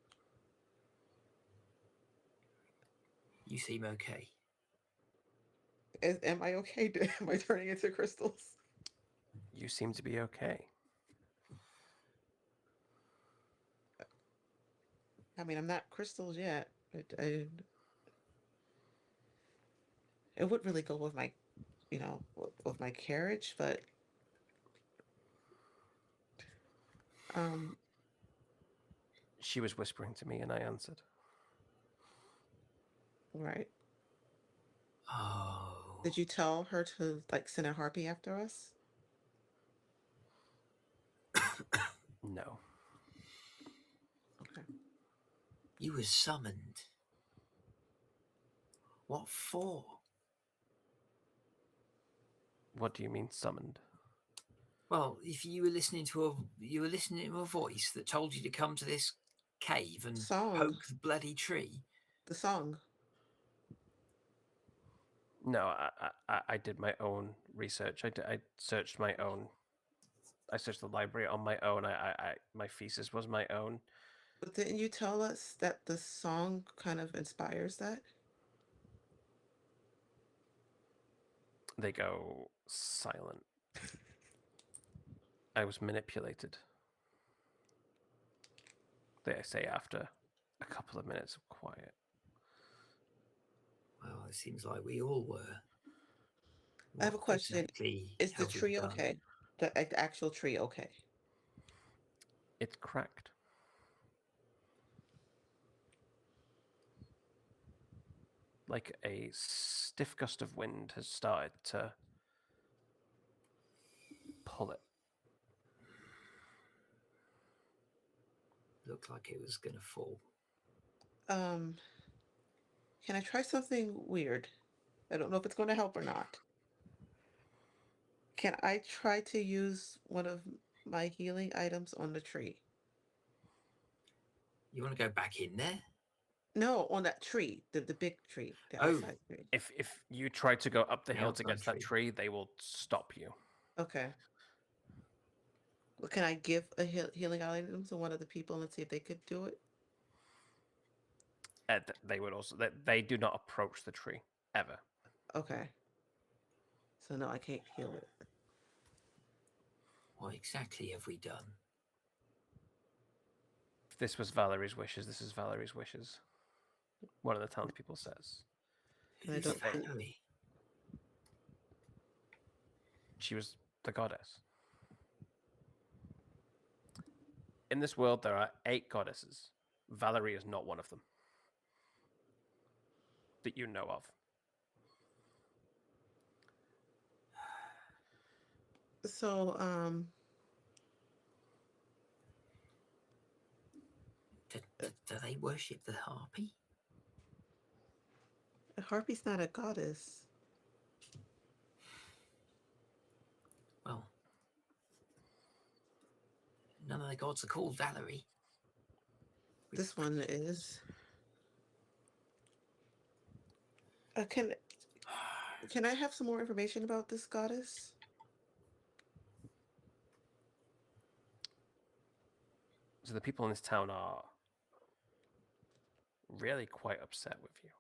You seem okay. Am I okay? Am I turning into crystals? You seem to be okay. I mean, I'm not crystals yet. It would really go with my, with my carriage, but um, She was whispering to me and I answered. right. Oh. Did you tell her to like send a harpy after us? No. Okay. You were summoned. What for? What do you mean summoned? Well, if you were listening to a voice that told you to come to this cave and Song. poke the bloody tree. The song. No, I did my own research. I searched my own. I searched the library on my own. My thesis was my own. But didn't you tell us that the song kind of inspires that? They go silent. I was manipulated. They say after a couple of minutes of quiet. Well, it seems like we all were. I have What a question. exactly Is the have we tree done? okay? The actual tree okay? It's cracked. Like a stiff gust of wind has started to pull it. Looked like it was going to fall. Um, can I try something weird? I don't know if it's going to help or not. Can I try to use one of my healing items on the tree? You want to go back in there? No, on that tree, the big tree, the Oh, outside tree. If you try to go up the the hill to get outside to that tree. tree, they will stop you. Okay. Well, can I give a healing item to one of the people and see if they could do it? They would also. They do not approach the tree ever. Okay. So no, I can't heal it. What exactly have we done? If this was Valerie's wishes, this is Valerie's wishes. One of the townspeople says. And I Who's don't But they, think Valerie? she was the goddess. In this world, there are 8 goddesses. Valerie is not one of them that you know of. so. Do they worship the harpy? Harpy's not a goddess. Well, none of the gods are called Valerie. This one is. Can I have some more information about this goddess? So the people in this town are really quite upset with you.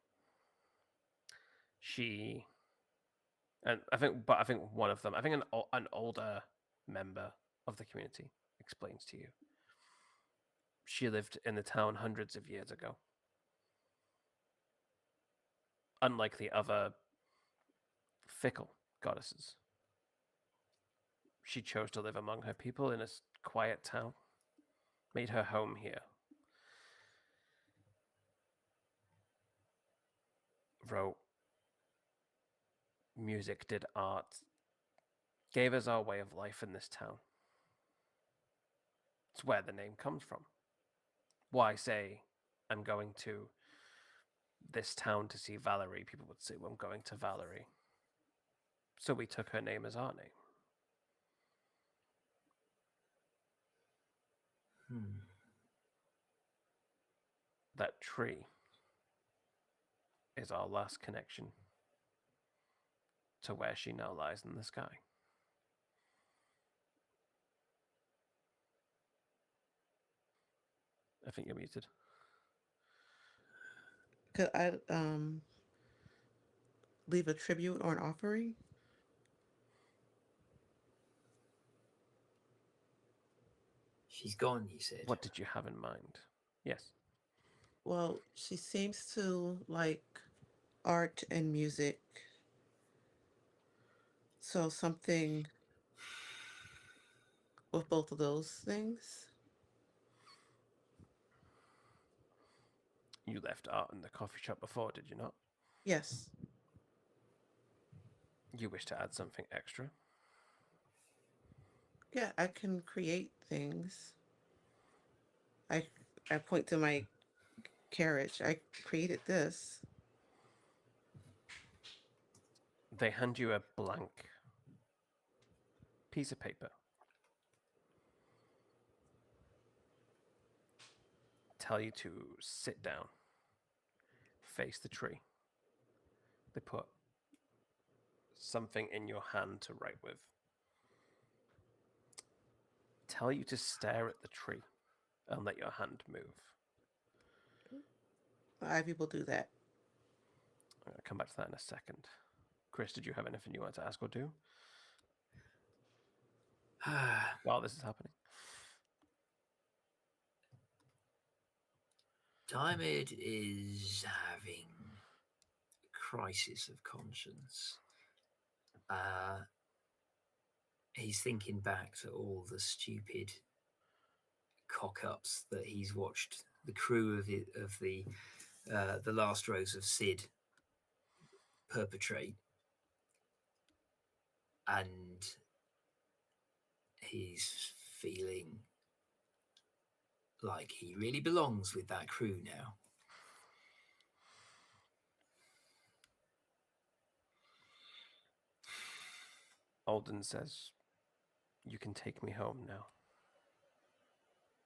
She, and I think one of them, I think an older member of the community explains to you. She lived in the town hundreds of years ago. Unlike the other fickle goddesses, she chose to live among her people in a quiet town, made her home here, wrote music, did art, gave us our way of life in this town. It's where the name comes from. Why say I'm going to this town to see Valerie? People would say, well, I'm going to Valerie. So we took her name as our name. Hmm. That tree is our last connection to where she now lies in the sky. I think you're muted. Could I leave a tribute or an offering? She's gone, you said. What did you have in mind? Yes. Well, she seems to like art and music. So something with both of those things. You left art in the coffee shop before, did you not? Yes. You wish to add something extra? Yeah, I can create things. I I point to my carriage. I created this. They hand you a blank piece of paper. Tell you to sit down, face the tree. They put something in your hand to write with. Tell you to stare at the tree and let your hand move. Ivy will do that. I'll come back to that in a second. Chris, did you have anything you wanted to ask or do while this is happening? Diamond is having a crisis of conscience. He's thinking back to all the stupid cock-ups that he's watched the crew of the Last Rose of Sid perpetrate, and he's feeling like he really belongs with that crew now. Alden says, "You can take me home now.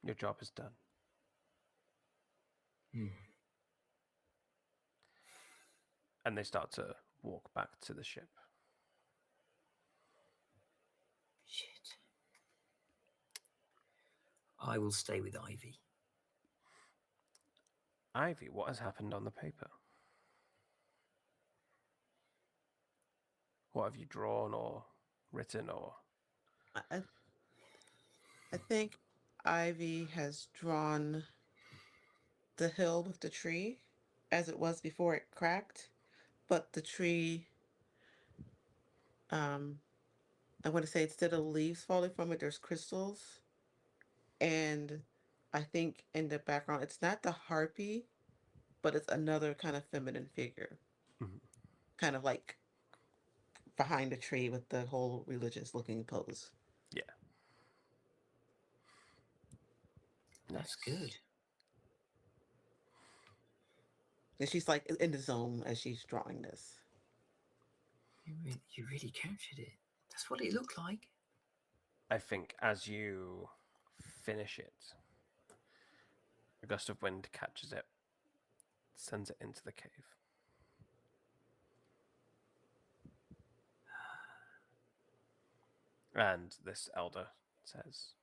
Your job is done." And they start to walk back to the ship. Shit. I will stay with Ivy. Ivy, what has happened on the paper? What have you drawn or written or? I I think Ivy has drawn the hill with the tree as it was before it cracked, but the tree, um, I'm going to say instead of leaves falling from it, there's crystals. And I think in the background, it's not the harpy, but it's another kind of feminine figure, Mhm. kind of like behind the tree with the whole religious looking pose. Yeah. That's Nice. good. And she's like in the zone as she's drawing this. You really captured it. That's what it looked like. I think as you finish it, a gust of wind catches it, sends it into the cave. And this elder says,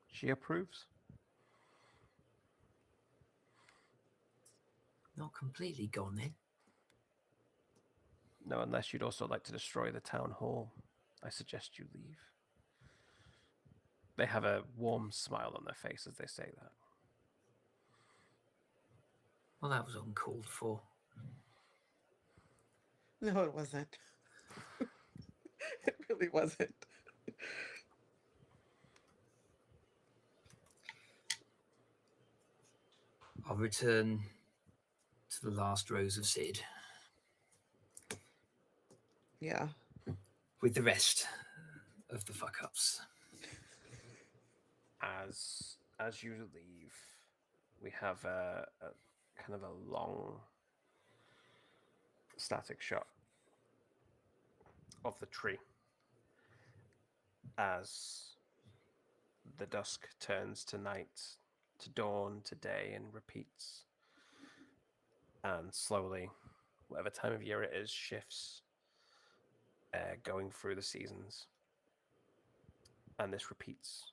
"She approves." Not completely gone then. No, unless you'd also like to destroy the town hall, I suggest you leave. They have a warm smile on their face as they say that. Well, that was uncalled for. No, it wasn't. It really wasn't. I'll return to the Last Rose of Sid Yeah. with the rest of the fuck ups. As you leave, we have a kind of a long static shot of the tree as the dusk turns to night, to dawn, to day, and repeats. And slowly, whatever time of year it is, shifts, going through the seasons. And this repeats.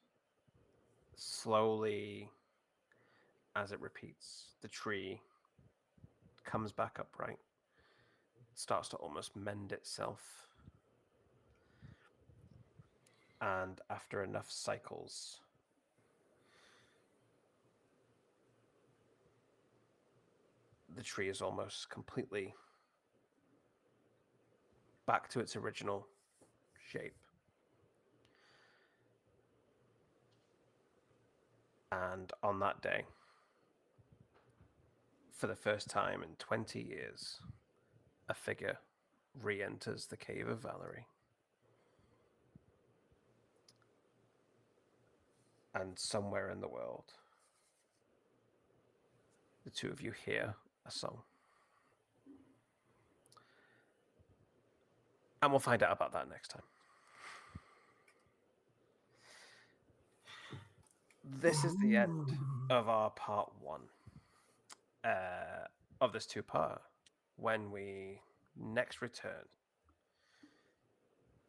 Slowly, as it repeats, the tree comes back upright, starts to almost mend itself. And after enough cycles, the tree is almost completely back to its original shape. And on that day, for the first time in 20 years, a figure re enters the cave of Valerie. And somewhere in the world, the two of you hear a song. And we'll find out about that next time. This is the end of our part one of this two-part. When we next return,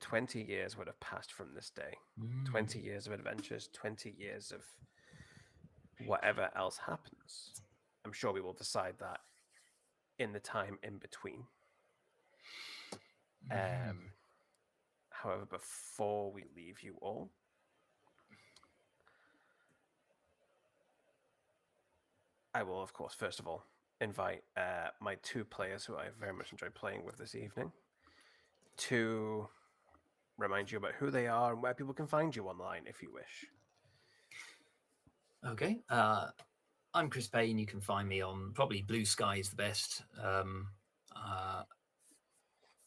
20 years would have passed from this day. 20 years of adventures, 20 years of whatever else happens. I'm sure we will decide that in the time in between. However, before we leave you all, I will, of course, first of all, invite my two players who I very much enjoyed playing with this evening to remind you about who they are and where people can find you online if you wish. Okay. I'm Chris Payne. You can find me on probably Blue Sky is the best,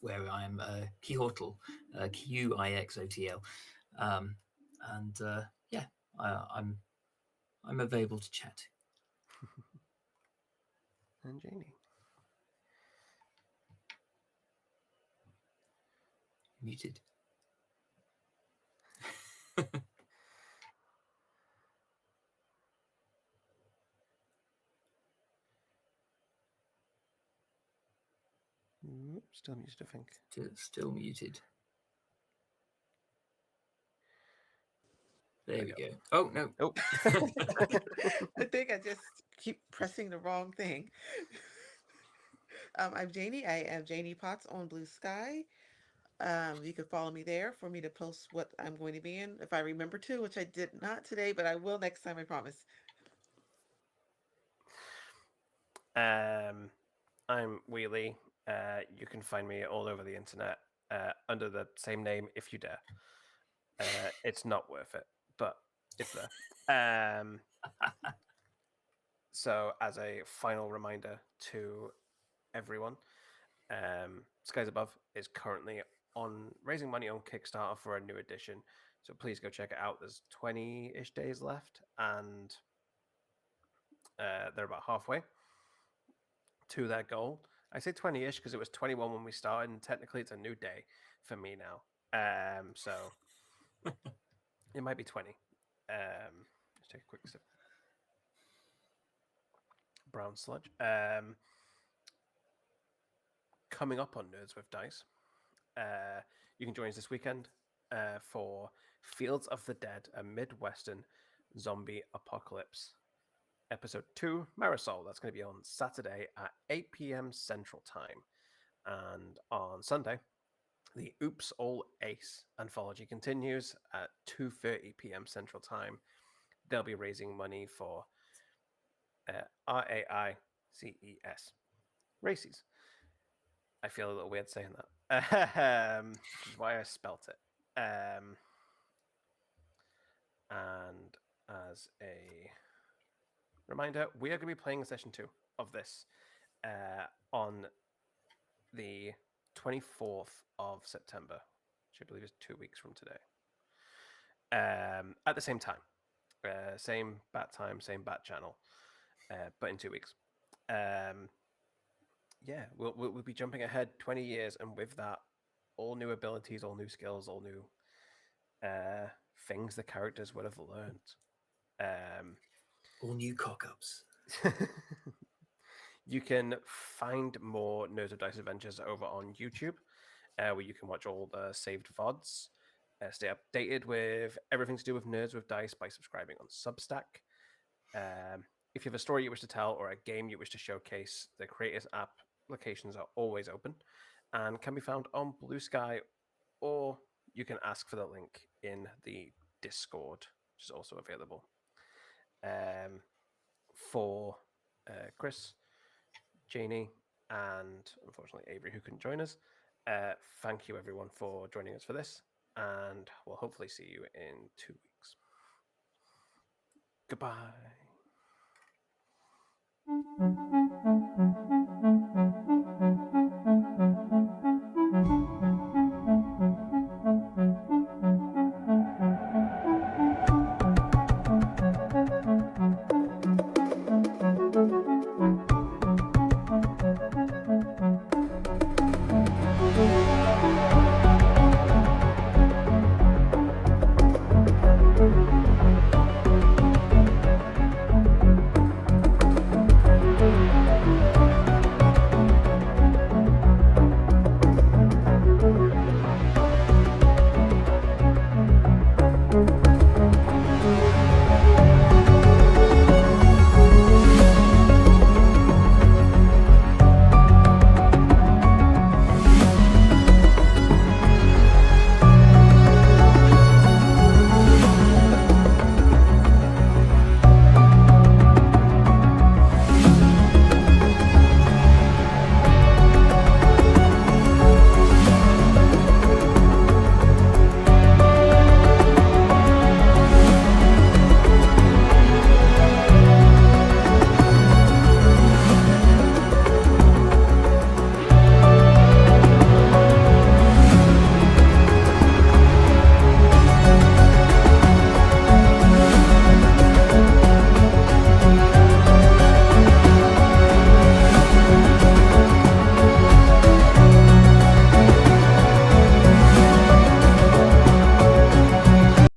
where I am Quixotl, Quixotl, and yeah, I'm available to chat. And Janie. Muted. Still muted, I think. Still muted. There we go. Oh, no. Oh. I think I just keep pressing the wrong thing. I'm Janie. I am Janie Potts on Blue Sky. You can follow me there for me to post what I'm going to be in if I remember to, which I did not today, but I will next time, I promise. I'm Wheelie. You can find me all over the internet under the same name if you dare. It's not worth it, but it's there. So, as a final reminder to everyone, Skies Above is currently on raising money on Kickstarter for a new edition. So please go check it out. There's 20-ish days left, and they're about halfway to their goal. I say 20-ish because it was 21 when we started, and technically it's a new day for me now. So it might be 20. Let's take a quick sip. Brown sludge. Coming up on Nerds with Dice, you can join us this weekend for Fields of the Dead, a Midwestern zombie apocalypse. Episode 2, Marisol. That's going to be on Saturday at 8 p.m. Central Time. And on Sunday, the Oops All Ace anthology continues at 2:30 p.m. Central Time. They'll be raising money for RAICES, Races. I feel a little weird saying that, which is why I spelt it. And as a reminder, we are going to be playing session 2 of this on the 24th of September, which I believe is 2 weeks from today. At the same time, same bat time, same bat channel, but in 2 weeks. Yeah, we'll be jumping ahead 20 years, and with that, all new abilities, all new skills, all new things the characters would have learned. All new cock-ups. You can find more Nerds of Dice Adventures over on YouTube, where you can watch all the saved VODs. Stay updated with everything to do with Nerds with Dice by subscribing on Substack. If you have a story you wish to tell or a game you wish to showcase, the Creators applications are always open and can be found on Blue Sky, or you can ask for the link in the Discord, which is also available. For Chris, Janie, and unfortunately Avery, who couldn't join us, thank you everyone for joining us for this, and we'll hopefully see you in 2 weeks. Goodbye.